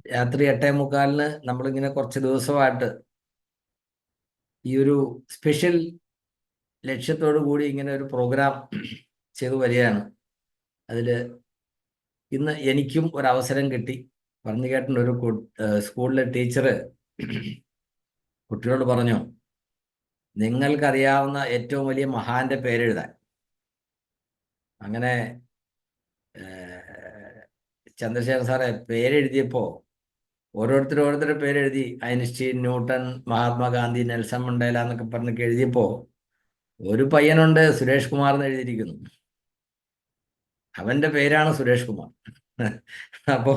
രാത്രി 8:45 നമ്മളിങ്ങനെ കുറച്ച് ദിവസമായിട്ട് ഈ ഒരു സ്പെഷ്യൽ ലക്ഷ്യത്തോടു കൂടി ഇങ്ങനെ ഒരു പ്രോഗ്രാം ചെയ്തു വരികയാണ്. അതിൽ ഇന്ന് എനിക്കും ഒരവസരം കിട്ടി. പറഞ്ഞു കേട്ടിട്ടുണ്ട്, ഒരു സ്കൂളിലെ ടീച്ചർ കുട്ടികളോട് പറഞ്ഞു, നിങ്ങൾക്കറിയാവുന്ന ഏറ്റവും വലിയ മഹാന്റെ പേരെഴുതാൻ. അങ്ങനെ ചന്ദ്രശേഖർ സാറെ പേരെഴുതിയപ്പോൾ ഓരോരുത്തരുടെ പേരെഴുതി. Einstein, newton, Mahatma Gandhi, Nelson Mandela എന്നൊക്കെ പറഞ്ഞൊക്കെ എഴുതിയപ്പോൾ ഒരു പയ്യനുണ്ട് സുരേഷ് കുമാർ എന്ന് എഴുതിയിരിക്കുന്നു. അവന്റെ പേരാണ് സുരേഷ് കുമാർ. അപ്പോ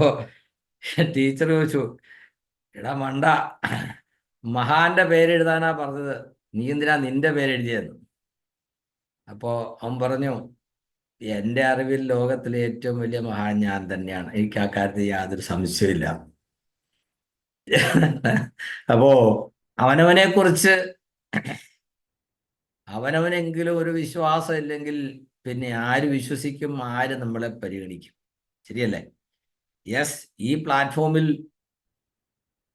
ടീച്ചർ ചോദിച്ചു, എടാ മണ്ട, മഹാന്റെ പേരെഴുതാനാ പറഞ്ഞത്, നീ എന്തിനാ നിന്റെ പേരെഴുതിയെന്ന്. അപ്പോ അവൻ പറഞ്ഞു, എന്റെ അറിവിൽ ലോകത്തിലെ ഏറ്റവും വലിയ മഹാൻ ഞാൻ തന്നെയാണ്, എനിക്ക് ആ കാര്യത്തിൽ യാതൊരു സംശയമില്ല. അപ്പോ അവനവനെ കുറിച്ച് അവനവനെങ്കിലും ഒരു വിശ്വാസം ഇല്ലെങ്കിൽ പിന്നെ ആര് വിശ്വസിക്കും, ആര് നമ്മളെ പരിഗണിക്കും? ശരിയല്ലേ? യെസ്, ഈ പ്ലാറ്റ്ഫോമിൽ,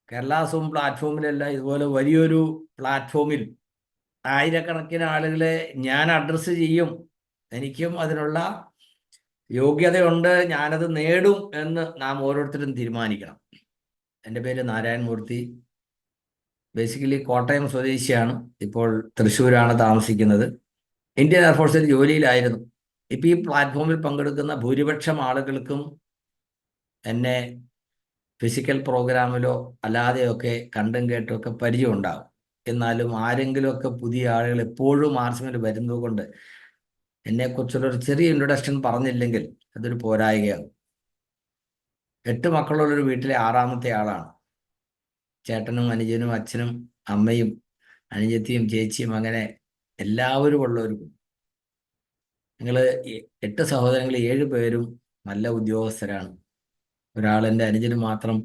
കേരള സൂം പ്ലാറ്റ്ഫോമിലല്ല, ഇതുപോലെ വലിയൊരു പ്ലാറ്റ്ഫോമിൽ ആയിരക്കണക്കിന് ആളുകളെ ഞാൻ അഡ്രസ്സ് ചെയ്യും. എനിക്കും അതിനുള്ള യോഗ്യതയുണ്ട്, ഞാനത് നേടും എന്ന് നാം ഓരോരുത്തരും തീരുമാനിക്കണം. എൻ്റെ പേര് നാരായണമൂർത്തി. ബേസിക്കലി കോട്ടയം സ്വദേശിയാണ്. ഇപ്പോൾ തൃശ്ശൂരാണ് താമസിക്കുന്നത്. ഇന്ത്യൻ എയർഫോഴ്സിൽ ജോലിയിലായിരുന്നു. ഇപ്പം ഈ പ്ലാറ്റ്ഫോമിൽ പങ്കെടുക്കുന്ന ഭൂരിപക്ഷം ആളുകൾക്കും എന്നെ ഫിസിക്കൽ പ്രോഗ്രാമിലോ അല്ലാതെയൊക്കെ കണ്ടും കേട്ടും ഒക്കെ പരിചയം ഉണ്ടാകും. എന്നാലും ആരെങ്കിലുമൊക്കെ പുതിയ ആളുകൾ എപ്പോഴും മാർച്ചിൽ വരുന്നത് കൊണ്ട് എന്നെക്കുറിച്ചുള്ളൊരു ചെറിയ ഇൻട്രൊഡക്ഷൻ പറഞ്ഞില്ലെങ്കിൽ അതൊരു പോരായികയാണ്. 8 മക്കളുള്ളൊരു വീട്ടിലെ 6ാമത്തെ ആളാണ്. ചേട്ടനും അനുജനും അച്ഛനും അമ്മയും അനുജത്തിയും ചേച്ചിയും, അങ്ങനെ എല്ലാവരും ഉള്ളൊരു. നിങ്ങൾ 8 സഹോദരങ്ങൾ, 7 പേരും നല്ല ഉദ്യോഗസ്ഥരാണ്. ഒരാളെൻ്റെ അനുജന് മാത്രം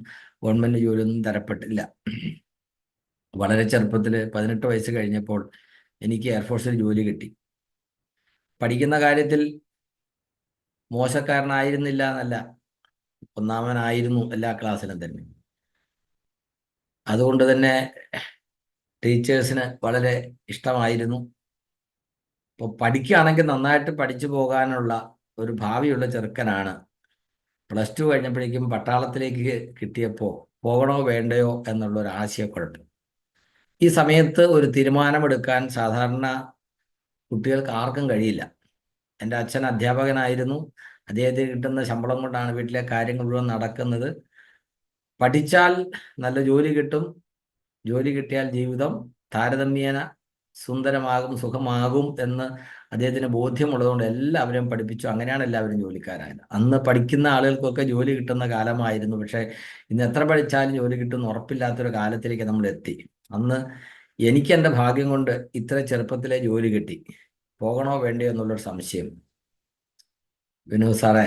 ഗവൺമെൻറ് ജോലിയൊന്നും തരപ്പെട്ടില്ല. വളരെ ചെറുപ്പത്തിൽ 18 വയസ്സ് കഴിഞ്ഞപ്പോൾ എനിക്ക് എയർഫോഴ്സിൽ ജോലി കിട്ടി. പഠിക്കുന്ന കാര്യത്തിൽ മോശക്കാരനായിരുന്നില്ല എന്നല്ല, ഒന്നാമനായിരുന്നു എല്ലാ ക്ലാസ്സിലും തന്നെ. അതുകൊണ്ട് തന്നെ ടീച്ചേഴ്സിന് വളരെ ഇഷ്ടമായിരുന്നു. ഇപ്പോൾ പഠിക്കുകയാണെങ്കിൽ നന്നായിട്ട് പഠിച്ചു പോകാനുള്ള ഒരു ഭാവിയുള്ള ചെറുക്കനാണ്. +2 കഴിഞ്ഞപ്പോഴേക്കും പട്ടാളത്തിലേക്ക് കിട്ടിയപ്പോൾ പോകണോ വേണ്ടയോ എന്നുള്ളൊരു ആശയക്കുഴപ്പം. ഈ സമയത്ത് ഒരു തീരുമാനമെടുക്കാൻ സാധാരണ കുട്ടികൾക്ക് ആർക്കും കഴിയില്ല. എൻ്റെ അച്ഛൻ അധ്യാപകനായിരുന്നു. അദ്ദേഹത്തിന് കിട്ടുന്ന ശമ്പളം കൊണ്ടാണ് വീട്ടിലെ കാര്യങ്ങൾ മുഴുവൻ നടക്കുന്നത്. പഠിച്ചാൽ നല്ല ജോലി കിട്ടും, ജോലി കിട്ടിയാൽ ജീവിതം താരതമ്യേന സുന്ദരമാകും, സുഖമാകും എന്ന് അദ്ദേഹത്തിന് ബോധ്യമുള്ളതുകൊണ്ട് എല്ലാവരും പഠിപ്പിച്ചു. അങ്ങനെയാണ് എല്ലാവരും ജോലിക്കാരായത്. അന്ന് പഠിക്കുന്ന ആളുകൾക്കൊക്കെ ജോലി കിട്ടുന്ന കാലമായിരുന്നു. പക്ഷേ ഇന്ന് എത്ര പഠിച്ചാലും ജോലി കിട്ടുമെന്ന് ഉറപ്പില്ലാത്തൊരു കാലത്തിലേക്ക് നമ്മൾ എത്തി. അന്ന് എനിക്ക് എൻ്റെ ഭാഗ്യം കൊണ്ട് ഇത്ര ചെറുപ്പത്തിലെ ജോലി കിട്ടി. പോകണോ വേണ്ടയോ എന്നുള്ളൊരു സംശയം. വിനോദ് സാറേ,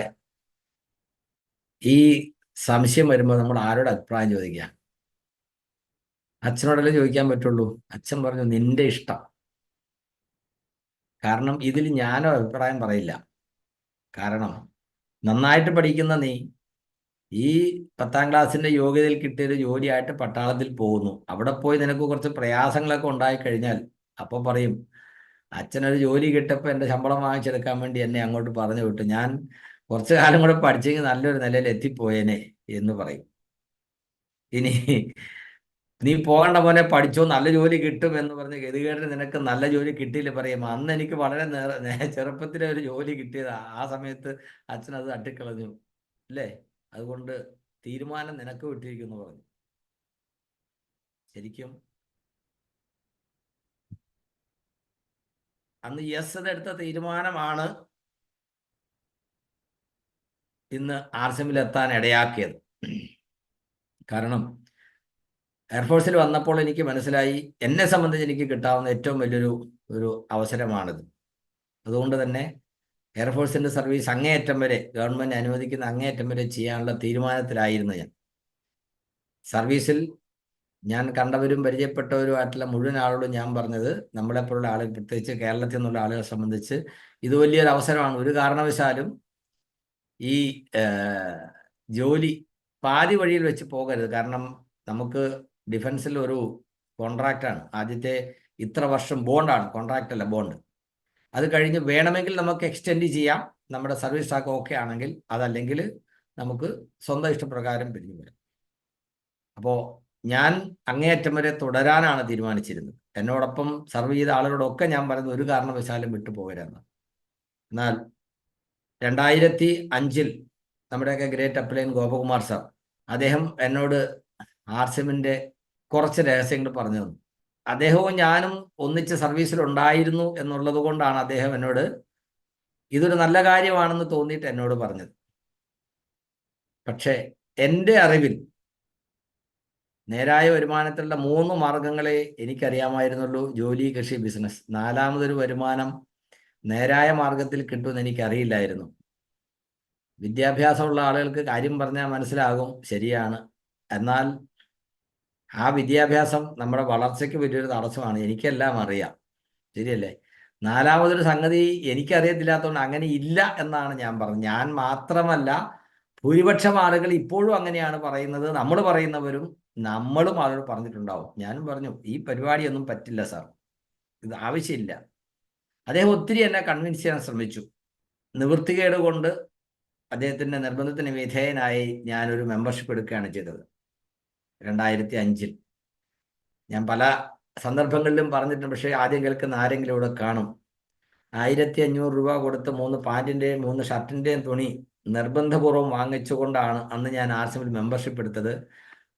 ഈ സംശയം വരുമ്പോൾ നമ്മൾ ആരോട് അഭിപ്രായം ചോദിക്കുക? അച്ഛനോടല്ലേ ചോദിക്കാൻ പറ്റുള്ളൂ. അച്ഛൻ പറഞ്ഞു, നിന്റെ ഇഷ്ടം. കാരണം ഇതിൽ ഞാനോ അഭിപ്രായം പറയില്ല. കാരണം നന്നായിട്ട് പഠിക്കുന്ന നീ ഈ 10ാം ക്ലാസ്സിന്റെ യോഗ്യതയിൽ കിട്ടിയൊരു ജോലിയായിട്ട് പട്ടാളത്തിൽ പോകുന്നു. അവിടെ പോയി നിനക്ക് കുറച്ച് പ്രയാസങ്ങളൊക്കെ ഉണ്ടായിക്കഴിഞ്ഞാൽ അപ്പോൾ പറയും, അച്ഛനൊരു ജോലി കിട്ടപ്പോൾ എൻ്റെ ശമ്പളം വാങ്ങിച്ചെടുക്കാൻ വേണ്ടി എന്നെ അങ്ങോട്ട് പറഞ്ഞു വിട്ടു, ഞാൻ കുറച്ചു കാലം കൂടെ പഠിച്ചെങ്കിൽ നല്ലൊരു നിലയിൽ എത്തിപ്പോയേനെ എന്ന് പറയും. ഇനി നീ പോകേണ്ട പോലെ പഠിച്ചോ, നല്ല ജോലി കിട്ടും എന്ന് പറഞ്ഞ് ഗതികേടിന് നിനക്ക് നല്ല ജോലി കിട്ടിയില്ല പറയും, അന്ന് എനിക്ക് വളരെ ചെറുപ്പത്തിലെ ഒരു ജോലി കിട്ടിയത്, ആ സമയത്ത് അച്ഛൻ അത് തട്ടിക്കളഞ്ഞു അല്ലേ, അതുകൊണ്ട് തീരുമാനം നിനക്ക് വിട്ടിരിക്കുന്നു പറഞ്ഞു. ശരിക്കും അന്ന് യെസ് എടുത്ത തീരുമാനമാണ് ഇന്ന് ആർസിഎമ്മിൽ എത്താൻ ഇടയാക്കിയത്. കാരണം എയർഫോഴ്സിൽ വന്നപ്പോൾ എനിക്ക് മനസ്സിലായി, എന്നെ സംബന്ധിച്ച് എനിക്ക് കിട്ടാവുന്ന ഏറ്റവും വലിയൊരു അവസരമാണിത്. അതുകൊണ്ട് തന്നെ എയർഫോഴ്സിൻ്റെ സർവീസ് അങ്ങേയറ്റം വരെ, ഗവൺമെൻറ് അനുവദിക്കുന്ന അങ്ങേയറ്റം വരെ ചെയ്യാനുള്ള തീരുമാനത്തിലായിരുന്നു ഞാൻ. സർവീസിൽ ഞാൻ കണ്ടവരും പരിചയപ്പെട്ടവരുമായിട്ടുള്ള മുഴുവൻ ആളോടും ഞാൻ പറഞ്ഞത്, നമ്മളെപ്പോലുള്ള ആളുകൾ, പ്രത്യേകിച്ച് കേരളത്തിൽ നിന്നുള്ള ആളുകളെ സംബന്ധിച്ച് ഇത് വലിയൊരു അവസരമാണ്. ഒരു കാരണവശാലും ഈ ജോലി പാതി വഴിയിൽ വെച്ച് പോകരുത്. കാരണം നമുക്ക് ഡിഫൻസിൽ ഒരു കോൺട്രാക്റ്റാണ്, ആദ്യത്തെ ഇത്ര വർഷം ബോണ്ടാണ്, കോൺട്രാക്റ്റ് അല്ല ബോണ്ട്. അത് കഴിഞ്ഞ് വേണമെങ്കിൽ നമുക്ക് എക്സ്റ്റെൻഡ് ചെയ്യാം, നമ്മുടെ സർവീസ് ട്രാക്ക് ഓക്കെ ആണെങ്കിൽ. അതല്ലെങ്കിൽ നമുക്ക് സ്വന്തം ഇഷ്ടപ്രകാരം പിരിഞ്ഞു വരാം. അപ്പോൾ ഞാൻ അങ്ങേയറ്റം വരെ തുടരാനാണ് തീരുമാനിച്ചിരുന്നത്. എന്നോടൊപ്പം സർവ് ചെയ്ത ആളുകളോടൊക്കെ ഞാൻ പറയുന്നത് ഒരു കാരണവശാലും വിട്ടു പോകരുതെന്ന്. എന്നാൽ 2005 നമ്മുടെയൊക്കെ ഗ്രേറ്റ് അപ്ലൈൻ ഗോപകുമാർ സാർ, അദ്ദേഹം എന്നോട് ആർസിഎമ്മിൻ്റെ കുറച്ച് രഹസ്യങ്ങൾ പറഞ്ഞു തന്നു. അദ്ദേഹവും ഞാനും ഒന്നിച്ച് സർവീസിലുണ്ടായിരുന്നു എന്നുള്ളത് കൊണ്ടാണ് അദ്ദേഹം എന്നോട് ഇതൊരു നല്ല കാര്യമാണെന്ന് തോന്നിയിട്ട് എന്നോട് പറഞ്ഞത്. പക്ഷേ എൻ്റെ അറിവിൽ നേരായ വരുമാനത്തിലുള്ള 3 മാർഗങ്ങളെ എനിക്കറിയാമായിരുന്നുള്ളൂ: ജോലി, കൃഷി, ബിസിനസ്. നാലാമതൊരു വരുമാനം നേരായ മാർഗത്തിൽ കിട്ടുമെന്ന് എനിക്കറിയില്ലായിരുന്നു. വിദ്യാഭ്യാസമുള്ള ആളുകൾക്ക് കാര്യം പറഞ്ഞാൽ മനസ്സിലാകും, ശരിയാണ്. എന്നാൽ ആ വിദ്യാഭ്യാസം നമ്മുടെ വളർച്ചയ്ക്ക് വലിയൊരു തടസ്സമാണ്. എനിക്കെല്ലാം അറിയാം, ശരിയല്ലേ? നാലാമതൊരു സംഗതി എനിക്കറിയത്തില്ലാത്തതുകൊണ്ട് അങ്ങനെ ഇല്ല എന്നാണ് ഞാൻ പറഞ്ഞത്. ഞാൻ മാത്രമല്ല, ഭൂരിപക്ഷം ആളുകൾ ഇപ്പോഴും അങ്ങനെയാണ് പറയുന്നത്. നമ്മൾ പറയുന്നവരും നമ്മളും ആളുകൾ പറഞ്ഞിട്ടുണ്ടാവും. ഞാനും പറഞ്ഞു, ഈ പരിപാടിയൊന്നും പറ്റില്ല സാർ, ഇത് ആവശ്യമില്ല. അദ്ദേഹം ഒത്തിരി എന്നെ കൺവിൻസ് ചെയ്യാൻ ശ്രമിച്ചു. നിവൃത്തികേട് കൊണ്ട് അദ്ദേഹത്തിൻ്റെ നിർബന്ധത്തിന് വിധേയനായി ഞാനൊരു മെമ്പർഷിപ്പ് എടുക്കുകയാണ് ചെയ്തത് 2005. ഞാൻ പല സന്ദർഭങ്ങളിലും പറഞ്ഞിട്ടുണ്ട്, പക്ഷേ ആദ്യം കേൾക്കുന്ന ആരെങ്കിലും ഇവിടെ കാണും. 1500 രൂപ കൊടുത്ത് 3 പാൻറ്റിൻ്റെയും 3 ഷർട്ടിൻ്റെയും തുണി നിർബന്ധപൂർവ്വം വാങ്ങിച്ചുകൊണ്ടാണ് അന്ന് ഞാൻ ആർസിഎമ്മിൽ മെമ്പർഷിപ്പ് എടുത്തത്.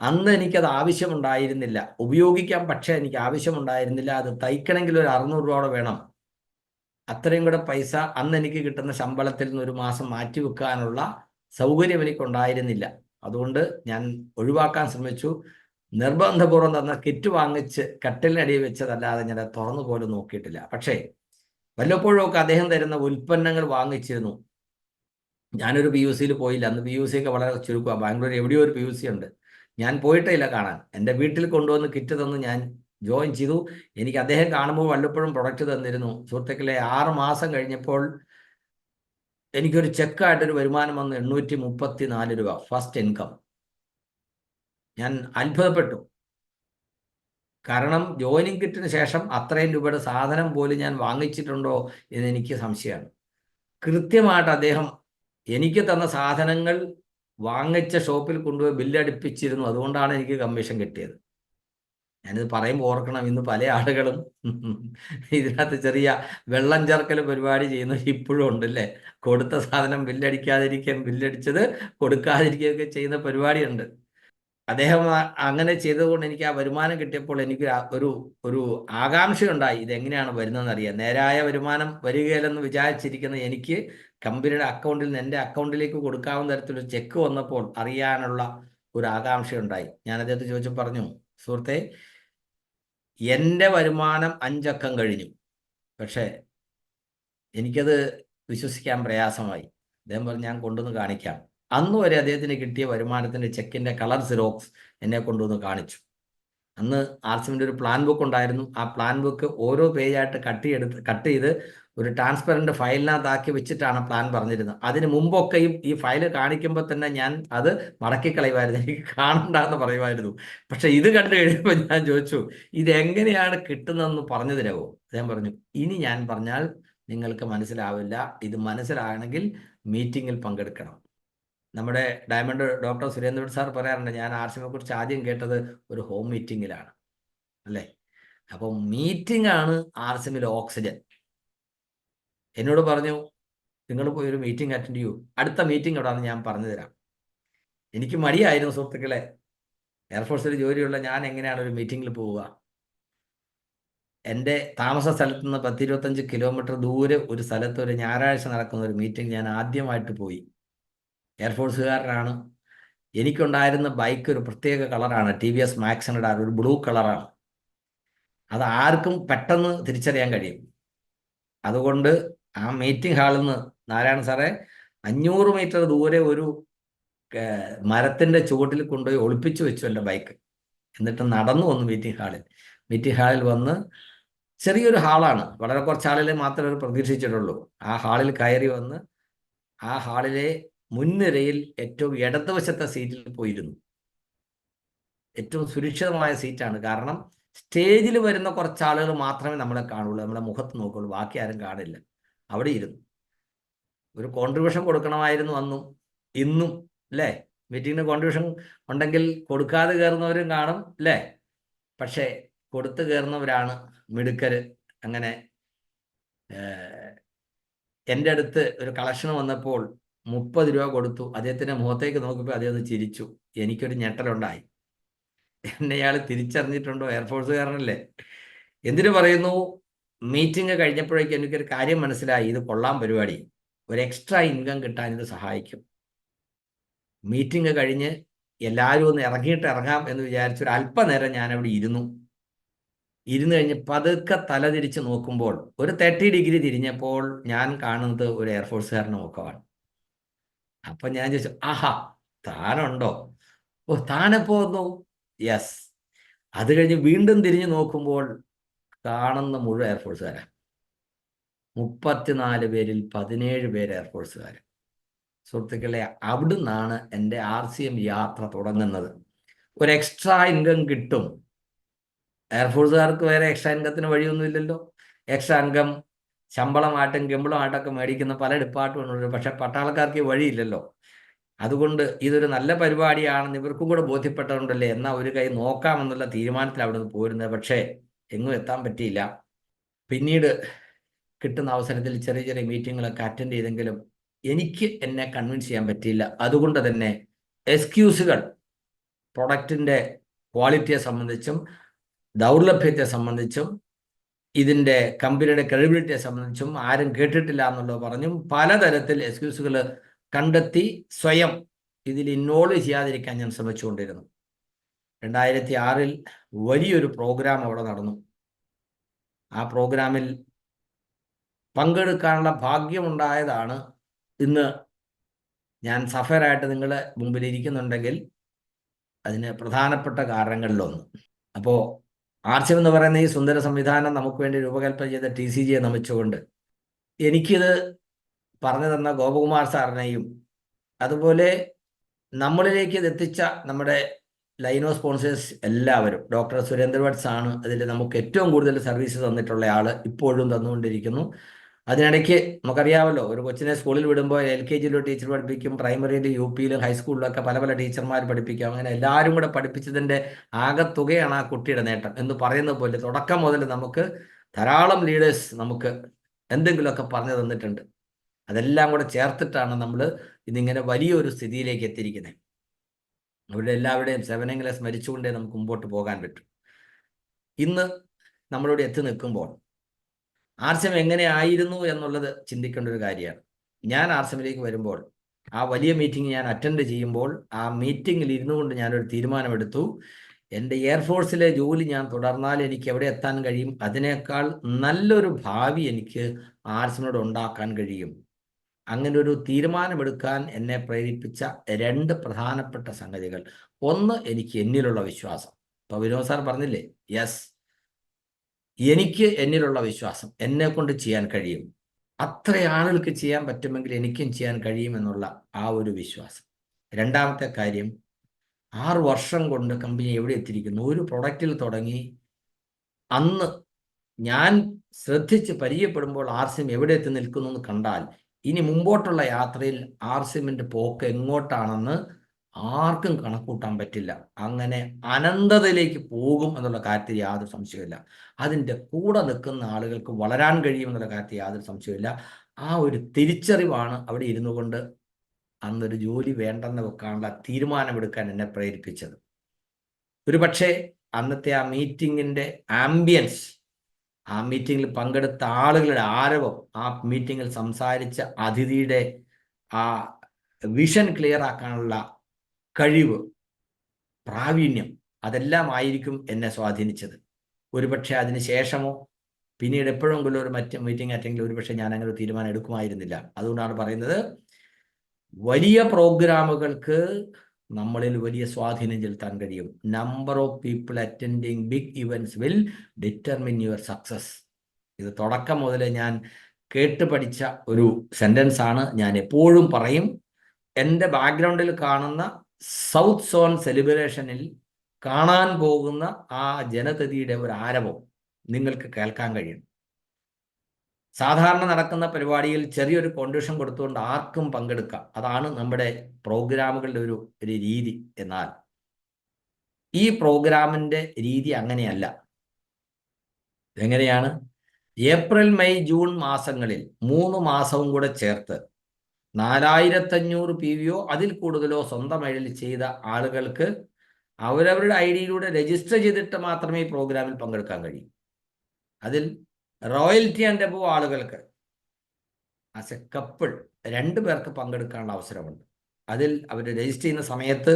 അന്ന് എനിക്കത് ആവശ്യമുണ്ടായിരുന്നില്ല, ഉപയോഗിക്കാം, പക്ഷേ എനിക്ക് ആവശ്യമുണ്ടായിരുന്നില്ല. അത് തയ്ക്കണമെങ്കിൽ ഒരു 600 രൂപ വേണം. അത്രയും കൂടെ പൈസ അന്ന് എനിക്ക് കിട്ടുന്ന ശമ്പളത്തിൽ നിന്ന് ഒരു മാസം മാറ്റി വെക്കാനുള്ള സൗകര്യം എനിക്കുണ്ടായിരുന്നില്ല. അതുകൊണ്ട് ഞാൻ ഒഴിവാക്കാൻ ശ്രമിച്ചു. നിർബന്ധപൂർവ്വം തന്ന കിറ്റ് വാങ്ങിച്ച് കട്ടിലിനടിയിൽ വെച്ചതല്ലാതെ ഞാൻ തുറന്നു പോലും നോക്കിയിട്ടില്ല. പക്ഷേ വല്ലപ്പോഴും ഒക്കെ അദ്ദേഹം തരുന്ന ഉൽപ്പന്നങ്ങൾ വാങ്ങിച്ചിരുന്നു. ഞാനൊരു പി യു സിയിൽ പോയില്ല. അന്ന് പി യു സി ഒക്കെ വളരെ ചുരുക്കമാണ്. ബാംഗ്ലൂർ എവിടെയോ ഒരു പി യു സി ഉണ്ട്, ഞാൻ പോയിട്ടേ ഇല്ല കാണാൻ. എൻ്റെ വീട്ടിൽ കൊണ്ടുവന്ന് കിറ്റ് തന്ന് ഞാൻ ജോയിൻ ചെയ്തു. എനിക്ക് അദ്ദേഹം കാണുമ്പോൾ വല്ലപ്പോഴും പ്രൊഡക്റ്റ് തന്നിരുന്നു. സുഹൃത്തുക്കളെ, 6 മാസം കഴിഞ്ഞപ്പോൾ എനിക്കൊരു ചെക്കായിട്ടൊരു വരുമാനം വന്നു, 834 രൂപ ഫസ്റ്റ് ഇൻകം. ഞാൻ അത്ഭുതപ്പെട്ടു. കാരണം ജോയിനിങ് കിറ്റിന് ശേഷം അത്രയും രൂപയുടെ സാധനം പോലും ഞാൻ വാങ്ങിച്ചിട്ടുണ്ടോ എന്ന് എനിക്ക് സംശയമാണ്. കൃത്യമായിട്ട് അദ്ദേഹം എനിക്ക് തന്ന സാധനങ്ങൾ വാങ്ങിച്ച ഷോപ്പിൽ കൊണ്ടുപോയി ബില്ലടിപ്പിച്ചിരുന്നു. അതുകൊണ്ടാണ് എനിക്ക് കമ്മീഷൻ കിട്ടിയത്. ഞാനിത് പറയുമ്പോൾ ഓർക്കണം, ഇന്ന് പല ആളുകളും ഇതിനകത്ത് ചെറിയ വെള്ളം ചേർക്കൽ പരിപാടി ചെയ്യുന്നു ഇപ്പോഴും ഉണ്ടല്ലേ. കൊടുത്ത സാധനം ബില്ലടിക്കാതിരിക്കാൻ, ബില്ലടിച്ചത് കൊടുക്കാതിരിക്കുകയൊക്കെ ചെയ്യുന്ന പരിപാടിയുണ്ട്. അദ്ദേഹം അങ്ങനെ ചെയ്തതുകൊണ്ട് എനിക്ക് ആ വരുമാനം കിട്ടിയപ്പോൾ എനിക്ക് ഒരു ഒരു ആകാംക്ഷയുണ്ടായി, ഇതെങ്ങനെയാണ് വരുന്നതെന്ന് അറിയാം. നേരായ വരുമാനം വരികയില്ലെന്ന് വിചാരിച്ചിരിക്കുന്ന എനിക്ക് കമ്പനിയുടെ അക്കൗണ്ടിൽ നിന്ന് എൻ്റെ അക്കൗണ്ടിലേക്ക് കൊടുക്കാവുന്ന തരത്തിലൊരു ചെക്ക് വന്നപ്പോൾ അറിയാനുള്ള ഒരു ആകാംക്ഷയുണ്ടായി. ഞാൻ അദ്ദേഹത്തെ ചോദിച്ചു പറഞ്ഞു, സുഹൃത്തെ, എൻ്റെ വരുമാനം 5 അക്കം കഴിഞ്ഞു, പക്ഷേ എനിക്കത് വിശ്വസിക്കാൻ പ്രയാസമായി. അദ്ദേഹം പറഞ്ഞു, ഞാൻ കൊണ്ടുവന്ന് കാണിക്കാം. അന്ന് വരെ അദ്ദേഹത്തിന് കിട്ടിയ വരുമാനത്തിൻ്റെ ചെക്കിൻ്റെ കളർ സിറോക്സ് എന്നെ കൊണ്ടുവന്ന് കാണിച്ചു. അന്ന് ആർസിഎമ്മിൻ്റെ ഒരു പ്ലാൻ ബുക്ക് ഉണ്ടായിരുന്നു. ആ പ്ലാൻ ബുക്ക് ഓരോ പേജായിട്ട് കട്ട് ചെയ്ത് ഒരു ട്രാൻസ്പെറൻറ്റ് ഫയലിനകത്താക്കി വെച്ചിട്ടാണ് പ്ലാൻ പറഞ്ഞിരുന്നത്. അതിന് മുമ്പൊക്കെയും ഈ ഫയൽ കാണിക്കുമ്പോൾ തന്നെ ഞാൻ അത് മടക്കിക്കളയുമായിരുന്നു, എനിക്ക് കാണണ്ടെന്ന് പറയുമായിരുന്നു. പക്ഷെ ഇത് കണ്ടു കഴിയുമ്പോൾ ഞാൻ ചോദിച്ചു, ഇതെങ്ങനെയാണ് കിട്ടുന്നതെന്ന് പറഞ്ഞു തരാമോ? അദ്ദേഹം പറഞ്ഞു, ഇനി ഞാൻ പറഞ്ഞാൽ നിങ്ങൾക്ക് മനസ്സിലാവില്ല, ഇത് മനസ്സിലാകണമെങ്കിൽ മീറ്റിങ്ങിൽ പങ്കെടുക്കണം. നമ്മുടെ ഡയമണ്ട് ഡോക്ടർ സുരേന്ദ്രൻ സാർ പറയാറുണ്ട്, ഞാൻ ആർസിഎമ്മിനെ കുറിച്ച് ആദ്യം കേട്ടത് ഒരു ഹോം മീറ്റിങ്ങിലാണ്, അല്ലേ? അപ്പം മീറ്റിംഗ് ആണ് ആർസിഎമ്മിലെ ഓക്സിജൻ. എന്നോട് പറഞ്ഞു, നിങ്ങൾ പോയി ഒരു മീറ്റിംഗ് അറ്റൻഡ് ചെയ്യൂ. അടുത്ത മീറ്റിംഗ് എവിടെയാണെന്ന് ഞാൻ പറഞ്ഞു തരാം. എനിക്ക് മടിയായിരുന്നു സുഹൃത്തുക്കളെ. എയർഫോഴ്സിൽ ജോലിയുള്ള ഞാൻ എങ്ങനെയാണ് ഒരു മീറ്റിങ്ങിൽ പോവുക? എൻ്റെ താമസ സ്ഥലത്ത് നിന്ന് 10-25 കിലോമീറ്റർ ദൂരെ ഒരു സ്ഥലത്ത് ഒരു ഞായറാഴ്ച നടക്കുന്ന ഒരു മീറ്റിംഗ് ഞാൻ ആദ്യമായിട്ട് പോയി. എയർഫോഴ്സുകാരനാണ്. എനിക്കുണ്ടായിരുന്ന ബൈക്ക് ഒരു പ്രത്യേക കളറാണ്, TVS മാക്സിനയുടെ ഒരു ബ്ലൂ കളറാണ്. അത് ആർക്കും പെട്ടെന്ന് തിരിച്ചറിയാൻ കഴിയും. അതുകൊണ്ട് ആ മീറ്റിംഗ് ഹാളിൽ നിന്ന്, നാരായണ സാറേ, 500 മീറ്റർ ദൂരെ ഒരു മരത്തിൻ്റെ ചുവട്ടിൽ കൊണ്ടുപോയി ഒളിപ്പിച്ചു വെച്ചു എൻ്റെ ബൈക്ക്. എന്നിട്ട് നടന്നു വന്നു മീറ്റിംഗ് ഹാളിൽ വന്ന്, ചെറിയൊരു ഹാളാണ്, വളരെ കുറച്ച് ആളുകളെ മാത്രമേ പ്രതീക്ഷിച്ചിട്ടുള്ളൂ. ആ ഹാളിൽ കയറി വന്ന് ആ ഹാളിലെ മുൻനിരയിൽ ഏറ്റവും ഇടതുവശത്തെ സീറ്റിൽ പോയിരുന്നു. ഏറ്റവും സുരക്ഷിതമായ സീറ്റാണ്. കാരണം സ്റ്റേജിൽ വരുന്ന കുറച്ച് ആളുകൾ മാത്രമേ നമ്മളെ കാണുള്ളൂ, നമ്മളെ മുഖത്ത് നോക്കുള്ളൂ, ബാക്കി ആരും കാണില്ല. അവിടെ ഇരുന്നു. ഒരു കോൺട്രിബ്യൂഷൻ കൊടുക്കണമായിരുന്നു അന്നും ഇന്നും, അല്ലേ? മീറ്റിങ്ങിന് കോൺട്രിബ്യൂഷൻ ഉണ്ടെങ്കിൽ കൊടുക്കാതെ കയറുന്നവരും കാണും, അല്ലേ? പക്ഷേ കൊടുത്തു കയറുന്നവരാണ് മിടുക്കര്. അങ്ങനെ എൻ്റെ അടുത്ത് ഒരു കളക്ഷൻ വന്നപ്പോൾ 30 രൂപ കൊടുത്തു. അദ്ദേഹത്തിൻ്റെ മുഖത്തേക്ക് നോക്കിയപ്പോൾ അദ്ദേഹം ഒന്ന് ചിരിച്ചു. എനിക്കൊരു ഞെട്ടലുണ്ടായി. എന്നെ ഇയാൾ തിരിച്ചറിഞ്ഞിട്ടുണ്ടോ? എയർഫോഴ്സുകാരനല്ലേ? എന്തിനു പറയുന്നു? മീറ്റിംഗ് കഴിഞ്ഞപ്പോഴേക്കും എനിക്കൊരു കാര്യം മനസ്സിലായി. ഇത് കൊള്ളാം പരിപാടി. ഒരു എക്സ്ട്രാ ഇൻകം കിട്ടാൻ ഇത് സഹായിക്കും. മീറ്റിംഗ് കഴിഞ്ഞ് എല്ലാവരും ഒന്ന് ഇറങ്ങാം എന്ന് വിചാരിച്ച് ഒരു അല്പനേരം ഞാൻ അവിടെ ഇരുന്നു കഴിഞ്ഞ് പതുക്കെ തല തിരിച്ച് നോക്കുമ്പോൾ ഒരു 30 ഡിഗ്രി തിരിഞ്ഞപ്പോൾ ഞാൻ കാണുന്നത് ഒരു എയർഫോഴ്സുകാരൻ്റെ മുഖമാണ്. അപ്പം ഞാൻ ചോദിച്ചു, ആഹാ, താനുണ്ടോ? ഓ, താനെപ്പോ വന്നു? യെസ്. അത് കഴിഞ്ഞ് വീണ്ടും തിരിഞ്ഞു നോക്കുമ്പോൾ കാണുന്ന മുഴുവൻ എയർഫോഴ്സുകാരാണ്. 34 പേരിൽ 17 പേര് എയർഫോഴ്സുകാർ. സുഹൃത്തുക്കളെ, അവിടുന്നാണ് എൻ്റെ RCM യാത്ര തുടങ്ങുന്നത്. ഒരു എക്സ്ട്രാ ഇൻകം കിട്ടും. എയർഫോഴ്സുകാർക്ക് വേറെ എക്സ്ട്രാ ഇൻകത്തിന് വഴിയൊന്നുമില്ലല്ലോ. എക്സ്ട്രാ ഇൻകം ശമ്പളമായിട്ടും ഗമ്പളമായിട്ടൊക്കെ മേടിക്കുന്ന പല ഡിപ്പാർട്ട്മെൻറ്റുണ്ട്. പക്ഷെ പട്ടാളക്കാർക്ക് ഈ വഴിയില്ലല്ലോ. അതുകൊണ്ട് ഇതൊരു നല്ല പരിപാടിയാണെന്ന് ഇവർക്കും കൂടെ ബോധ്യപ്പെട്ടതുകൊണ്ടല്ലേ എന്നാൽ ഒരു കൈ നോക്കാമെന്നുള്ള തീരുമാനത്തിൽ അവിടെ നിന്ന് പോരുന്നത്. പക്ഷേ എങ്ങും എത്താൻ പറ്റിയില്ല. പിന്നീട് കിട്ടുന്ന അവസരത്തിൽ ചെറിയ ചെറിയ മീറ്റിങ്ങുകളൊക്കെ അറ്റൻഡ് ചെയ്തെങ്കിലും എനിക്ക് എന്നെ കൺവിൻസ് ചെയ്യാൻ പറ്റിയില്ല. അതുകൊണ്ട് തന്നെ എക്സ്ക്യൂസുകൾ പ്രൊഡക്റ്റിൻ്റെ ക്വാളിറ്റിയെ സംബന്ധിച്ചും ദൗർലഭ്യത്തെ സംബന്ധിച്ചും ഇതിൻ്റെ കമ്പനിയുടെ ക്രെഡിബിലിറ്റിയെ സംബന്ധിച്ചും ആരും കേട്ടിട്ടില്ല എന്നുള്ളത് പറഞ്ഞും പലതരത്തിൽ എക്സ്ക്യൂസുകൾ കണ്ടെത്തി സ്വയം ഇതിൽ ഇൻവോൾവ് ചെയ്യാതിരിക്കാൻ ഞാൻ ശ്രമിച്ചുകൊണ്ടിരുന്നു. 2006 വലിയൊരു പ്രോഗ്രാം അവിടെ നടന്നു. ആ പ്രോഗ്രാമിൽ പങ്കെടുക്കാനുള്ള ഭാഗ്യമുണ്ടായതാണ് ഇന്ന് ഞാൻ സഫറായിട്ട് നിങ്ങളുടെ മുമ്പിൽ ഇരിക്കുന്നുണ്ടെങ്കിൽ അതിന് പ്രധാനപ്പെട്ട കാരണങ്ങളിലൊന്ന്. അപ്പോൾ RCM എന്ന് പറയുന്ന ഈ സുന്ദര സംവിധാനം നമുക്ക് വേണ്ടി രൂപകൽപ്പന ചെയ്ത TCGയെ നമിച്ചുകൊണ്ട് എനിക്കിത് പറഞ്ഞു തന്ന ഗോപകുമാർ സാറിനെയും അതുപോലെ നമ്മളിലേക്ക് ഇത് എത്തിച്ച നമ്മുടെ ലൈനോ സ്പോൺസേഴ്സ് എല്ലാവരും, ഡോക്ടർ സുരേന്ദ്ര വട്സ് ആണ് അതിൽ നമുക്ക് ഏറ്റവും കൂടുതൽ സർവീസ് തന്നിട്ടുള്ള ആൾ, ഇപ്പോഴും തന്നുകൊണ്ടിരിക്കുന്നു. അതിനിടയ്ക്ക് നമുക്കറിയാമല്ലോ, ഒരു കൊച്ചിനെ സ്കൂളിൽ വിടുമ്പോൾ LKG ടീച്ചർ പഠിപ്പിക്കും, പ്രൈമറിയിൽ UPയിലും ഹൈസ്കൂളിലൊക്കെ പല പല ടീച്ചർമാർ പഠിപ്പിക്കും. അങ്ങനെ എല്ലാവരും കൂടെ പഠിപ്പിച്ചതിൻ്റെ ആകെത്തുകയാണ് ആ കുട്ടിയുടെ നേട്ടം എന്ന് പറയുന്നത് പോലെ തുടക്കം മുതൽ നമുക്ക് ധാരാളം ലീഡേഴ്സ് നമുക്ക് എന്തെങ്കിലുമൊക്കെ പറഞ്ഞു തന്നിട്ടുണ്ട്. അതെല്ലാം കൂടെ ചേർത്തിട്ടാണ് നമ്മൾ ഇതിങ്ങനെ വലിയൊരു സ്ഥിതിയിലേക്ക് എത്തിയിരിക്കുന്നത്. അവരുടെ എല്ലാവരുടെയും സേവനങ്ങളെ സ്മരിച്ചുകൊണ്ടേ നമുക്ക് മുമ്പോട്ട് പോകാൻ പറ്റും. ഇന്ന് നമ്മളിവിടെ എത്തി നിൽക്കുമ്പോൾ RCM എങ്ങനെയായിരുന്നു എന്നുള്ളത് ചിന്തിക്കേണ്ട ഒരു കാര്യമാണ്. ഞാൻ RCMലേക്ക് വരുമ്പോൾ ആ വലിയ മീറ്റിംഗ് ഞാൻ അറ്റൻഡ് ചെയ്യുമ്പോൾ ആ മീറ്റിങ്ങിൽ ഇരുന്നു കൊണ്ട് ഞാനൊരു തീരുമാനമെടുത്തു. എൻ്റെ എയർഫോഴ്സിലെ ജോലി ഞാൻ തുടർന്നാൽ എനിക്ക് എവിടെ എത്താൻ കഴിയും, അതിനേക്കാൾ നല്ലൊരു ഭാവി എനിക്ക് RCMനോട് ഉണ്ടാക്കാൻ കഴിയും. അങ്ങനെ ഒരു തീരുമാനമെടുക്കാൻ എന്നെ പ്രേരിപ്പിച്ച 2 പ്രധാനപ്പെട്ട സംഗതികൾ. ഒന്ന്, എനിക്ക് എന്നിലുള്ള വിശ്വാസം. ഇപ്പോൾ വിനോദ് സാർ പറഞ്ഞില്ലേ, യെസ്, എനിക്ക് എന്നിലുള്ള വിശ്വാസം, എന്നെ കൊണ്ട് ചെയ്യാൻ കഴിയും, അത്ര ആളുകൾക്ക് ചെയ്യാൻ പറ്റുമെങ്കിൽ എനിക്കും ചെയ്യാൻ കഴിയുമെന്നുള്ള ആ ഒരു വിശ്വാസം. രണ്ടാമത്തെ കാര്യം, 6 വർഷം കൊണ്ട് കമ്പനി എവിടെ എത്തിയിരിക്കുന്നു. ഒരു പ്രൊഡക്റ്റിൽ തുടങ്ങി അന്ന് ഞാൻ ശ്രദ്ധിച്ച് പരിചയപ്പെടുമ്പോൾ RCM എവിടെ എത്തി നിൽക്കുന്നു എന്ന് കണ്ടാൽ ഇനി മുമ്പോട്ടുള്ള യാത്രയിൽ RCMൻ്റെ പോക്ക് എങ്ങോട്ടാണെന്ന് ആർക്കും കണക്കൂട്ടാൻ പറ്റില്ല. അങ്ങനെ അനന്തതയിലേക്ക് പോകും എന്നുള്ള കാര്യത്തിൽ യാതൊരു സംശയമില്ല. അതിൻ്റെ കൂടെ നിൽക്കുന്ന ആളുകൾക്ക് വളരാൻ കഴിയുമെന്നുള്ള കാര്യത്തിൽ യാതൊരു സംശയമില്ല. ആ ഒരു തിരിച്ചറിവാണ് അവിടെ ഇരുന്നു കൊണ്ട് അന്നൊരു ജോലി വേണ്ടെന്ന് വെക്കാനുള്ള തീരുമാനമെടുക്കാൻ എന്നെ പ്രേരിപ്പിച്ചത്. ഒരു പക്ഷേ അന്നത്തെ ആ മീറ്റിങ്ങിൻ്റെ ആംബിയൻസ്, ആ മീറ്റിങ്ങിൽ പങ്കെടുത്ത ആളുകളുടെ ആരവം, ആ മീറ്റിങ്ങിൽ സംസാരിച്ച അതിഥിയുടെ ആ വിഷൻ ക്ലിയർ ആക്കാനുള്ള കഴിവ്, പ്രാവീണ്യം, അതെല്ലാം ആയിരിക്കും എന്നെ സ്വാധീനിച്ചത്. ഒരുപക്ഷെ അതിന് ശേഷമോ പിന്നീട് എപ്പോഴെങ്കിലും ഒരു മീറ്റിംഗ് അറ്റെങ്കിൽ ഒരുപക്ഷെ ഞാൻ അങ്ങനെ ഒരു തീരുമാനം എടുക്കുമായിരുന്നില്ല. അതുകൊണ്ടാണ് പറയുന്നത്, വലിയ പ്രോഗ്രാമുകൾക്ക് നമ്മളിൽ വലിയ സ്വാധീനം ചെലുത്താൻ കഴിയും. Number of people attending big events will determine your success. ഇത് തുടക്കം മുതൽ ഞാൻ കേട്ട് പഠിച്ച ഒരു സെൻറ്റൻസ് ആണ്. ഞാൻ എപ്പോഴും പറയും, എൻ്റെ ബാക്ക്ഗ്രൗണ്ടിൽ കാണുന്ന സൗത്ത് സോൺ സെലിബ്രേഷനിൽ കാണാൻ പോകുന്ന ആ ജനതതിയുടെ ഒരു ആരവം നിങ്ങൾക്ക് കേൾക്കാൻ കഴിയും. സാധാരണ നടക്കുന്ന പരിപാടിയിൽ ചെറിയൊരു കോൺട്രിബ്യൂഷൻ കൊടുത്തുകൊണ്ട് ആർക്കും പങ്കെടുക്കാം. അതാണ് നമ്മുടെ പ്രോഗ്രാമുകളുടെ ഒരു രീതി. എന്നാൽ ഈ പ്രോഗ്രാമിൻ്റെ രീതി അങ്ങനെയല്ല. എങ്ങനെയാണ്? ഏപ്രിൽ മെയ് ജൂൺ മാസങ്ങളിൽ 3 മാസവും കൂടെ ചേർത്ത് 4500 PVO അതിൽ കൂടുതലോ സ്വന്തം ഐഡിയിൽ ചെയ്ത ആളുകൾക്ക് അവരവരുടെ ഐഡിയിലൂടെ രജിസ്റ്റർ ചെയ്തിട്ട് മാത്രമേ ഈ പ്രോഗ്രാമിൽ പങ്കെടുക്കാൻ കഴിയൂ. അതിൽ റോയൽറ്റി ആൻഡ് എബോവ് ആളുകൾക്ക് ആസ് എ കപ്പിൾ 2 പേർക്ക് പങ്കെടുക്കാനുള്ള അവസരമുണ്ട്. അതിൽ അവർ രജിസ്റ്റർ ചെയ്യുന്ന സമയത്ത്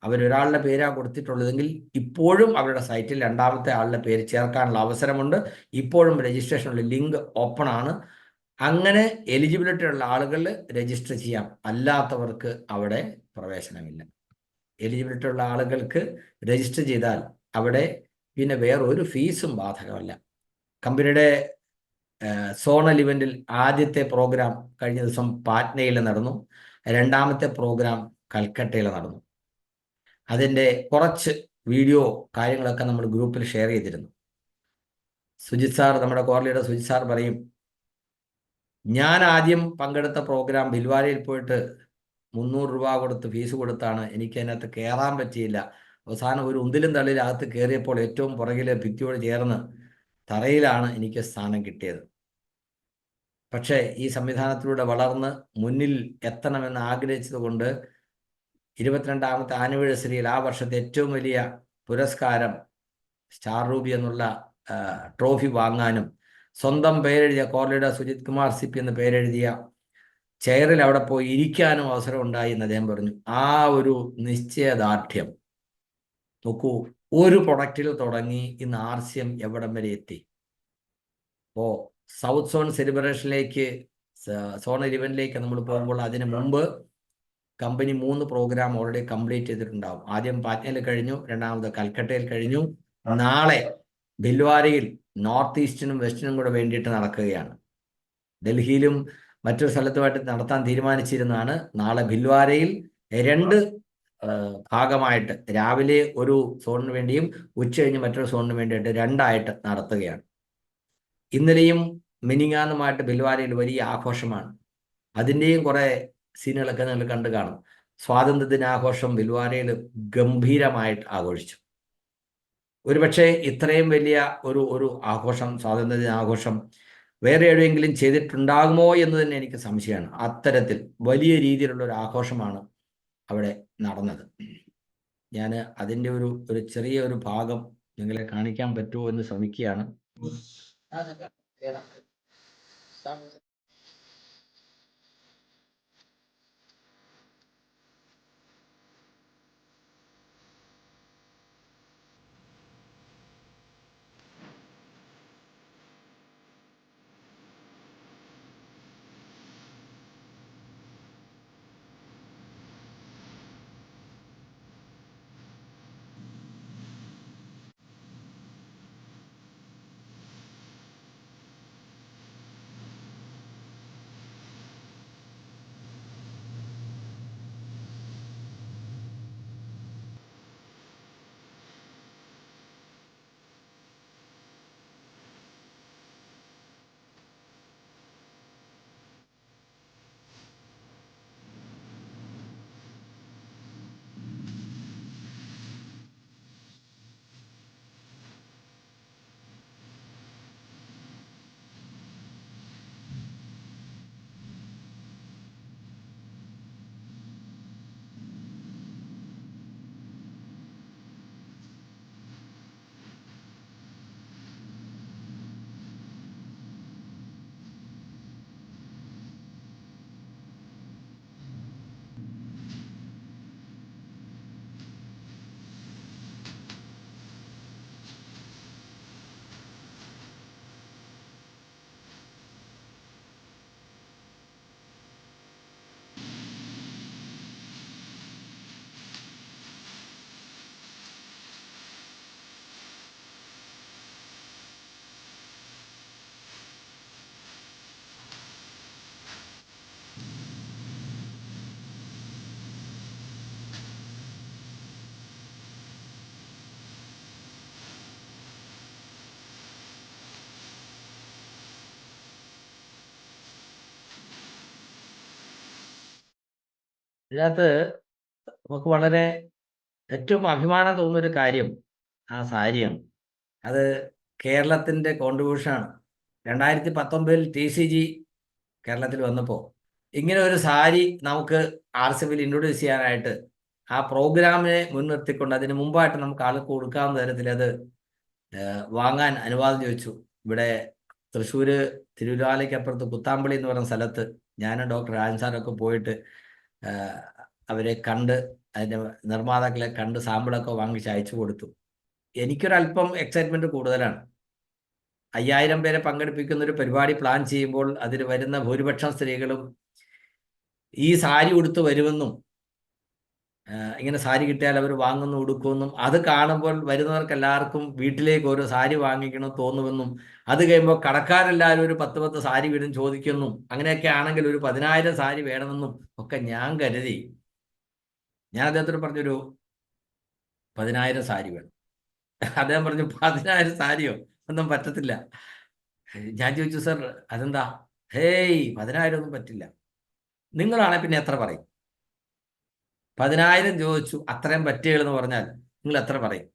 അവരൊരാളുടെ പേരാണ് കൊടുത്തിട്ടുള്ളതെങ്കിൽ ഇപ്പോഴും അവരുടെ സൈറ്റിൽ രണ്ടാമത്തെ ആളുടെ പേര് ചേർക്കാനുള്ള അവസരമുണ്ട്. ഇപ്പോഴും രജിസ്ട്രേഷനുള്ള ലിങ്ക് ഓപ്പൺ ആണ്. അങ്ങനെ എലിജിബിലിറ്റി ഉള്ള ആളുകൾ രജിസ്റ്റർ ചെയ്യാം. അല്ലാത്തവർക്ക് അവിടെ പ്രവേശനമില്ല. എലിജിബിലിറ്റി ഉള്ള ആളുകൾക്ക് രജിസ്റ്റർ ചെയ്താൽ അവിടെ പിന്നെ വേറൊരു ഫീസും ബാധകമല്ല. കമ്പനിയുടെ സോണൽ ഇവൻറ്റിൽ ആദ്യത്തെ പ്രോഗ്രാം കഴിഞ്ഞ ദിവസം പാറ്റ്നയിൽ നടന്നു. രണ്ടാമത്തെ പ്രോഗ്രാം കൽക്കട്ടയിൽ നടന്നു. അതിൻ്റെ കുറച്ച് വീഡിയോ കാര്യങ്ങളൊക്കെ നമ്മൾ ഗ്രൂപ്പിൽ ഷെയർ ചെയ്തിരുന്നു. സുജിത് സാർ, നമ്മുടെ കോർലിയുടെ സുജിത് സാർ പറയും, ഞാൻ ആദ്യം പങ്കെടുത്ത പ്രോഗ്രാം ബിൽവാരയിൽ പോയിട്ട് 300 രൂപ കൊടുത്ത് ഫീസ് കൊടുത്താണ്. എനിക്ക് അതിനകത്ത് കയറാൻ പറ്റിയില്ല. അവസാനം ഒരു ഉന്തിലും തള്ളിലും അകത്ത് കയറിയപ്പോൾ ഏറ്റവും പുറകിലെ ഭിത്തിയോട് ചേർന്ന് തറയിലാണ് എനിക്ക് സ്ഥാനം കിട്ടിയത്. പക്ഷേ ഈ സംവിധാനത്തിലൂടെ വളർന്ന് മുന്നിൽ എത്തണമെന്ന് ആഗ്രഹിച്ചതുകൊണ്ട് 22ാമത്തെ ആനിവേഴ്സറിയിൽ ആ വർഷത്തെ ഏറ്റവും വലിയ പുരസ്കാരം സ്റ്റാർ റൂബി എന്നുള്ള ട്രോഫി വാങ്ങാനും സ്വന്തം പേരെഴുതിയ കോർലിയുടെ സുജിത് കുമാർ സിപ്പി എന്ന് പേരെഴുതിയ ചെയറിൽ അവിടെ പോയി ഇരിക്കാനും അവസരം ഉണ്ടായി എന്ന് അദ്ദേഹം പറഞ്ഞു. ആ ഒരു നിശ്ചയദാർഢ്യം നോക്കൂ. ഒരു പ്രൊഡക്റ്റിൽ തുടങ്ങി ഇന്ന് RCM എവിടം വരെ എത്തി. അപ്പോൾ സൗത്ത് സോൺ സെലിബ്രേഷനിലേക്ക്, സോണൽ ഇവന്റിലേക്ക് നമ്മൾ പോകുമ്പോൾ അതിന് മുമ്പ് കമ്പനി 3 പ്രോഗ്രാം ഓൾറെഡി കംപ്ലീറ്റ് ചെയ്തിട്ടുണ്ടാവും. ആദ്യം പാറ്റ്നയിൽ കഴിഞ്ഞു, രണ്ടാമത് കൽക്കട്ടയിൽ കഴിഞ്ഞു. നാളെ ഭിൽവാരയിൽ നോർത്ത് ഈസ്റ്റിനും വെസ്റ്റിനും കൂടെ വേണ്ടിയിട്ട് നടക്കുകയാണ്. ഡൽഹിയിലും മറ്റൊരു സ്ഥലത്തുമായിട്ട് നടത്താൻ തീരുമാനിച്ചിരുന്നതാണ്. നാളെ ഭിൽവാരയിൽ 2 ഭാഗമായിട്ട് രാവിലെ ഒരു സോണിന് വേണ്ടിയും ഉച്ചകഴിഞ്ഞ് മറ്റൊരു സോണിന് വേണ്ടിയിട്ട് 2ആയിട്ട് നടത്തുകയാണ്. ഇന്നലെയും മിനിങ്ങാന്നുമായിട്ട് ഭിൽവാരയിൽ വലിയ ആഘോഷമാണ്. അതിൻ്റെയും കുറേ സീനുകളൊക്കെ നിങ്ങൾ കണ്ടു കാണും. സ്വാതന്ത്ര്യദിനാഘോഷം ഭിൽവാരയിൽ ഗംഭീരമായിട്ട് ആഘോഷിച്ചു. ഒരുപക്ഷെ ഇത്രയും വലിയ ഒരു ആഘോഷം, സ്വാതന്ത്ര്യദിനാഘോഷം വേറെ എവിടെയെങ്കിലും ചെയ്തിട്ടുണ്ടാകുമോ എന്ന് തന്നെ എനിക്ക് സംശയമാണ്. അത്തരത്തിൽ വലിയ രീതിയിലുള്ള ഒരു ആഘോഷമാണ് അവിടെ നടന്നത്. ഞാൻ അതിൻ്റെ ഒരു ചെറിയ ഒരു ഭാഗം നിങ്ങളെ കാണിക്കാൻ പറ്റുമോ എന്ന് ശ്രമിക്കുകയാണ്. ഇതിനകത്ത് നമുക്ക് വളരെ ഏറ്റവും അഭിമാനം തോന്നുന്നൊരു കാര്യം ആ സാരിയാണ്. അത് കേരളത്തിൻ്റെ കോൺട്രിബ്യൂഷനാണ്. 2019 TCG കേരളത്തിൽ വന്നപ്പോൾ ഇങ്ങനെ ഒരു സാരി നമുക്ക് RCBയിൽ ഇൻട്രൊഡ്യൂസ് ചെയ്യാനായിട്ട് ആ പ്രോഗ്രാമിനെ മുൻനിർത്തിക്കൊണ്ട് അതിന് മുമ്പായിട്ട് നമുക്ക് ആൾക്ക് കൊടുക്കാവുന്ന തരത്തിൽ അത് വാങ്ങാൻ അനുവാദം ചോദിച്ചു. ഇവിടെ തൃശ്ശൂർ തിരുവല്ലായ്ക്കപ്പുറത്ത് കുത്താമ്പളി എന്ന് പറയുന്ന സ്ഥലത്ത് ഞാനും ഡോക്ടർ രാജൻ സാറൊക്കെ പോയിട്ട് അവരെ കണ്ട് അതിൻ്റെ നിർമ്മാതാക്കളെ കണ്ട് സാമ്പിളൊക്കെ വാങ്ങിച്ച് അയച്ചു കൊടുത്തു. എനിക്കൊരല്പം എക്സൈറ്റ്മെൻറ്റ് കൂടുതലാണ്. 5000 പേരെ പങ്കെടുപ്പിക്കുന്ന ഒരു പരിപാടി പ്ലാൻ ചെയ്യുമ്പോൾ അതിൽ വരുന്ന ഭൂരിപക്ഷം സ്ത്രീകളും ഈ സാരി ഉടുത്ത് വരുമെന്നും ഇങ്ങനെ സാരി കിട്ടിയാൽ അവർ വാങ്ങുന്നു ഉടുക്കുമെന്നും അത് കാണുമ്പോൾ വരുന്നവർക്ക് എല്ലാവർക്കും വീട്ടിലേക്ക് ഒരു സാരി വാങ്ങിക്കണം തോന്നുമെന്നും അത് കഴിയുമ്പോൾ കടക്കാരെല്ലാവരും ഒരു 10 സാരി വീടും ചോദിക്കുന്നു. അങ്ങനെയൊക്കെ ആണെങ്കിൽ ഒരു 10,000 സാരി വേണമെന്നും ഒക്കെ ഞാൻ കരുതി. ഞാൻ അദ്ദേഹത്തോട് പറഞ്ഞൊരു 10,000 സാരി വേണം. അദ്ദേഹം പറഞ്ഞു 10,000 സാരിയോ ഒന്നും പറ്റത്തില്ല. ഞാൻ ചോദിച്ചു സർ അതെന്താ? ഹേയ് 10,000 ഒന്നും പറ്റില്ല. നിങ്ങളാണെ പിന്നെ എത്ര പറയും? 10,000 ചോദിച്ചു, അത്രയും പറ്റുകയെന്ന് പറഞ്ഞാൽ നിങ്ങൾ എത്ര പറയും?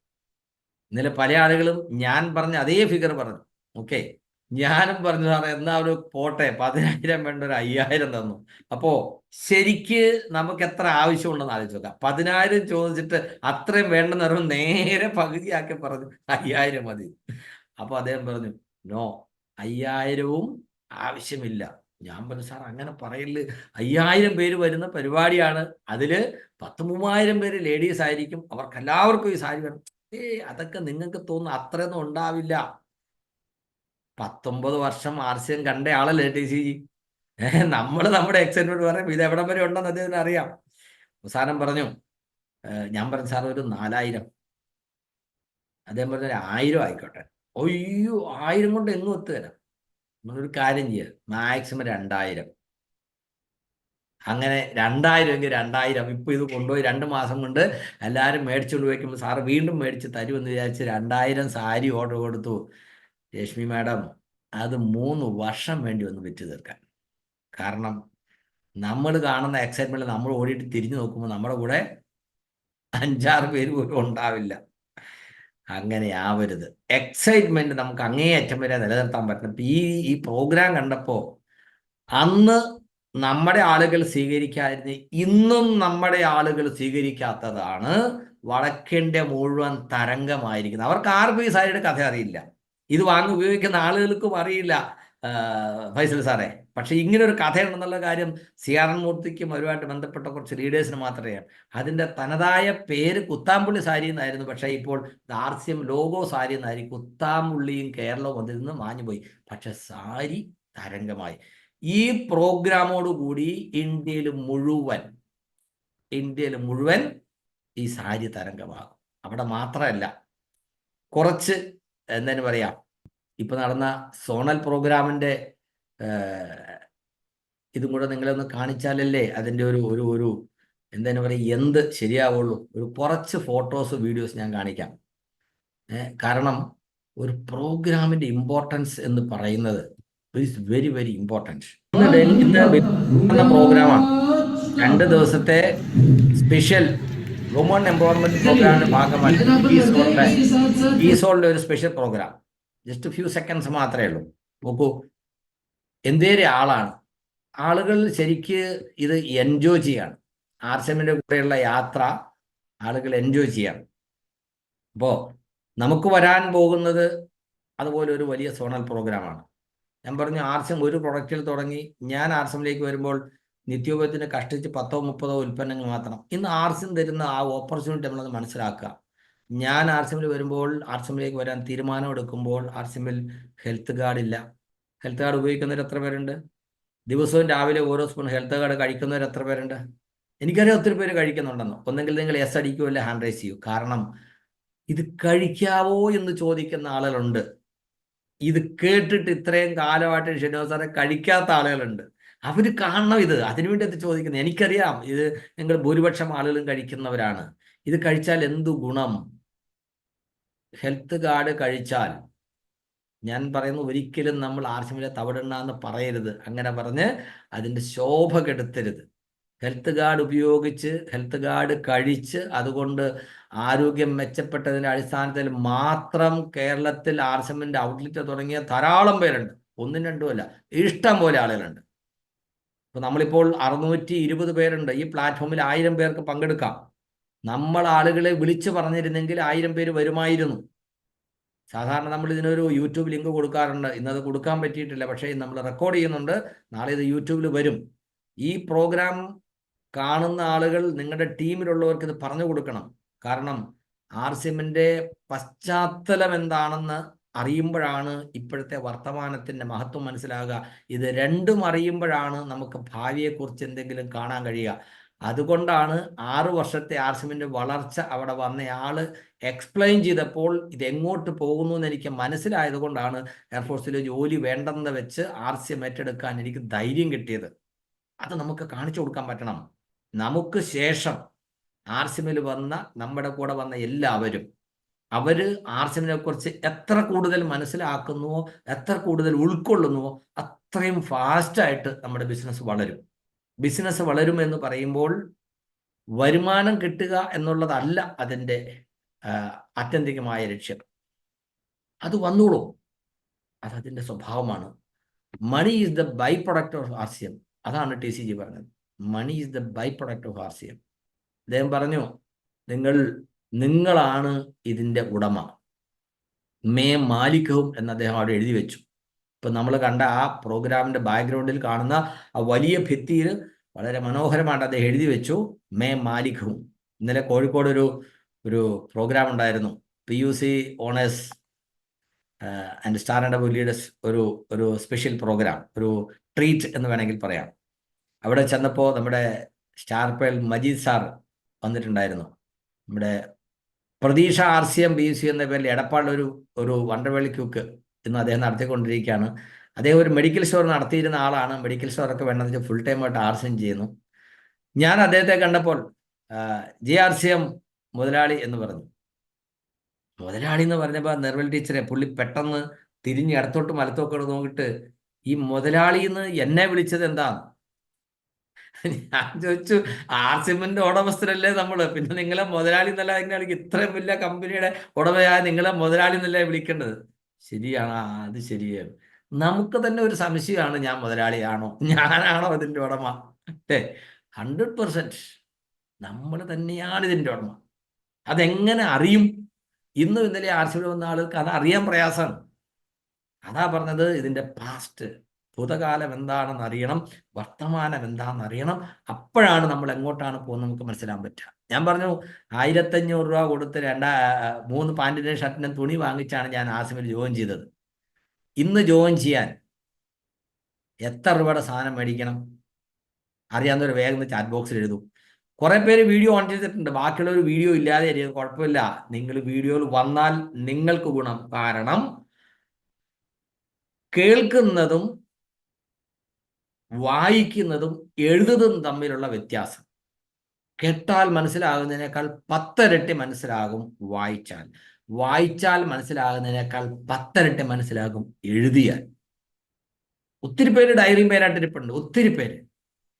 ഇന്നലെ പല ആളുകളും ഞാൻ പറഞ്ഞ അതേ ഫിഗർ പറഞ്ഞു. ഓക്കെ, ഞാനും പറഞ്ഞു സാറേ എന്നാ ഒരു പോട്ടെ, 10,000 വേണ്ട, ഒരു 5,000 തന്നു. അപ്പോൾ ശരിക്ക് നമുക്ക് എത്ര ആവശ്യമുണ്ടെന്ന് ആലോചിച്ച് നോക്കാം. 10,000 ചോദിച്ചിട്ട് അത്രയും വേണ്ടെന്ന് പറയുമ്പോൾ നേരെ പകുതിയാക്കി പറഞ്ഞു 5,000 മതി. അപ്പോൾ അദ്ദേഹം പറഞ്ഞു നോ, 5,000വും ആവശ്യമില്ല. ഞാൻ പറഞ്ഞു സാർ അങ്ങനെ പറയില്ല, 5,000 പേര് വരുന്ന പരിപാടിയാണ്. അതിൽ 2,000-3,000 പേര് ലേഡീസ് ആയിരിക്കും. അവർക്ക് എല്ലാവർക്കും ഈ സാരി വേണം. അതൊക്കെ നിങ്ങൾക്ക് തോന്നുന്നു അത്രയൊന്നും ഉണ്ടാവില്ല. 19 വർഷം RCM കണ്ട ആളല്ലേ TCG. നമ്മൾ നമ്മുടെ എക്സൈറ്റ്മെന്റ് പറയും ഇത് എവിടം വരെ ഉണ്ടെന്ന് അദ്ദേഹത്തിന് അറിയാം. അവസാനം പറഞ്ഞു, ഞാൻ പറഞ്ഞു സാർ ഒരു 4,000. അദ്ദേഹം പറഞ്ഞു 1,000 ആയിക്കോട്ടെ. അയ്യോ 1,000 കൊണ്ട് എങ്ങും ഒത്തുതരാം. നമ്മളൊരു കാര്യം ചെയ്യുക, മാക്സിമം 2,000. അങ്ങനെ 2,000 എങ്കിൽ 2,000. ഇപ്പൊ ഇത് കൊണ്ടുപോയി 2 മാസം കൊണ്ട് എല്ലാവരും മേടിച്ചുകൊണ്ട് പോയിക്കുമ്പോൾ സാറ് വീണ്ടും മേടിച്ച് തരുമെന്ന് വിചാരിച്ച് 2,000 സാരി ഓർഡർ കൊടുത്തു. രശ്മി മാഡം, അത് 3 വർഷം വേണ്ടി വന്ന് വിറ്റ് തീർക്കാൻ. കാരണം നമ്മൾ കാണുന്ന എക്സൈറ്റ്മെന്റ് നമ്മൾ ഓടിയിട്ട് തിരിഞ്ഞു നോക്കുമ്പോൾ നമ്മുടെ കൂടെ 5-6 പേര് പോലും ഉണ്ടാവില്ല. അങ്ങനെ ആവരുത്. എക്സൈറ്റ്മെന്റ് നമുക്ക് അങ്ങേയറ്റം വരെ നിലനിർത്താൻ പറ്റണം. ഈ പ്രോഗ്രാം കണ്ടപ്പോൾ അന്ന് നമ്മുടെ ആളുകൾ സ്വീകരിക്കാതിരുന്ന ഇന്നും നമ്മുടെ ആളുകൾ സ്വീകരിക്കാത്തതാണ് വടക്കേൻ്റെ മുഴുവൻ തരംഗമായിരിക്കുന്നത്. അവർക്ക് ആർക്കും ഈ സാരിയുടെ കഥ അറിയില്ല. ഇത് വാങ്ങി ഉപയോഗിക്കുന്ന ആളുകൾക്കും അറിയില്ല ഫൈസൽ സാറേ. പക്ഷെ ഇങ്ങനെ ഒരു കഥയുണ്ടെന്നുള്ള കാര്യം CRN മൂർത്തിക്കും അവരുമായിട്ട് ബന്ധപ്പെട്ട കുറച്ച് ലീഡേഴ്സിന് മാത്രമേ അറിയാം. അതിൻ്റെ തനതായ പേര് കുത്താമ്പുള്ളി സാരി എന്നായിരുന്നു. പക്ഷേ ഇപ്പോൾ RCM ലോഗോ സാരി എന്നായി. കുത്താമ്പുള്ളിയും കേരളവും അതിൽ നിന്ന് മാഞ്ഞുപോയി. പക്ഷെ സാരി തരംഗമായി. ഈ പ്രോഗ്രാമോടുകൂടി ഇന്ത്യയിൽ മുഴുവൻ ഈ സാരി തരംഗമാകും. അവിടെ മാത്രമല്ല, കുറച്ച് എന്തിനു പറയാം, ഇപ്പൊ നടന്ന സോണൽ പ്രോഗ്രാമിന്റെ ഇതും കൂടെ നിങ്ങളെ കാണിച്ചാലല്ലേ അതിൻ്റെ ഒരു എന്തിനു പറയുക എന്ത് ശരിയാവുള്ളൂ. ഒരു കുറച്ച് ഫോട്ടോസ് വീഡിയോസ് ഞാൻ കാണിക്കാം. കാരണം ഒരു പ്രോഗ്രാമിന്റെ ഇമ്പോർട്ടൻസ് എന്ന് പറയുന്നത് ഈസ് വെരി വെരി ഇമ്പോർട്ടൻറ്റ്. ഇന്ന് പ്രോഗ്രാമാണ്. 2 ദിവസത്തെ സ്പെഷ്യൽ വുമൺ എംപവർമെന്റ് പ്രോഗ്രാമിന്റെ ഭാഗമായി ഈസോളിന്റെ ഒരു special program. Just few seconds മാത്രമേ ഉള്ളൂ. നോക്കൂ, എന്തേരെ ആളാണ്. ആളുകൾ ശരിക്ക് ഇത് എൻജോയ് ചെയ്യാണ്. RCMന്റെ കൂടെയുള്ള യാത്ര ആളുകൾ എൻജോയ് ചെയ്യാണ്. അപ്പോൾ നമുക്ക് വരാൻ പോകുന്നത് അതുപോലെ ഒരു വലിയ സോണൽ പ്രോഗ്രാമാണ്. ഞാൻ പറഞ്ഞു RCM ഒരു പ്രൊഡക്റ്റിൽ തുടങ്ങി. ഞാൻ RCMലേക്ക് വരുമ്പോൾ നിത്യോപയോഗത്തിന് കഷ്ടിച്ച് 10-30 ഉൽപ്പന്നങ്ങൾ മാത്രം. ഇന്ന് RCM തരുന്ന ആ ഓപ്പർച്യൂണിറ്റി നമ്മളത് മനസ്സിലാക്കുക. ഞാൻ RCMൽ വരുമ്പോൾ, RCMലേക്ക് വരാൻ തീരുമാനമെടുക്കുമ്പോൾ RCMൽ ഹെൽത്ത് കാർഡ് ഇല്ല. ഹെൽത്ത് കാർഡ് ഉപയോഗിക്കുന്നവർ എത്ര പേരുണ്ട്? ദിവസവും രാവിലെ ഓരോ സ്പൂൺ ഹെൽത്ത് കാർഡ് കഴിക്കുന്നവർ എത്ര പേരുണ്ട്? എനിക്കറിയാം ഒത്തിരി പേര് കഴിക്കുന്നുണ്ടെന്ന്. ഒന്നെങ്കിൽ നിങ്ങൾ യെസ് അടിക്കൂ, അല്ലെ ഹാൻഡ് റൈസ് ചെയ്യൂ. കാരണം ഇത് കഴിക്കാവോ എന്ന് ചോദിക്കുന്ന ആളുകളുണ്ട്. ഇത് കേട്ടിട്ട് ഇത്രയും കാലമായിട്ട് ഷെനോ സാറെ കഴിക്കാത്ത ആളുകളുണ്ട്. അവർ കാണണം ഇത്. അതിനുവേണ്ടി അത് ചോദിക്കുന്നത്. എനിക്കറിയാം ഇത് നിങ്ങൾ ഭൂരിപക്ഷം ആളുകളും കഴിക്കുന്നവരാണ്. ഇത് കഴിച്ചാൽ എന്തു ഗുണം? ഹെൽത്ത് കാർഡ് കഴിച്ചാൽ, ഞാൻ പറയുന്നു, ഒരിക്കലും നമ്മൾ RCMലെ തവിടെണ്ണ എന്ന് പറയരുത്. അങ്ങനെ പറഞ്ഞ് അതിൻ്റെ ശോഭ കെടുത്തരുത്. ഹെൽത്ത് കാർഡ് ഉപയോഗിച്ച് ഹെൽത്ത് കാർഡ് കഴിച്ച് അതുകൊണ്ട് ആരോഗ്യം മെച്ചപ്പെട്ടതിൻ്റെ അടിസ്ഥാനത്തിൽ മാത്രം കേരളത്തിൽ ആർസെമ്മിൻ്റെ ഔട്ട്ലെറ്റ് തുടങ്ങിയ ധാരാളം പേരുണ്ട്. ഒന്നും രണ്ടുമല്ല, ഇഷ്ടം പോലെ ആളുകളുണ്ട്. ഇപ്പോൾ നമ്മളിപ്പോൾ 620 പേരുണ്ട്. ഈ പ്ലാറ്റ്ഫോമിൽ 1000 പേർക്ക് പങ്കെടുക്കാം. നമ്മൾ ആളുകളെ വിളിച്ചു പറഞ്ഞിരുന്നെങ്കിൽ 1000 പേര് വരുമായിരുന്നു. സാധാരണ നമ്മൾ ഇതിനൊരു യൂട്യൂബ് ലിങ്ക് കൊടുക്കാറുണ്ട്. ഇന്നത് കൊടുക്കാൻ പറ്റിയിട്ടില്ല, പക്ഷേ നമ്മൾ റെക്കോർഡ് ചെയ്യുന്നുണ്ട്. നാളെ ഇത് യൂട്യൂബിൽ വരും. ഈ പ്രോഗ്രാം കാണുന്ന ആളുകൾ നിങ്ങളുടെ ടീമിലുള്ളവർക്ക് ഇത് പറഞ്ഞു കൊടുക്കണം. കാരണം ആർസിഎമ്മിൻ്റെ പശ്ചാത്തലം എന്താണെന്ന് അറിയുമ്പോഴാണ് ഇപ്പോഴത്തെ വർത്തമാനത്തിൻ്റെ മഹത്വം മനസ്സിലാകുക. ഇത് രണ്ടും അറിയുമ്പോഴാണ് നമുക്ക് ഭാവിയെക്കുറിച്ച് എന്തെങ്കിലും കാണാൻ കഴിയുക. അതുകൊണ്ടാണ് 6 വർഷത്തെ ആർസിഎമ്മിൻ്റെ വളർച്ച അവിടെ വന്നയാൾ എക്സ്പ്ലെയിൻ ചെയ്തപ്പോൾ ഇത് എങ്ങോട്ട് പോകുന്നു എന്ന് എനിക്ക് മനസ്സിലായത് കൊണ്ടാണ് എയർഫോഴ്സിൽ ജോലി വേണ്ടെന്ന് വെച്ച് ആർസിഎം ഏറ്റെടുക്കാൻ എനിക്ക് ധൈര്യം കിട്ടിയത്. അത് നമുക്ക് കാണിച്ചു കൊടുക്കാൻ പറ്റണം. നമുക്ക് ശേഷം ആർസിഎമ്മിൽ വന്ന നമ്മുടെ കൂടെ വന്ന എല്ലാവരും അവർ ആർസിഎമ്മിനെ കുറിച്ച് എത്ര കൂടുതൽ മനസ്സിലാക്കുന്നുവോ, എത്ര കൂടുതൽ ഉൾക്കൊള്ളുന്നുവോ, അത്രയും ഫാസ്റ്റായിട്ട് നമ്മുടെ ബിസിനസ് വളരും. ബിസിനസ് വളരും എന്ന് പറയുമ്പോൾ വരുമാനം കിട്ടുക എന്നുള്ളതല്ല അതിൻ്റെ ആത്യന്തികമായ ലക്ഷ്യം. അത് വന്നോളൂ, അതതിൻ്റെ സ്വഭാവമാണ്. Money is the by product of RCM. അതാണ് TCG പറഞ്ഞത്. Money is the by product of RCM. അദ്ദേഹം പറഞ്ഞു, നിങ്ങളാണ് ഇതിൻ്റെ ഉടമ. മേ മാലിക്കവും എന്ന് അദ്ദേഹം അവിടെ എഴുതി വെച്ചു. ഇപ്പം നമ്മൾ കണ്ട ആ പ്രോഗ്രാമിൻ്റെ ബാക്ക്ഗ്രൗണ്ടിൽ കാണുന്ന ആ വലിയ ഭിത്തിയിൽ വളരെ മനോഹരമായിട്ട് അദ്ദേഹം എഴുതി വെച്ചു, മേ മാലിക്കവും. ഇന്നലെ കോഴിക്കോട് ഒരു പ്രോഗ്രാം ഉണ്ടായിരുന്നു, PUC honours and star and leaders, ഒരു സ്പെഷ്യൽ പ്രോഗ്രാം, ഒരു ട്രീറ്റ് എന്ന് വേണമെങ്കിൽ പറയാം. അവിടെ ചെന്നപ്പോൾ നമ്മുടെ സ്റ്റാർപ്പേൾ മജീദ് സാർ വന്നിട്ടുണ്ടായിരുന്നു. നമ്മുടെ പ്രതീക്ഷ RCM PUC എന്ന പേരിൽ എടപ്പാളിൽ ഒരു വണ്ടർവേളി ക്യൂക്ക് ഇന്ന് അദ്ദേഹം നടത്തിക്കൊണ്ടിരിക്കുകയാണ്. അദ്ദേഹം ഒരു മെഡിക്കൽ സ്റ്റോർ നടത്തിയിരുന്ന ആളാണ്. മെഡിക്കൽ സ്റ്റോറൊക്കെ വേണമെന്ന് വെച്ചാൽ ഫുൾ ടൈമായിട്ട് RCM ചെയ്യുന്നു. ഞാൻ അദ്ദേഹത്തെ കണ്ടപ്പോൾ JRCM മുതലാളി എന്ന് പറഞ്ഞു. മുതലാളി എന്ന് പറഞ്ഞപ്പോൾ നിർമ്മൽ ടീച്ചറെ പുള്ളി പെട്ടെന്ന് തിരിഞ്ഞ് ഇടത്തോട്ട് വലത്തോട്ട് നോക്കിയിട്ട്, ഈ മുതലാളി എന്ന് എന്നെ വിളിച്ചത് എന്താ? ഞാൻ ചോദിച്ചു, ആർസിഎമ്മിന്റെ ഉടമസ്ഥരല്ലേ നമ്മള്, പിന്നെ നിങ്ങളെ മുതലാളി എന്നല്ല, എങ്ങനെയാണെങ്കിൽ ഇത്രയും വലിയ കമ്പനിയുടെ ഉടമയായ നിങ്ങളെ മുതലാളി എന്നല്ലേ വിളിക്കേണ്ടത്? ശരിയാണ്, അത് ശരിയാണ്. നമുക്ക് തന്നെ ഒരു സംശയമാണ്, ഞാൻ മുതലാളിയാണോ, ഞാനാണോ ഇതിന്റെ ഉടമ? 100% നമ്മൾ തന്നെയാണ് ഇതിന്റെ ഉടമ. അതെങ്ങനെ അറിയും? ഇന്നും ഇന്നലെ ആർസിഎമ്മിൽ വന്ന ആൾക്ക് അത് അറിയാൻ പ്രയാസമാണ്. അതാ പറഞ്ഞത്, ഇതിന്റെ പാസ്റ്റ്, ഭൂതകാലം എന്താണെന്ന് അറിയണം, വർത്തമാനം എന്താണെന്ന് അറിയണം. അപ്പോഴാണ് നമ്മൾ എങ്ങോട്ടാണ് പോകുന്നത് നമുക്ക് മനസ്സിലാൻ പറ്റുക. ഞാൻ പറഞ്ഞു, 1500 രൂപ കൊടുത്ത് 3 പാൻറ്റിൻ്റെയും ഷർട്ടിൻ്റെയും തുണി വാങ്ങിച്ചാണ് ഞാൻ ആർസിഎമ്മിൽ ജോയിൻ ചെയ്തത്. ഇന്ന് ജോയിൻ ചെയ്യാൻ എത്ര രൂപയുടെ സാധനം മേടിക്കണം? അറിയാവുന്നവർ വേഗം ചാറ്റ് ബോക്സിൽ എഴുതും. കുറെ പേര് വീഡിയോ ഓൺ ചെയ്തിട്ടുണ്ട്, ബാക്കിയുള്ളവർ വീഡിയോ ഇല്ലാതെ എഴുതും. കുഴപ്പമില്ല, നിങ്ങൾ വീഡിയോയിൽ വന്നാൽ നിങ്ങൾക്ക് ഗുണം. കാരണം കേൾക്കുന്നതും വായിക്കുന്നതും എഴുതുന്നതും തമ്മിലുള്ള വ്യത്യാസം. കേട്ടാൽ മനസ്സിലാകുന്നതിനേക്കാൾ 10 ഇരട്ടി മനസ്സിലാകും വായിച്ചാൽ. വായിച്ചാൽ മനസ്സിലാകുന്നതിനേക്കാൾ 10 ഇരട്ടി മനസ്സിലാകും എഴുതിയാൽ. ഒത്തിരി പേര് ഡയറിയും പേനായിട്ടിരിപ്പുണ്ട്, ഒത്തിരി പേര്.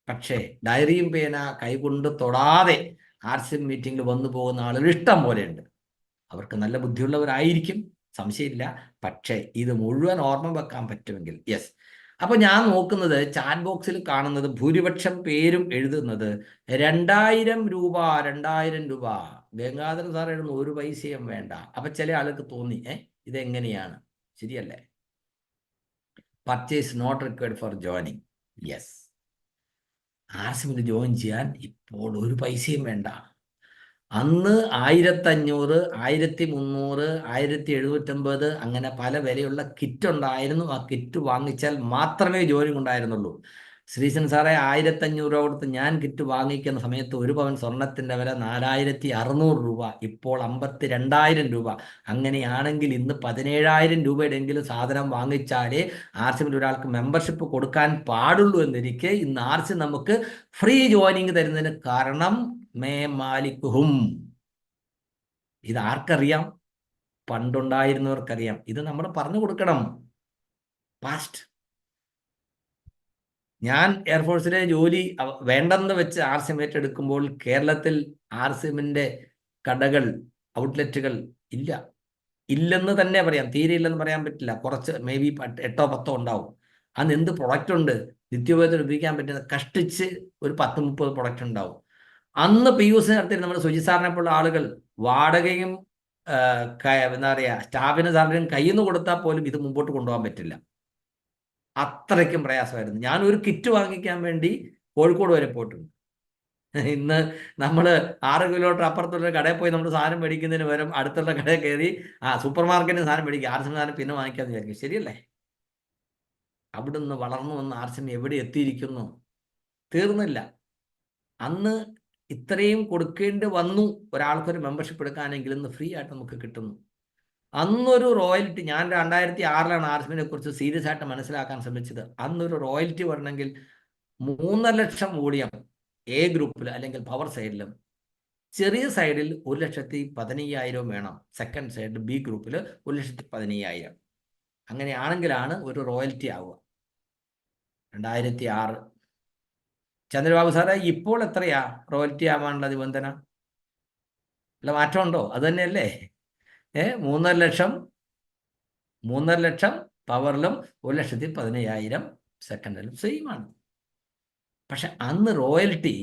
പക്ഷേ ഡയറിയും പേന കൈകൊണ്ട് തൊടാതെ ആർസിഎം മീറ്റിംഗിൽ വന്നു പോകുന്ന ആളുകൾ ഇഷ്ടം പോലെയുണ്ട്. അവർക്ക് നല്ല ബുദ്ധിയുള്ളവരായിരിക്കും, സംശയമില്ല. പക്ഷേ ഇത് മുഴുവൻ ഓർമ്മ വെക്കാൻ പറ്റുമെങ്കിൽ യെസ്. അപ്പോൾ ഞാൻ നോക്കുന്നത്, ചാറ്റ് ബോക്സിൽ കാണുന്നത് ഭൂരിപക്ഷം പേരും എഴുതുന്നത് 2000 രൂപ 2000 രൂപ. ഗംഗാധരൻ സാർ എഴുതുന്നു 1 പൈസയും വേണ്ട. അപ്പൊ ചില ആൾക്ക് തോന്നി, ഇതെങ്ങനെയാണ്? ശരിയല്ലേ? Purchase not required for joining. Yes, ആർസിഎമ്മിൽ ജോയിൻ ചെയ്യാൻ ഇപ്പോൾ 1 പൈസയും വേണ്ട. അന്ന് 1500, 1300, 1750 അങ്ങനെ പല വിലയുള്ള കിറ്റ് ഉണ്ടായിരുന്നു. ആ കിറ്റ് വാങ്ങിച്ചാൽ മാത്രമേ ജോലി ഉണ്ടായിരുന്നുള്ളൂ. ശ്രീസൻ സാറെ, 1500 രൂപ കൊടുത്ത് ഞാൻ കിറ്റ് വാങ്ങിക്കുന്ന സമയത്ത് 1 പവൻ സ്വർണത്തിൻ്റെ വില 4600 രൂപ, ഇപ്പോൾ 52,000 രൂപ. അങ്ങനെയാണെങ്കിൽ ഇന്ന് 17,000 രൂപയുടെയെങ്കിലും സാധനം വാങ്ങിച്ചാലേ ആർസിഎമ്മിൽ ഒരാൾക്ക് മെമ്പർഷിപ്പ് കൊടുക്കാൻ പാടുള്ളൂ എന്നിരിക്കെ ഇന്ന് ആർസിഎം നമുക്ക് ഫ്രീ ജോയിനിങ് തരുന്നതിന് കാരണം മേ മാലിക്കുഹും. ഇത് ആർക്കറിയാം? പണ്ടുണ്ടായിരുന്നവർക്കറിയാം. ഇത് നമ്മൾ പറഞ്ഞു കൊടുക്കണം. പാസ്റ്റ് ഞാൻ എയർഫോഴ്സിലെ ജോലി വേണ്ടെന്ന് വെച്ച് RCM ഏറ്റെടുക്കുമ്പോൾ കേരളത്തിൽ RCMന്റെ കടകൾ, ഔട്ട്ലെറ്റുകൾ ഇല്ല. ഇല്ലെന്ന് തന്നെ പറയാം, തീരെ ഇല്ലെന്ന് പറയാൻ പറ്റില്ല. കുറച്ച് മേ ബി 8-10 ഉണ്ടാവും. അന്ന് എന്ത് പ്രൊഡക്റ്റ് ഉണ്ട് നിത്യോപയോഗത്തിൽ ഉപയോഗിക്കാൻ പറ്റുന്ന? കഷ്ടിച്ച് ഒരു 10-30 പ്രൊഡക്റ്റ് ഉണ്ടാവും. അന്ന് PUC നടത്തിയിട്ട് നമ്മുടെ സുജി സാറിനെ പോലുള്ള ആളുകൾ വാടകയും എന്താ പറയുക, സ്റ്റാഫിന് സാറിനും കയ്യിൽ നിന്ന് കൊടുത്താൽ പോലും ഇത് മുമ്പോട്ട് കൊണ്ടുപോകാൻ പറ്റില്ല. അത്രയ്ക്കും പ്രയാസമായിരുന്നു. ഞാൻ ഒരു കിറ്റ് വാങ്ങിക്കാൻ വേണ്ടി കോഴിക്കോട് വരെ പോയിട്ടുണ്ട്. ഇന്ന് നമ്മൾ 6 കിലോമീറ്റർ അപ്പുറത്തുള്ള കടയിൽ പോയി നമ്മൾ സാധനം മേടിക്കുന്നതിന് പകരം അടുത്തുള്ള കടയിൽ കയറി സൂപ്പർ മാർക്കറ്റിൽ സാധനം മേടിക്കുക, RCM സാധനം പിന്നെ വാങ്ങിക്കാമെന്ന് വിചാരിക്കും. ശരിയല്ലേ? അവിടുന്ന് വളർന്നു വന്ന് RCM എവിടെ എത്തിയിരിക്കുന്നു? തീർന്നില്ല. അന്ന് ഇത്രയും കൊടുക്കേണ്ടി വന്നു ഒരാൾക്കൊരു മെമ്പർഷിപ്പ് എടുക്കാനെങ്കിൽ ഇന്ന് ഫ്രീ ആയിട്ട് നമുക്ക് കിട്ടുന്നു. അന്നൊരു റോയൽറ്റി, ഞാൻ 2006-ലാണ് RCMനെ കുറിച്ച് സീരിയസ് ആയിട്ട് മനസ്സിലാക്കാൻ ശ്രമിച്ചത്. അന്നൊരു റോയൽറ്റി വരണമെങ്കിൽ 3 ലക്ഷം മൂല്യം A ഗ്രൂപ്പിൽ അല്ലെങ്കിൽ പവർ സൈഡിലും, ചെറിയ സൈഡിൽ 1,15,000 വേണം. സെക്കൻഡ് സൈഡ് B ഗ്രൂപ്പിൽ 1,15,000. അങ്ങനെയാണെങ്കിലാണ് ഒരു റോയൽറ്റി ആവുക. 2006. ചന്ദ്രബാബു സാറേ, ഇപ്പോൾ എത്രയാ റോയൽറ്റി ആവാനുള്ള നിബന്ധന? അല്ല, മാറ്റമുണ്ടോ? അത് തന്നെയല്ലേ? 3.5 ലക്ഷം പവറിലും 1,15,000 സെക്കൻഡിലും സെയിമാണ്. പക്ഷെ അന്ന് റോയൽറ്റി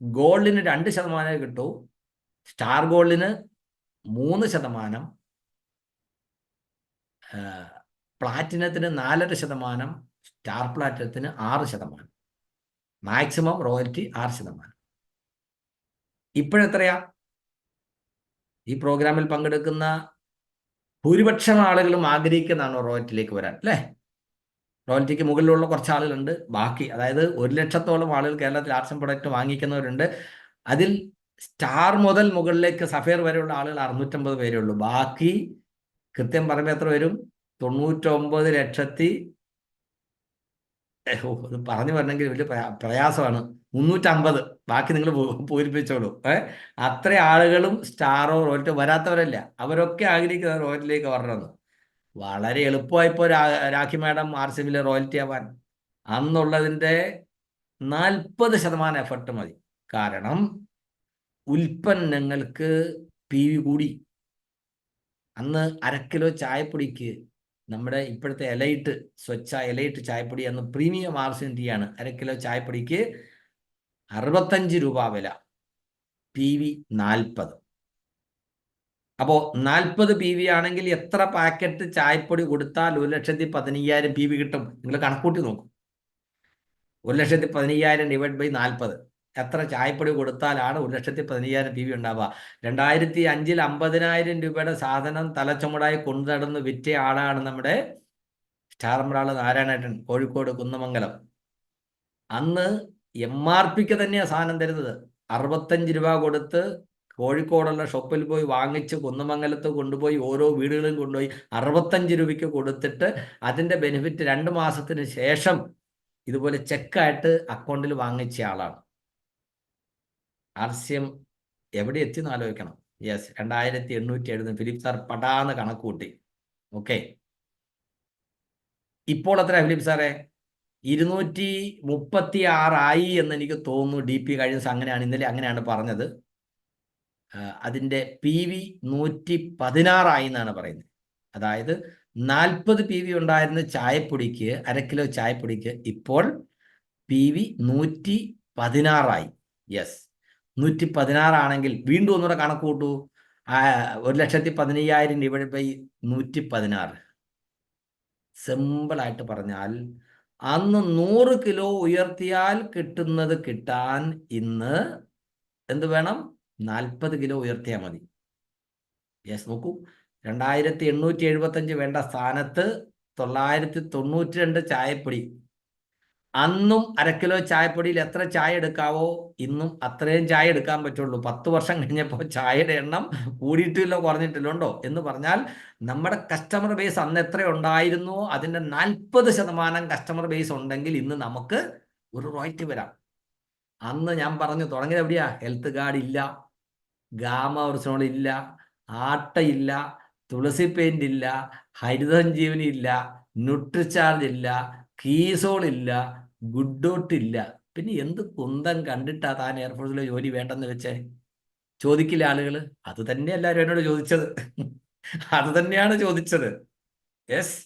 ഗോൾഡിന് 2% കിട്ടൂ, സ്റ്റാർ ഗോൾഡിന് 3%, പ്ലാറ്റിനത്തിന് 4.5%, സ്റ്റാർ പ്ലാറ്റിനത്തിന് 6%. Maximum royalty 6%. ഇപ്പോഴെത്രയാ? ഈ പ്രോഗ്രാമിൽ പങ്കെടുക്കുന്ന ഭൂരിപക്ഷം ആളുകളും ആഗ്രഹിക്കുന്നതാണോ റോയൽറ്റിയിലേക്ക് വരാൻ? അല്ലേ? റോയൽറ്റിക്ക് മുകളിലുള്ള കുറച്ച് ആളുകളുണ്ട്. ബാക്കി, അതായത് 1 ലക്ഷത്തോളം ആളുകൾ കേരളത്തിൽ RCM പ്രൊഡക്റ്റ് വാങ്ങിക്കുന്നവരുണ്ട്. അതിൽ സ്റ്റാർ മുതൽ മുകളിലേക്ക് സഫയർ വരെയുള്ള ആളുകൾ 650 പേരേ ഉള്ളൂ. ബാക്കി കൃത്യം പറയുമ്പോൾ എത്ര വരും? 99 ലക്ഷത്തി, അത് പറഞ്ഞു വരണമെങ്കിൽ വലിയ പ്രയാസമാണ്. 350. ബാക്കി നിങ്ങൾ പൂരിപ്പിച്ചോളൂ. അത്ര ആളുകളും സ്റ്റാറോ റോയൽറ്റോ വരാത്തവരല്ല. അവരൊക്കെ ആഗ്രഹിക്കുന്ന റോയൽറ്റിലേക്ക് വരണമെന്ന്. വളരെ എളുപ്പമായിപ്പോൾ രാഖി മാഡം RCMലെ റോയൽറ്റി ആവാൻ. അന്നുള്ളതിൻ്റെ 40% എഫർട്ട് മതി. കാരണം ഉൽപ്പന്നങ്ങൾക്ക് PV കൂടി. അന്ന് 1/2 കിലോ ചായപ്പൊടിക്ക് നമ്മുടെ ഇപ്പോഴത്തെ എലൈറ്റ്, സ്വച്ഛ എലൈറ്റ് ചായപ്പൊടി അന്ന് പ്രീമിയം RCM ടീ ആണ്. 1/2 കിലോ ചായപ്പൊടിക്ക് 65 രൂപ വില, PV 40. അപ്പോൾ 40 PV ആണെങ്കിൽ എത്ര പാക്കറ്റ് ചായപ്പൊടി കൊടുത്താൽ 1,15,000 PV കിട്ടും? നിങ്ങൾ കണക്കൂട്ടി നോക്കും. 1,15,000 ഡിവൈഡ് ബൈ 40. എത്ര ചായപ്പൊടി കൊടുത്താലാണ് 1,15,000 PV ഉണ്ടാവുക? 2005-ൽ 50,000 രൂപയുടെ സാധനം തലച്ചുമടായി കൊണ്ടു നടന്ന് വിറ്റ ആളാണ് നമ്മുടെ സ്റ്റാർമറാള് നാരായണേട്ടൻ, കോഴിക്കോട് കുന്നമംഗലം. അന്ന് MRPക്ക് തന്നെയാണ് സാധനം തരുന്നത്. 65 രൂപ കൊടുത്ത് കോഴിക്കോടുള്ള ഷോപ്പിൽ പോയി വാങ്ങിച്ച് കുന്നമംഗലത്ത് കൊണ്ടുപോയി ഓരോ വീടുകളിലും കൊണ്ടുപോയി 65 രൂപയ്ക്ക് കൊടുത്തിട്ട് അതിൻ്റെ ബെനിഫിറ്റ് 2 മാസത്തിന് ശേഷം ഇതുപോലെ ചെക്കായിട്ട് അക്കൗണ്ടിൽ വാങ്ങിച്ച ആളാണ്. RCM എവിടെ എത്തിയെന്ന് ആലോചിക്കണം. യെസ്, 2,870. ഫിലിപ്പ് സാർ പടാന്ന് കണക്ക് കൂട്ടി. ഓക്കെ, ഇപ്പോൾ എത്ര ഫിലിപ്പ് സാറേ? 236 എന്ന് എനിക്ക് തോന്നുന്നു. DP കഴിഞ്ഞ ദിവസം അങ്ങനെയാണ്, ഇന്നലെ അങ്ങനെയാണ് പറഞ്ഞത്. അതിൻ്റെ PV 116 എന്നാണ് പറയുന്നത്. അതായത് 40 PV ഉണ്ടായിരുന്ന ചായപ്പൊടിക്ക്, 1/2 കിലോ ചായപ്പൊടിക്ക് ഇപ്പോൾ PV 116. യെസ്, 116 ആണെങ്കിൽ വീണ്ടും ഒന്നുകൂടെ കണക്ക് കൂട്ടൂ. 1,15,000 ഡിവൈഡ് ബൈ 116. സിമ്പിളായിട്ട് പറഞ്ഞാൽ അന്ന് 100 കിലോ ഉയർത്തിയാൽ കിട്ടുന്നത് കിട്ടാൻ ഇന്ന് എന്ത് വേണം? 40 കിലോ ഉയർത്തിയാൽ മതി. യെസ്, നോക്കൂ, 2,875 വേണ്ട സ്ഥാനത്ത് 992 ചായപ്പൊടി. അന്നും 1/2 കിലോ ചായപ്പൊടിയിൽ എത്ര ചായ എടുക്കാവോ ഇന്നും അത്രയും ചായ എടുക്കാൻ പറ്റുള്ളൂ. 10 വർഷം കഴിഞ്ഞപ്പോൾ ചായയുടെ എണ്ണം കൂടിയിട്ടില്ലോ കുറഞ്ഞിട്ടില്ലോ ഉണ്ടോ എന്ന് പറഞ്ഞാൽ നമ്മുടെ കസ്റ്റമർ ബേസ് അന്ന് എത്ര ഉണ്ടായിരുന്നോ അതിൻ്റെ 40% കസ്റ്റമർ ബേസ് ഉണ്ടെങ്കിൽ ഇന്ന് നമുക്ക് ഒരു റോയൽറ്റി വരാം. അന്ന് ഞാൻ പറഞ്ഞു തുടങ്ങിയത് എവിടെയാ? ഹെൽത്ത് കാർഡ് ഇല്ല, ഗാമ ഒറിജിനോൾ ഇല്ല, ആട്ടയില്ല, തുളസി പെയിന്റ് ഇല്ല, ഹരിതസഞ്ജീവനി ഇല്ല, ന്യൂട്രിചാർജ് ഇല്ല, കീസോൾ ഇല്ല, ഗുഡോട്ടില്ല. പിന്നെ എന്ത് കുന്തം കണ്ടിട്ടാ താൻ എയർഫോഴ്സിലെ ജോലി വേണ്ടെന്ന് വെച്ചേ? ചോദിക്കില്ല ആളുകൾ? അത് തന്നെ എല്ലാവരും എന്നോട് ചോദിച്ചത്. അത് തന്നെയാണ് ചോദിച്ചത്. യെസ്,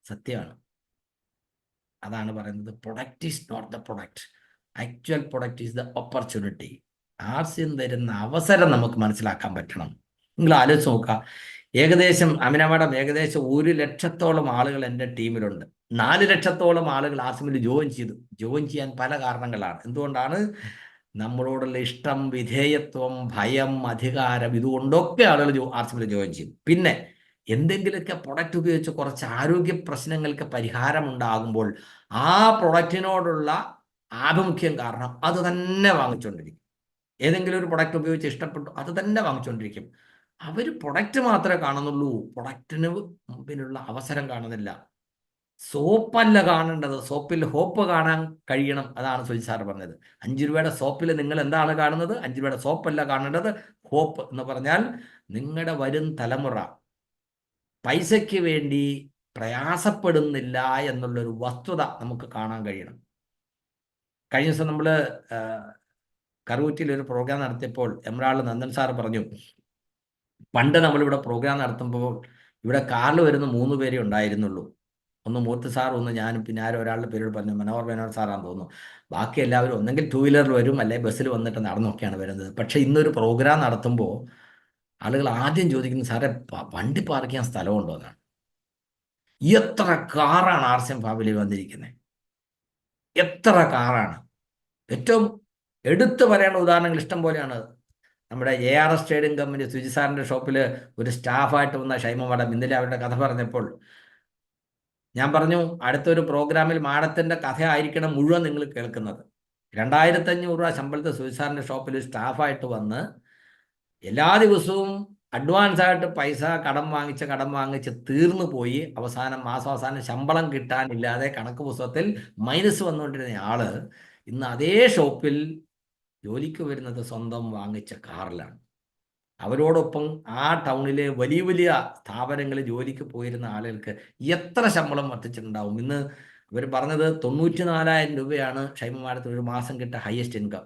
സത്യമാണ്. അതാണ് പറയുന്നത്, product is not the product, actual product is the opportunity. ആർസ്യം തരുന്ന അവസരം നമുക്ക് മനസ്സിലാക്കാൻ പറ്റണം. നിങ്ങൾ ആലോചിച്ച് നോക്കുക, ഏകദേശം അമിന മാഡം, ഏകദേശം 1 ലക്ഷത്തോളം ആളുകൾ എൻ്റെ ടീമിലുണ്ട്. 4 ലക്ഷത്തോളം ആളുകൾ ആർസിമിൽ ജോയിൻ ചെയ്തു. ജോയിൻ ചെയ്യാൻ പല കാരണങ്ങളാണ്. എന്തുകൊണ്ടാണ്? നമ്മളോടുള്ള ഇഷ്ടം, വിധേയത്വം, ഭയം, അധികാരം, ഇതുകൊണ്ടൊക്കെ ആളുകൾ ആർസിമിൽ ജോയിൻ ചെയ്യും. പിന്നെ എന്തെങ്കിലുമൊക്കെ പ്രൊഡക്റ്റ് ഉപയോഗിച്ച് കുറച്ച് ആരോഗ്യ പ്രശ്നങ്ങൾക്ക് പരിഹാരം ഉണ്ടാകുമ്പോൾ ആ പ്രൊഡക്റ്റിനോടുള്ള ആഭിമുഖ്യം കാരണം അത് തന്നെ വാങ്ങിച്ചുകൊണ്ടിരിക്കും. ഏതെങ്കിലും ഒരു പ്രൊഡക്റ്റ് ഉപയോഗിച്ച് ഇഷ്ടപ്പെട്ടു, അത് തന്നെ വാങ്ങിച്ചുകൊണ്ടിരിക്കും. അവർ പ്രൊഡക്റ്റ് മാത്രമേ കാണുന്നുള്ളൂ, പ്രൊഡക്റ്റിന് മുമ്പിലുള്ള അവസരം കാണുന്നില്ല. സോപ്പല്ല കാണേണ്ടത്, സോപ്പിൽ ഹോപ്പ് കാണാൻ കഴിയണം. അതാണ് സുജി സാർ പറഞ്ഞത്. 5 രൂപയുടെ സോപ്പിൽ നിങ്ങൾ എന്താണ് കാണുന്നത്? 5 രൂപയുടെ സോപ്പല്ല കാണേണ്ടത്, ഹോപ്പ് എന്ന് പറഞ്ഞാൽ നിങ്ങളുടെ വരും തലമുറ പൈസയ്ക്ക് വേണ്ടി പ്രയാസപ്പെടുന്നില്ല എന്നുള്ളൊരു വസ്തുത നമുക്ക് കാണാൻ കഴിയണം. കഴിഞ്ഞ ദിവസം നമ്മൾ കറൂറ്റിൽ ഒരു പ്രോഗ്രാം നടത്തിയപ്പോൾ എമ്രാൾ നന്ദൻ സാർ പറഞ്ഞു, പണ്ട് നമ്മളിവിടെ പ്രോഗ്രാം നടത്തുമ്പോൾ ഇവിടെ കാറിൽ വരുന്ന 3 പേരേ ഉണ്ടായിരുന്നുള്ളൂ. ഒന്ന് മൂർത്തി സാർ, ഒന്ന് ഞാനും, പിന്നെ ആരും ഒരാളുടെ പേരോട് പറഞ്ഞു, മനോഹർ മേനോൻ സാറാന്ന് തോന്നുന്നു. ബാക്കി എല്ലാവരും ഒന്നെങ്കിൽ 2 വീലറിൽ വരും, അല്ലെങ്കിൽ ബസ്സിൽ വന്നിട്ട് നടന്നൊക്കെയാണ് വരുന്നത്. പക്ഷേ ഇന്നൊരു പ്രോഗ്രാം നടത്തുമ്പോൾ ആളുകൾ ആദ്യം ചോദിക്കുന്നത്, സാറേ വണ്ടി പാർക്ക് ചെയ്യാൻ സ്ഥലമുണ്ടോ എന്നാണ്. എത്ര കാറാണ് ആർസ്യം ഫാമിലി വന്നിരിക്കുന്നത്, എത്ര കാറാണ്! ഏറ്റവും എടുത്തു പറയേണ്ട ഉദാഹരണങ്ങൾ ഇഷ്ടം പോലെയാണ്. നമ്മുടെ ARS ട്രേഡിംഗ് കമ്പനി സുജി സാറിൻ്റെ ഷോപ്പിൽ ഒരു സ്റ്റാഫായിട്ട് വന്ന ഷൈമ മാഡം ഇന്നലെ അവരുടെ കഥ പറഞ്ഞപ്പോൾ ഞാൻ പറഞ്ഞു, അടുത്തൊരു പ്രോഗ്രാമിൽ മാഡത്തിൻ്റെ കഥ ആയിരിക്കണം മുഴുവൻ നിങ്ങൾ കേൾക്കുന്നത്. 2500 രൂപ ശമ്പളത്തിൽ സുജി സാറിൻ്റെ ഷോപ്പിൽ സ്റ്റാഫായിട്ട് വന്ന് എല്ലാ ദിവസവും അഡ്വാൻസ് ആയിട്ട് പൈസ കടം വാങ്ങിച്ച് തീർന്നു പോയി, മാസാവസാനം ശമ്പളം കിട്ടാനില്ലാതെ കണക്ക് പുസ്തകത്തിൽ മൈനസ് വന്നുകൊണ്ടിരുന്ന ആള് ഇന്ന് അതേ ഷോപ്പിൽ ജോലിക്ക് വരുന്നത് സ്വന്തം വാങ്ങിച്ച കാറിലാണ്. അവരോടൊപ്പം ആ ടൗണിലെ വലിയ വലിയ സ്ഥാപനങ്ങളിൽ ജോലിക്ക് പോയിരുന്ന ആളുകൾക്ക് എത്ര ശമ്പളം വർദ്ധിച്ചിട്ടുണ്ടാവും? ഇന്ന് അവർ പറഞ്ഞത് 94,000 രൂപയാണ് ഷൈമ മാഡത്തിന് ഒരു മാസം കിട്ടിയ ഹയസ്റ്റ് ഇൻകം.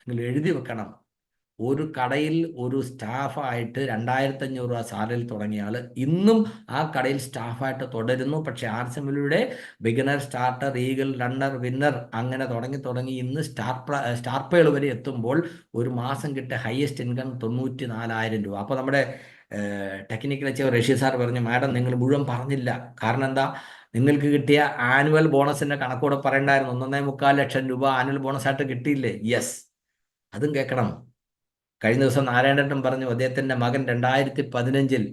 നിങ്ങൾ എഴുതി വെക്കണം. ഒരു കടയിൽ ഒരു സ്റ്റാഫായിട്ട് 2,500 രൂപ സാലറിയിൽ തുടങ്ങിയ ആൾ ഇന്നും ആ കടയിൽ സ്റ്റാഫായിട്ട് തുടരുന്നു. പക്ഷേ ആർസിമിലൂടെ beginner, starter, eagle, runner, winner അങ്ങനെ തുടങ്ങി ഇന്ന് സ്റ്റാർപ്പുകൾ വരെ എത്തുമ്പോൾ ഒരു മാസം കിട്ടിയ ഹയസ്റ്റ് ഇൻകം 94,000 രൂപ. അപ്പോൾ നമ്മുടെ ടെക്നിക്കൽ അച്ചീവർ റഷീദ് സാർ പറഞ്ഞു, മാഡം നിങ്ങൾ മുഴുവൻ പറഞ്ഞില്ല. കാരണം എന്താ? നിങ്ങൾക്ക് കിട്ടിയ ആനുവൽ ബോണസിൻ്റെ കണക്കൂടെ പറയണ്ടായിരുന്നു. 1.25 ലക്ഷം രൂപ ആനുവൽ ബോണസായിട്ട് കിട്ടിയില്ലേ? യെസ്, അതും കേൾക്കണം. കഴിഞ്ഞ ദിവസം നാരായണേട്ടൻ പറഞ്ഞു, അദ്ദേഹത്തിൻ്റെ മകൻ 2015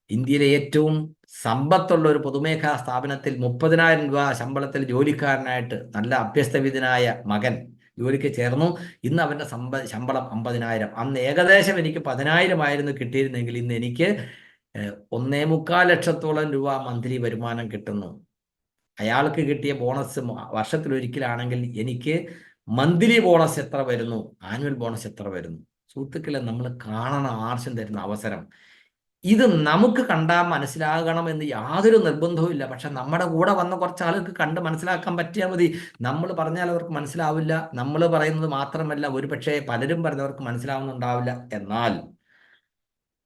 ഇന്ത്യയിലെ ഏറ്റവും സമ്പത്തുള്ള ഒരു പൊതുമേഖലാ സ്ഥാപനത്തിൽ 30,000 രൂപ ശമ്പളത്തിൽ ജോലിക്കാരനായിട്ട് നല്ല അഭ്യസ്തവിദ്യനായ മകൻ ജോലിക്ക് ചേർന്നു. ഇന്ന് അവൻ്റെ ശമ്പളം 50,000. അന്ന് ഏകദേശം എനിക്ക് 10,000 ആയിരുന്നു കിട്ടിയിരുന്നെങ്കിൽ ഇന്ന് എനിക്ക് 1.25 ലക്ഷത്തോളം രൂപ മന്ത്ലി വരുമാനം കിട്ടുന്നു. അയാൾക്ക് കിട്ടിയ ബോണസ് വർഷത്തിലൊരിക്കലാണെങ്കിൽ എനിക്ക് മന്ത്ലി ബോണസ് എത്ര വരുന്നു, ആനുവൽ ബോണസ് എത്ര വരുന്നു? സുഹൃത്തുക്കളെ, നമ്മൾ കാണണം ആർസ്യം തരുന്ന അവസരം. ഇത് നമുക്ക് കണ്ടാൽ മനസ്സിലാകണമെന്ന് യാതൊരു നിർബന്ധവും ഇല്ല. പക്ഷെ നമ്മുടെ കൂടെ വന്ന കുറച്ച് ആളുകൾക്ക് കണ്ട് മനസ്സിലാക്കാൻ പറ്റിയാൽ മതി. നമ്മൾ പറഞ്ഞാൽ അവർക്ക് മനസ്സിലാവില്ല. നമ്മൾ പറയുന്നത് മാത്രമല്ല, ഒരുപക്ഷെ പലരും പറഞ്ഞവർക്ക് മനസ്സിലാവുന്നുണ്ടാവില്ല. എന്നാൽ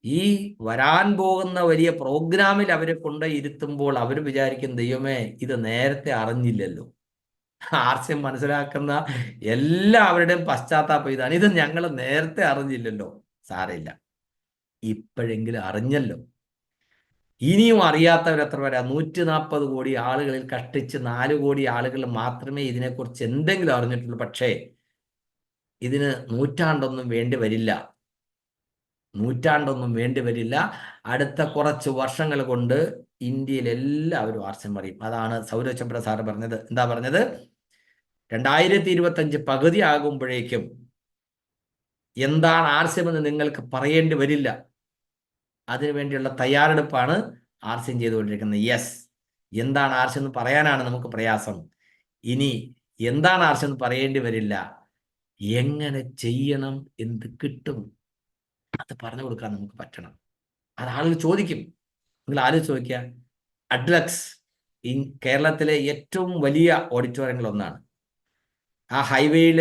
ഈ വരാൻ പോകുന്ന വലിയ പ്രോഗ്രാമിൽ അവരെ കൊണ്ട് ഇരുത്തുമ്പോൾ അവർ വിചാരിക്കും, ദൈവമേ ഇത് നേരത്തെ അറിഞ്ഞില്ലല്ലോ. ആർസ്യം മനസ്സിലാക്കുന്ന എല്ലാവരുടെയും പശ്ചാത്താപം ഇതാണ്, ഇത് ഞങ്ങൾ നേരത്തെ അറിഞ്ഞില്ലല്ലോ. സാരമില്ല, ഇപ്പോഴെങ്കിലും അറിഞ്ഞല്ലോ. ഇനിയും അറിയാത്തവർ എത്ര പേരാ? 140 കോടി ആളുകളിൽ കഷ്ടിച്ച് 4 കോടി ആളുകൾ മാത്രമേ ഇതിനെക്കുറിച്ച് എന്തെങ്കിലും അറിഞ്ഞിട്ടുള്ളൂ. പക്ഷേ ഇതിന് നൂറ്റാണ്ടൊന്നും വേണ്ടി വരില്ല. അടുത്ത കുറച്ച് വർഷങ്ങൾ കൊണ്ട് ഇന്ത്യയിൽ എല്ലാവരും ആർസ്യം അറിയും. അതാണ് സൗരവ് ചന്ദ്ര സാറ് പറഞ്ഞത്. എന്താ പറഞ്ഞത്? 2025 പകുതി ആകുമ്പോഴേക്കും എന്താണ് ആർസ്യമെന്ന് നിങ്ങൾക്ക് പറയേണ്ടി വരില്ല. അതിനുവേണ്ടിയുള്ള തയ്യാറെടുപ്പാണ് ആർസ്യം ചെയ്തുകൊണ്ടിരിക്കുന്നത്. യെസ്, എന്താണ് ആർസ്യം എന്ന് പറയാനാണ് നമുക്ക് പ്രയാസം. ഇനി എന്താണ് ആർസ്യം എന്ന് പറയേണ്ടി വരില്ല. എങ്ങനെ ചെയ്യണം, എന്ത് കിട്ടും, അത് പറഞ്ഞു കൊടുക്കാൻ നമുക്ക് പറ്റണം. അത് ആളുകൾ ചോദിക്കും. നിങ്ങൾ ആലോചിച്ച് നോക്കിയാൽ, അഡ്ലക്സ് കേരളത്തിലെ ഏറ്റവും വലിയ ഓഡിറ്റോറിയങ്ങളൊന്നാണ്. ആ ഹൈവേയിൽ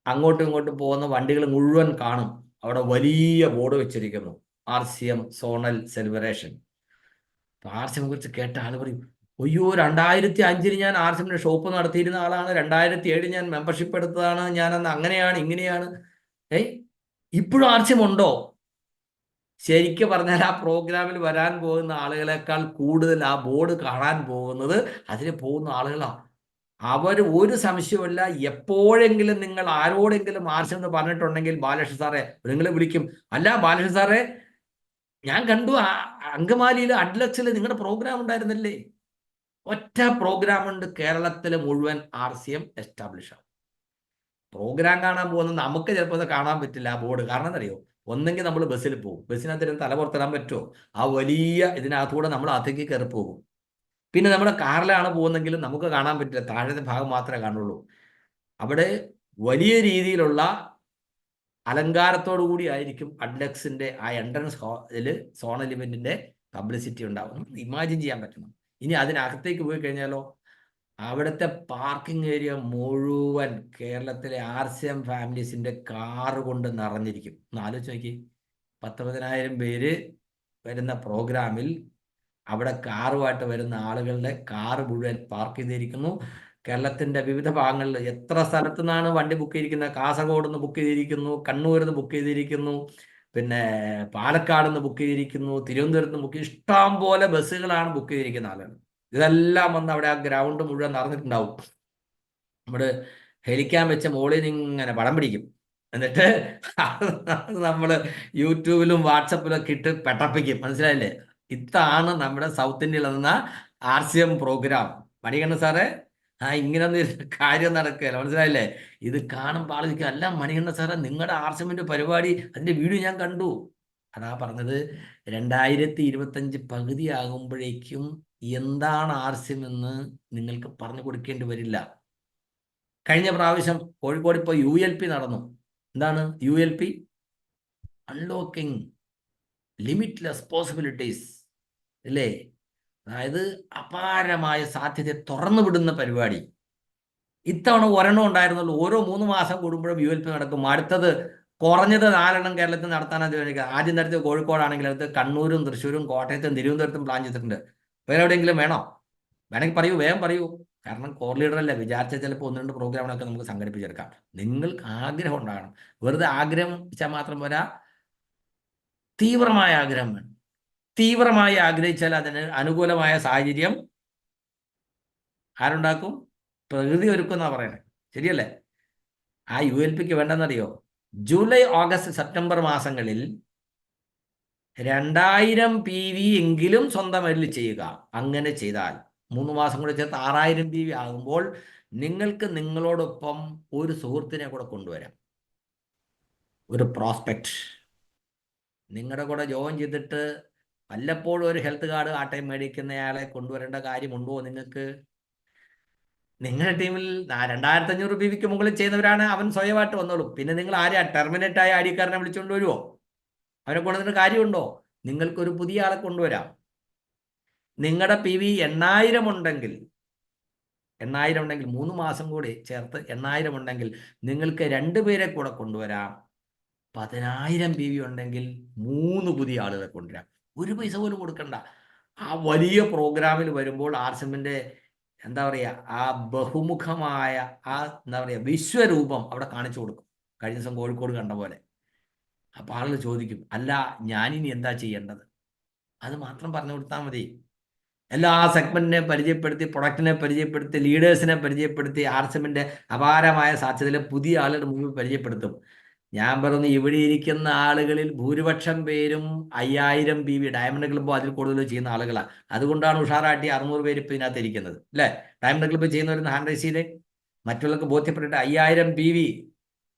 അങ്ങോട്ടും ഇങ്ങോട്ടും പോകുന്ന വണ്ടികൾ മുഴുവൻ കാണും. അവിടെ വലിയ ബോർഡ് വെച്ചിരിക്കുന്നു, RCM സോണൽ സെലിബ്രേഷൻ. അപ്പൊ RCMനെ കുറിച്ച് കേട്ട ആൾ പറയും, അയ്യോ 2005 ഞാൻ RCMന്റെ ഷോപ്പ് നടത്തിയിരുന്ന ആളാണ്, 2007 ഞാൻ മെമ്പർഷിപ്പ് എടുത്തതാണ്, ഞാനന്ന് അങ്ങനെയാണ് ഇങ്ങനെയാണ്. ഇപ്പോഴും RCM ഉണ്ടോ? ശരിക്കും പറഞ്ഞാൽ ആ പ്രോഗ്രാമിൽ വരാൻ പോകുന്ന ആളുകളെക്കാൾ കൂടുതൽ ആ ബോർഡ് കാണാൻ പോകുന്നത് അതിന് പോകുന്ന ആളുകളാണ്. അവർ ഒരു സംശയവുമില്ല, എപ്പോഴെങ്കിലും നിങ്ങൾ ആരോടെങ്കിലും ആർച്ചെന്ന് പറഞ്ഞിട്ടുണ്ടെങ്കിൽ ബാലകൃഷ്ണ സാറേ നിങ്ങൾ വിളിക്കും. അല്ല ബാലകൃഷ്ണ സാറേ, ഞാൻ കണ്ടു അങ്കമാലിയിൽ അഡ്ലക്സിൽ നിങ്ങളുടെ പ്രോഗ്രാം ഉണ്ടായിരുന്നല്ലേ. ഒറ്റ പ്രോഗ്രാം ഉണ്ട് കേരളത്തിൽ മുഴുവൻ RCM എസ്റ്റാബ്ലിഷ് ആവും. പ്രോഗ്രാം കാണാൻ പോകുന്നത് നമുക്ക് ചിലപ്പോൾ അത് കാണാൻ പറ്റില്ല ആ ബോർഡ്. കാരണം എന്നറിയോ, ഒന്നെങ്കിൽ നമ്മൾ ബസ്സിൽ പോകും, ബസ്സിനകത്ത് തല പുറത്തിടാൻ പറ്റുമോ? ആ വലിയ ഇതിനകത്തൂടെ നമ്മൾ അകത്തേക്ക് കയറി പോകും. പിന്നെ നമ്മുടെ കാറിലാണ് പോകുന്നെങ്കിലും നമുക്ക് കാണാൻ പറ്റില്ല, താഴത്തെ ഭാഗം മാത്രമേ കാണുള്ളൂ. അവിടെ വലിയ രീതിയിലുള്ള അലങ്കാരത്തോടു കൂടി ആയിരിക്കും അഡ്ലക്സിന്റെ ആ എൻട്രൻസ് ഹാളിൽ സോണൽ ഇവന്റിന്റെ പബ്ലിസിറ്റി ഉണ്ടാവും. ഇമാജിൻ ചെയ്യാൻ പറ്റണം. ഇനി അതിനകത്തേക്ക് പോയി കഴിഞ്ഞാലോ, അവിടുത്തെ പാർക്കിംഗ് ഏരിയ മുഴുവൻ കേരളത്തിലെ RCM ഫാമിലീസിന്റെ കാറ് കൊണ്ട് നിറഞ്ഞിരിക്കും. ഒന്ന് ആലോചിച്ച് നോക്കി, 10,000 പേര് വരുന്ന പ്രോഗ്രാമിൽ അവിടെ കാറുമായിട്ട് വരുന്ന ആളുകളുടെ കാറ് മുഴുവൻ പാർക്ക് ചെയ്തിരിക്കുന്നു. കേരളത്തിന്റെ വിവിധ ഭാഗങ്ങളിൽ എത്ര സ്ഥലത്തു നിന്നാണ് വണ്ടി ബുക്ക് ചെയ്തിരിക്കുന്നത്? കാസർഗോഡ് നിന്ന് ബുക്ക് ചെയ്തിരിക്കുന്നു, കണ്ണൂരിൽ നിന്ന് ബുക്ക് ചെയ്തിരിക്കുന്നു, പിന്നെ പാലക്കാട് നിന്ന് ബുക്ക് ചെയ്തിരിക്കുന്നു, തിരുവനന്തപുരത്ത് നിന്ന് ബുക്ക്, ഇഷ്ടം പോലെ ബസ്സുകളാണ് ബുക്ക് ചെയ്തിരിക്കുന്ന ആളുകൾ. ഇതെല്ലാം വന്ന് അവിടെ ആ ഗ്രൗണ്ട് മുഴുവൻ നടന്നിട്ടുണ്ടാവും. നമ്മള് ഹെലിക്കാൻ വെച്ച മോളിൽ നിന്ന് ഇങ്ങനെ പടം പിടിക്കും. എന്നിട്ട് നമ്മൾ യൂട്യൂബിലും വാട്സപ്പിലും ഒക്കെ ഇട്ട് പെട്ടപ്പിക്കും. മനസ്സിലായില്ലേ? ഇതാണ് നമ്മുടെ സൗത്ത് ഇന്ത്യയിൽ നടന്ന RCM പ്രോഗ്രാം. മണികണ്ഠൻ സാറേ, ഇങ്ങനൊന്നും കാര്യം നടക്കുകയല്ല. മനസ്സിലായില്ലേ? ഇത് കാണുമ്പോൾ ആലോചിക്കുക, അല്ല മണികണ്ഠൻ സാറേ, നിങ്ങളുടെ RCMന്റെ പരിപാടി അതിന്റെ വീഡിയോ ഞാൻ കണ്ടു. അതാ പറഞ്ഞത്, 2025 പകുതി ആകുമ്പോഴേക്കും എന്താണ് RCM എന്ന് നിങ്ങൾക്ക് പറഞ്ഞു കൊടുക്കേണ്ടി വരില്ല. കഴിഞ്ഞ പ്രാവശ്യം കോഴിക്കോട് ഇപ്പോൾ ULP നടന്നു. എന്താണ് ULP? അൺലോക്കിംഗ് ലിമിറ്റ്ലെസ് പോസിബിലിറ്റീസ് അല്ലേ? അതായത് അപാരമായ സാധ്യത തുറന്നു വിടുന്ന പരിപാടി. ഇത്തവണ ഒരെണ്ണം ഉണ്ടായിരുന്നുള്ളൂ. ഓരോ 3 മാസം കൂടുമ്പോഴും ULP നടക്കും. അടുത്തത് കുറഞ്ഞത് 4 എണ്ണം കേരളത്തിൽ നടത്താനാണ് ചോദിക്കുക. ആദ്യം നടത്തിയത് കോഴിക്കോടാണെങ്കിൽ അടുത്ത് കണ്ണൂരും തൃശ്ശൂരും കോട്ടയത്തും തിരുവനന്തപുരത്തും പ്ലാൻ ചെയ്തിട്ടുണ്ട്. വേറെ എവിടെയെങ്കിലും വേണോ? വേണമെങ്കിൽ പറയൂ, വേഗം പറയൂ. കാരണം കോർ ലീഡർ അല്ലേ, വിചാരിച്ചാൽ ചിലപ്പോൾ 1-2 പ്രോഗ്രാമുകളൊക്കെ നമുക്ക് സംഘടിപ്പിച്ചെടുക്കാം. നിങ്ങൾക്ക് ആഗ്രഹം ഉണ്ടാകണം. വെറുതെ ആഗ്രഹം വെച്ചാൽ മാത്രം പോരാ, തീവ്രമായ ആഗ്രഹം വേണം. തീവ്രമായി ആഗ്രഹിച്ചാൽ അതിന് അനുകൂലമായ സാഹചര്യം ആരുണ്ടാക്കും? പ്രകൃതി ഒരുക്കുമെന്നാണ് പറയണേ. ശരിയല്ലേ? ആ ULPക്ക് വേണ്ടെന്നറിയോ? ജൂലൈ, ഓഗസ്റ്റ്, സെപ്റ്റംബർ മാസങ്ങളിൽ 2000 PV എങ്കിലും സ്വന്തം മതിൽ ചെയ്യുക. അങ്ങനെ ചെയ്താൽ 3 മാസം കൂടെ ചേർത്ത് 6000 PV ആകുമ്പോൾ നിങ്ങൾക്ക് നിങ്ങളോടൊപ്പം ഒരു സുഹൃത്തിനെ കൂടെ കൊണ്ടുവരാം, ഒരു പ്രോസ്പെക്ട്. നിങ്ങളുടെ കൂടെ ജോയിൻ ചെയ്തിട്ട് വല്ലപ്പോഴും ഒരു ഹെൽത്ത് കാർഡ് ആട്ടയം മേടിക്കുന്നയാളെ കൊണ്ടുവരേണ്ട കാര്യമുണ്ടോ നിങ്ങൾക്ക്? നിങ്ങളുടെ ടീമിൽ 2500 PVക്ക് മുകളിൽ ചെയ്യുന്നവരാണ്, അവൻ സ്വയമായിട്ട് വന്നോളും. പിന്നെ നിങ്ങൾ ആരെയാ ടെർമിനേറ്റ് ആയ അടിക്കാരനെ വിളിച്ചുകൊണ്ട് വരുമോ? അവരെ കൊണ്ടുവന്നിട്ട് കാര്യമുണ്ടോ? നിങ്ങൾക്കൊരു പുതിയ ആളെ കൊണ്ടുവരാം. നിങ്ങളുടെ PV 8000 ഉണ്ടെങ്കിൽ 3 മാസം കൂടി ചേർത്ത് 8000 ഉണ്ടെങ്കിൽ നിങ്ങൾക്ക് 2 പേരെ കൂടെ കൊണ്ടുവരാം. 10,000 PV ഉണ്ടെങ്കിൽ 3 പുതിയ ആളുകളെ കൊണ്ടുവരാം. ഒരു പൈസ പോലും കൊടുക്കണ്ട. ആ വലിയ പ്രോഗ്രാമിൽ വരുമ്പോൾ RCMന്റെ എന്താ പറയുക, ആ ബഹുമുഖമായ ആ എന്താ പറയുക വിശ്വരൂപം അവിടെ കാണിച്ചു കൊടുക്കും. കഴിഞ്ഞ ദിവസം കോഴിക്കോട് കണ്ട പോലെ. അപ്പോൾ ആളുകൾ ചോദിക്കും, അല്ല ഞാനിനി എന്താ ചെയ്യേണ്ടത്? അത് മാത്രം പറഞ്ഞു കൊടുത്താൽ മതി. എല്ലാ സെഗ്മെന്റിനെ പരിചയപ്പെടുത്തി, പ്രൊഡക്റ്റിനെ പരിചയപ്പെടുത്തി, ലീഡേഴ്സിനെ പരിചയപ്പെടുത്തി, RCMന്റെ അപാരമായ സാധ്യതയിലെ പുതിയ ആളുകളുടെ മുമ്പിൽ പരിചയപ്പെടുത്തും. ഞാൻ പറഞ്ഞു, ഇവിടെ ഇരിക്കുന്ന ആളുകളിൽ ഭൂരിപക്ഷം പേരും 5000 PV ഡയമണ്ട് ക്ലബ്ബോ അതിൽ കൂടുതൽ ചെയ്യുന്ന ആളുകളാണ്. അതുകൊണ്ടാണ് ഉഷാറാട്ടി 600 പേര് ഇപ്പം ഇതിനകത്ത് ഇരിക്കുന്നത് അല്ലേ? ഡയമണ്ട് ക്ലബ്ബ് ചെയ്യുന്നവരുന്ന ഹാൻഡ് റൈസ് ചെയ്തേ. മറ്റുള്ളവർക്ക് ബോധ്യപ്പെട്ടിട്ട് 5000 PV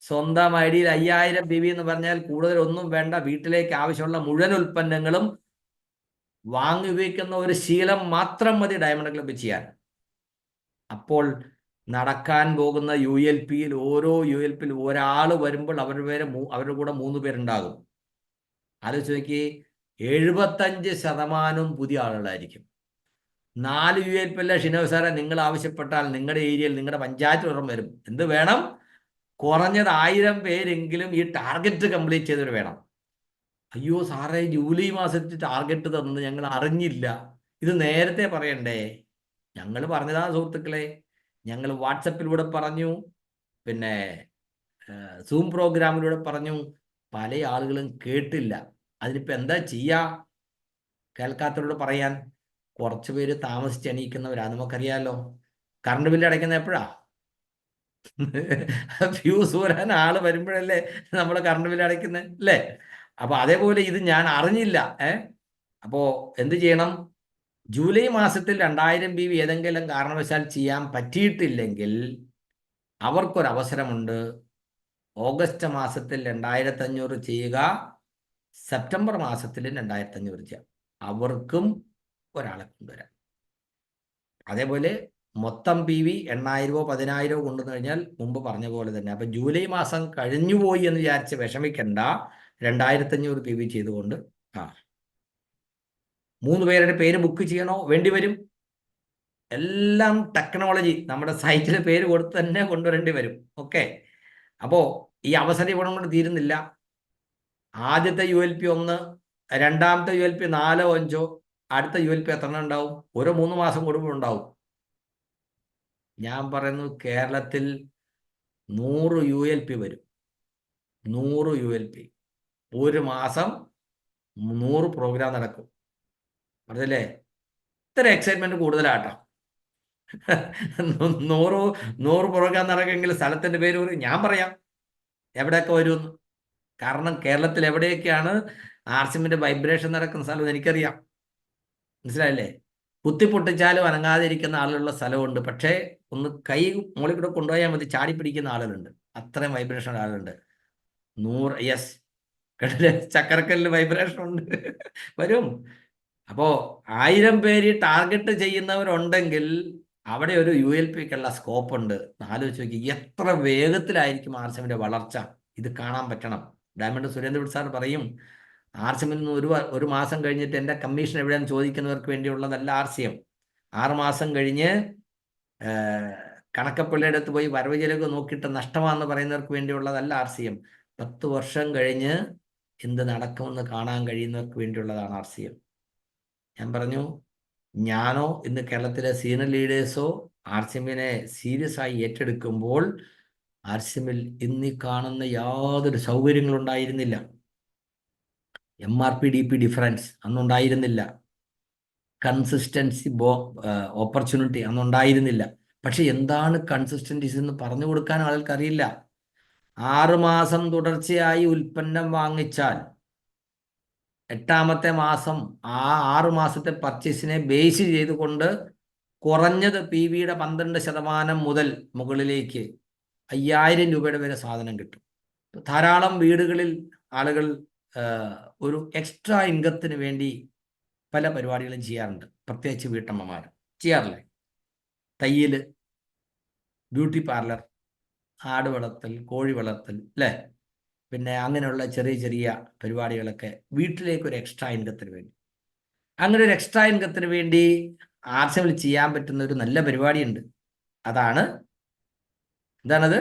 സ്വന്തം ഐഡിയിൽ 5000 PV എന്ന് പറഞ്ഞാൽ കൂടുതലൊന്നും വേണ്ട. വീട്ടിലേക്ക് ആവശ്യമുള്ള മുഴുവൻ ഉൽപ്പന്നങ്ങളും വാങ്ങി ഉപയോഗിക്കുന്ന ഒരു ശീലം മാത്രം മതി ഡയമണ്ട് ക്ലബ്ബ് ചെയ്യാൻ. അപ്പോൾ നടക്കാൻ പോകുന്ന ULPയിൽ ഓരോ ULPയിൽ ഒരാൾ വരുമ്പോൾ അവരുടെ കൂടെ 3 പേരുണ്ടാകും. ആലോചിച്ച് നോക്കി, 75% പുതിയ ആളുകളായിരിക്കും. 4 ULP ഷിനോജ് സാറെ നിങ്ങൾ ആവശ്യപ്പെട്ടാൽ നിങ്ങളുടെ ഏരിയയിൽ നിങ്ങളുടെ പഞ്ചായത്ത് ഉറം വരും. എന്ത് വേണം? കുറഞ്ഞത് 1000 പേരെങ്കിലും ഈ ടാർഗറ്റ് കംപ്ലീറ്റ് ചെയ്തവർ വേണം. അയ്യോ സാറേ, ജൂലൈ മാസത്തിൽ ടാർഗറ്റ് തന്നത് ഞങ്ങൾ അറിഞ്ഞില്ല, ഇത് നേരത്തെ പറയണ്ടേ? ഞങ്ങൾ പറഞ്ഞതാ സുഹൃത്തുക്കളെ. ഞങ്ങൾ വാട്സപ്പിലൂടെ പറഞ്ഞു, പിന്നെ സൂം പ്രോഗ്രാമിലൂടെ പറഞ്ഞു. പല ആളുകളും കേട്ടില്ല. അതിനിപ്പോൾ എന്താ ചെയ്യാ? കേൾക്കാത്തവരോട് പറയാൻ. കുറച്ച് പേര് താമസിച്ച് എണീക്കുന്നവരാ, നമുക്കറിയാലോ. കറണ്ട് ബില്ല് അടയ്ക്കുന്ന എപ്പോഴാ? ഫ്യൂസ് ഊരാൻ ആള് വരുമ്പോഴല്ലേ നമ്മൾ കറണ്ട് ബില്ല് അടയ്ക്കുന്നത്, അല്ലേ? അപ്പൊ അതേപോലെ ഇത് ഞാൻ അറിഞ്ഞില്ല. അപ്പോ എന്ത് ചെയ്യണം? ജൂലൈ മാസത്തിൽ 2000 PV ഏതെങ്കിലും കാരണവശാൽ ചെയ്യാൻ പറ്റിയിട്ടില്ലെങ്കിൽ അവർക്കൊരവസരമുണ്ട്. ഓഗസ്റ്റ് മാസത്തിൽ 2500 ചെയ്യുക, സെപ്റ്റംബർ മാസത്തിൽ 2500 ചെയ്യാം. അവർക്കും ഒരാളെ കൊണ്ടുവരാം. അതേപോലെ മൊത്തം PV 8000 10,000 കൊണ്ടുവന്നു കഴിഞ്ഞാൽ മുമ്പ് പറഞ്ഞ പോലെ തന്നെ. അപ്പം ജൂലൈ മാസം കഴിഞ്ഞുപോയി എന്ന് വിചാരിച്ച് വിഷമിക്കണ്ട. 2500 PV ചെയ്തുകൊണ്ട് 3 പേരുടെ പേര് ബുക്ക് ചെയ്യണോ? വേണ്ടി വരും. എല്ലാം ടെക്നോളജി നമ്മുടെ സൈറ്റിൽ പേര് കൊടുത്ത് തന്നെ കൊണ്ടുവരേണ്ടി വരും. ഓക്കെ. അപ്പോൾ ഈ അവസര ഗുണം കൊണ്ട് തീരുന്നില്ല. ആദ്യത്തെ ULP 1, രണ്ടാമത്തെ ULP 4 5, അടുത്ത ULP എത്ര ഉണ്ടാവും? ഓരോ 3 മാസം കൂടുമ്പോൾ ഉണ്ടാവും. ഞാൻ പറയുന്നു, കേരളത്തിൽ 100 ULP വരും. 100 ULP ഒരു മാസം 100 പ്രോഗ്രാം നടക്കും. പറഞ്ഞല്ലേ? ഇത്ര എക്സൈറ്റ്മെന്റ് കൂടുതലാട്ടോ. 100 പ്രോഗ്രാം നടക്കുമെങ്കിൽ സ്ഥലത്തിന്റെ പേര് ഞാൻ പറയാം എവിടെയൊക്കെ വരുമെന്ന്. കാരണം കേരളത്തിൽ എവിടെയൊക്കെയാണ് ആർസിമിന്റെ വൈബ്രേഷൻ നടക്കുന്ന സ്ഥലം എനിക്കറിയാം. മനസ്സിലായില്ലേ? കുത്തിപ്പൊട്ടിച്ചാലും അനങ്ങാതിരിക്കുന്ന ആളുകളുള്ള സ്ഥലമുണ്ട്. പക്ഷേ ഒന്ന് കൈ മുകളിൽ കൂടെ കൊണ്ടുപോയാൽ മതി, ചാടി പിടിക്കുന്ന ആളുകളുണ്ട്. അത്രയും വൈബ്രേഷൻ ആളുകളുണ്ട്. 100 യെസ്, കടല് ചക്കരക്കല്ലിൽ വൈബ്രേഷൻ ഉണ്ട്. വരും. അപ്പോ 1000 പേര് ടാർഗറ്റ് ചെയ്യുന്നവരുണ്ടെങ്കിൽ അവിടെ ഒരു ULPക്കുള്ള സ്കോപ്പ് ഉണ്ട്. ആലോചിച്ച് നോക്കി എത്ര വേഗത്തിലായിരിക്കും ആർസിമിന്റെ വളർച്ച. ഇത് കാണാൻ പറ്റണം. ഡയമണ്ട് സുരേന്ദ്രൻ സാർ പറയും, ആർസിമിൽ നിന്ന് ഒരു മാസം കഴിഞ്ഞിട്ട് എൻ്റെ കമ്മീഷൻ എവിടെയാണെന്ന് ചോദിക്കുന്നവർക്ക് വേണ്ടിയുള്ളതല്ല RCM. 6 മാസം കഴിഞ്ഞ് കണക്കപ്പള്ളിയുടെ അടുത്ത് പോയി വരവ് ചെലവ് നോക്കിയിട്ട് നഷ്ടമാണെന്ന് പറയുന്നവർക്ക് വേണ്ടിയുള്ളതല്ല RCM. 10 വർഷം കഴിഞ്ഞ് എന്ത് നടക്കുമെന്ന് കാണാൻ കഴിയുന്നവർക്ക് വേണ്ടിയുള്ളതാണ് RCM. ഞാൻ പറഞ്ഞു, ഞാനോ ഇന്ന് കേരളത്തിലെ സീനിയർ ലീഡേഴ്സോ ആർസിമിനെ സീരിയസ് ആയി ഏറ്റെടുക്കുമ്പോൾ ആർസിമിൽ ഇന്ന് കാണുന്ന യാതൊരു സൗകര്യങ്ങളുണ്ടായിരുന്നില്ല. MRP DP ഡിഫറൻസ് അന്നുണ്ടായിരുന്നില്ല. കൺസിസ്റ്റൻസി ഓപ്പർച്യൂണിറ്റി അന്നുണ്ടായിരുന്നില്ല. പക്ഷെ എന്താണ് കൺസിസ്റ്റൻസി എന്ന് പറഞ്ഞു കൊടുക്കാൻ ആൾക്ക് അറിയില്ല. 6 മാസം തുടർച്ചയായി ഉൽപ്പന്നം വാങ്ങിച്ചാൽ 8ാമത്തെ മാസം ആ 6 മാസത്തെ പർച്ചേസിനെ ബേസ് ചെയ്തുകൊണ്ട് കുറഞ്ഞത് PVയുടെ 12% മുതൽ മുകളിലേക്ക് 5000 രൂപയുടെ വരെ സാധനം കിട്ടും. ധാരാളം വീടുകളിൽ ആളുകൾ ഒരു എക്സ്ട്രാ ഇൻകത്തിന് വേണ്ടി പല പരിപാടികളും ചെയ്യാറുണ്ട്. പ്രത്യേകിച്ച് വീട്ടമ്മമാർ ചെയ്യാറില്ലേ? തയ്യൽ, ബ്യൂട്ടി പാർലർ, ആട് വളർത്തൽ, കോഴി വളർത്തൽ, അല്ലേ? പിന്നെ അങ്ങനെയുള്ള ചെറിയ ചെറിയ പരിപാടികളൊക്കെ വീട്ടിലേക്ക് ഒരു എക്സ്ട്രാ ഇൻകത്തിന് വേണ്ടി. അങ്ങനെ ഒരു എക്സ്ട്രാ ഇൻകത്തിന് വേണ്ടി ആർസിമിൽ ചെയ്യാൻ പറ്റുന്ന ഒരു നല്ല പരിപാടിയുണ്ട്. എന്താണത്?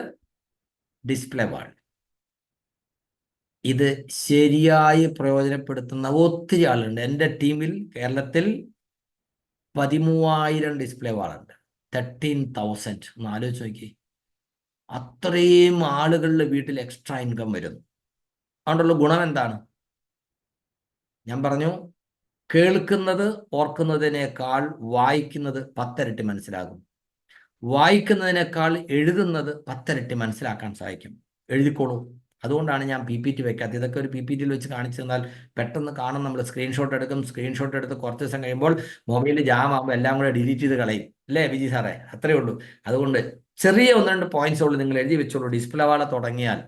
ഡിസ്പ്ലേ വാൾ. ഇത് ശരിയായി പ്രയോജനപ്പെടുത്തുന്ന ഒത്തിരി ആളുണ്ട്. എൻ്റെ ടീമിൽ കേരളത്തിൽ 13,000 ഡിസ്പ്ലേ വാളുണ്ട്. 13,000. ഒന്ന് ആലോചിച്ച് നോക്കി. അത്രയും ആളുകളുടെ വീട്ടിൽ എക്സ്ട്രാ ഇൻകം വരുന്നു. അതുകൊണ്ടുള്ള ഗുണം എന്താണ്? ഞാൻ പറഞ്ഞു, കേൾക്കുന്നത് ഓർക്കുന്നതിനേക്കാൾ വായിക്കുന്നത് 10 ഇരട്ടി മനസ്സിലാകും. വായിക്കുന്നതിനേക്കാൾ എഴുതുന്നത് 10 ഇരട്ടി മനസ്സിലാക്കാൻ സഹായിക്കും. എഴുതിക്കോളൂ. അതുകൊണ്ടാണ് ഞാൻ PPT വെക്കാത്തത്. ഇതൊക്കെ ഒരു PPTയിൽ വെച്ച് കാണിച്ചു തന്നാൽ പെട്ടെന്ന് കാണും. നമ്മൾ സ്ക്രീൻഷോട്ട് എടുക്കും. സ്ക്രീൻഷോട്ട് എടുത്ത് കുറച്ച് ദിവസം കഴിയുമ്പോൾ മൊബൈലിൽ ജാം ആകുമ്പോൾ എല്ലാം കൂടെ ഡിലീറ്റ് ചെയ്ത് കളയും, അല്ലേ വിജി സാറേ? അത്രയേ ഉള്ളൂ. അതുകൊണ്ട് ചെറിയ 1-2 പോയിന്റ്സ് ഉള്ളൂ, നിങ്ങൾ എഴുതി വെച്ചോളൂ. ഡിസ്പ്ലേ വാള തുടങ്ങിയാൽ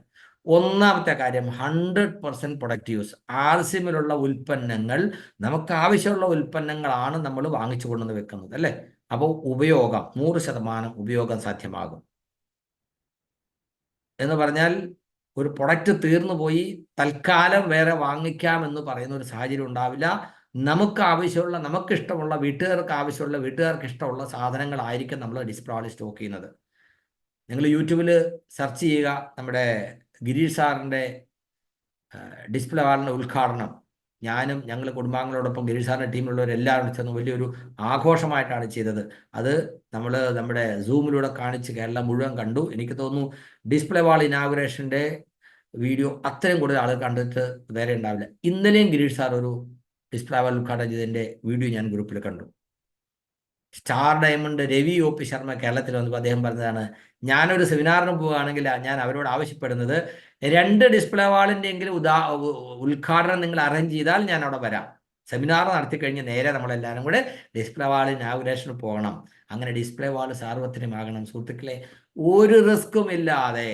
ഒന്നാമത്തെ കാര്യം 100% പ്രൊഡക്റ്റീവ്സ്. ആർസിമിലുള്ള ഉൽപ്പന്നങ്ങൾ നമുക്ക് ആവശ്യമുള്ള ഉൽപ്പന്നങ്ങളാണ് നമ്മൾ വാങ്ങിച്ചു കൊണ്ടുവന്ന് വെക്കുന്നത്, അല്ലേ? അപ്പോൾ ഉപയോഗം 100% ഉപയോഗം സാധ്യമാകും. എന്ന് പറഞ്ഞാൽ ഒരു പ്രൊഡക്റ്റ് തീർന്നു പോയി തൽക്കാലം വേറെ വാങ്ങിക്കാം എന്ന് പറയുന്ന ഒരു സാഹചര്യം ഉണ്ടാവില്ല. നമുക്ക് ആവശ്യമുള്ള, നമുക്കിഷ്ടമുള്ള, വീട്ടുകാർക്ക് ആവശ്യമുള്ള, വീട്ടുകാർക്ക് ഇഷ്ടമുള്ള സാധനങ്ങളായിരിക്കും നമ്മൾ ഡിസ്പ്ലേ വാളിൽ സ്റ്റോക്ക് ചെയ്യുന്നത്. നിങ്ങൾ യൂട്യൂബിൽ സെർച്ച് ചെയ്യുക, നമ്മുടെ ഗിരീഷ് സാറിൻ്റെ ഡിസ്പ്ലേ വാളിൻ്റെ ഉദ്ഘാടനം ഞങ്ങൾ കുടുംബാംഗങ്ങളോടൊപ്പം ഗിരീഷ് സാറിൻ്റെ ടീമിലുള്ളവരെല്ലാവരും ചേർന്ന് വലിയൊരു ആഘോഷമായിട്ടാണ് ചെയ്തത്. അത് നമ്മൾ നമ്മുടെ സൂമിലൂടെ കാണിച്ച് കേരളം മുഴുവൻ കണ്ടു. എനിക്ക് തോന്നുന്നു ഡിസ്പ്ലേ വാൾ ഇനാഗുറേഷൻ്റെ വീഡിയോ അത്രയും കൂടുതൽ ആളുകൾ കണ്ടിട്ട് വേറെ ഉണ്ടാവില്ല. ഇന്നലെയും ഗിരീഷ് സാർ ഒരു ഡിസ്പ്ലേ വാൾ ഉദ്ഘാടനം ചെയ്തതിൻ്റെ വീഡിയോ ഞാൻ ഗ്രൂപ്പിൽ കണ്ടു. Star diamond Ravi O P Sharma കേരളത്തിൽ വന്നപ്പോൾ അദ്ദേഹം പറഞ്ഞതാണ്, ഞാനൊരു സെമിനാറിന് പോവുകയാണെങ്കിൽ ഞാൻ അവരോട് ആവശ്യപ്പെടുന്നത് 2 ഡിസ്പ്ലേ വാളിൻ്റെ എങ്കിലും ഉദ്ഘാടനം നിങ്ങൾ അറേഞ്ച് ചെയ്താൽ ഞാൻ അവിടെ വരാം. സെമിനാർ നടത്തി കഴിഞ്ഞ് നേരെ നമ്മളെല്ലാവരും കൂടെ ഡിസ്പ്ലേ വാൾ ഇനാഗുറേഷന് പോകണം. അങ്ങനെ ഡിസ്പ്ലേ വാൾ സാർവത്രികമാകണം. സുഹൃത്തുക്കളെ, ഒരു റിസ്ക്കും ഇല്ലാതെ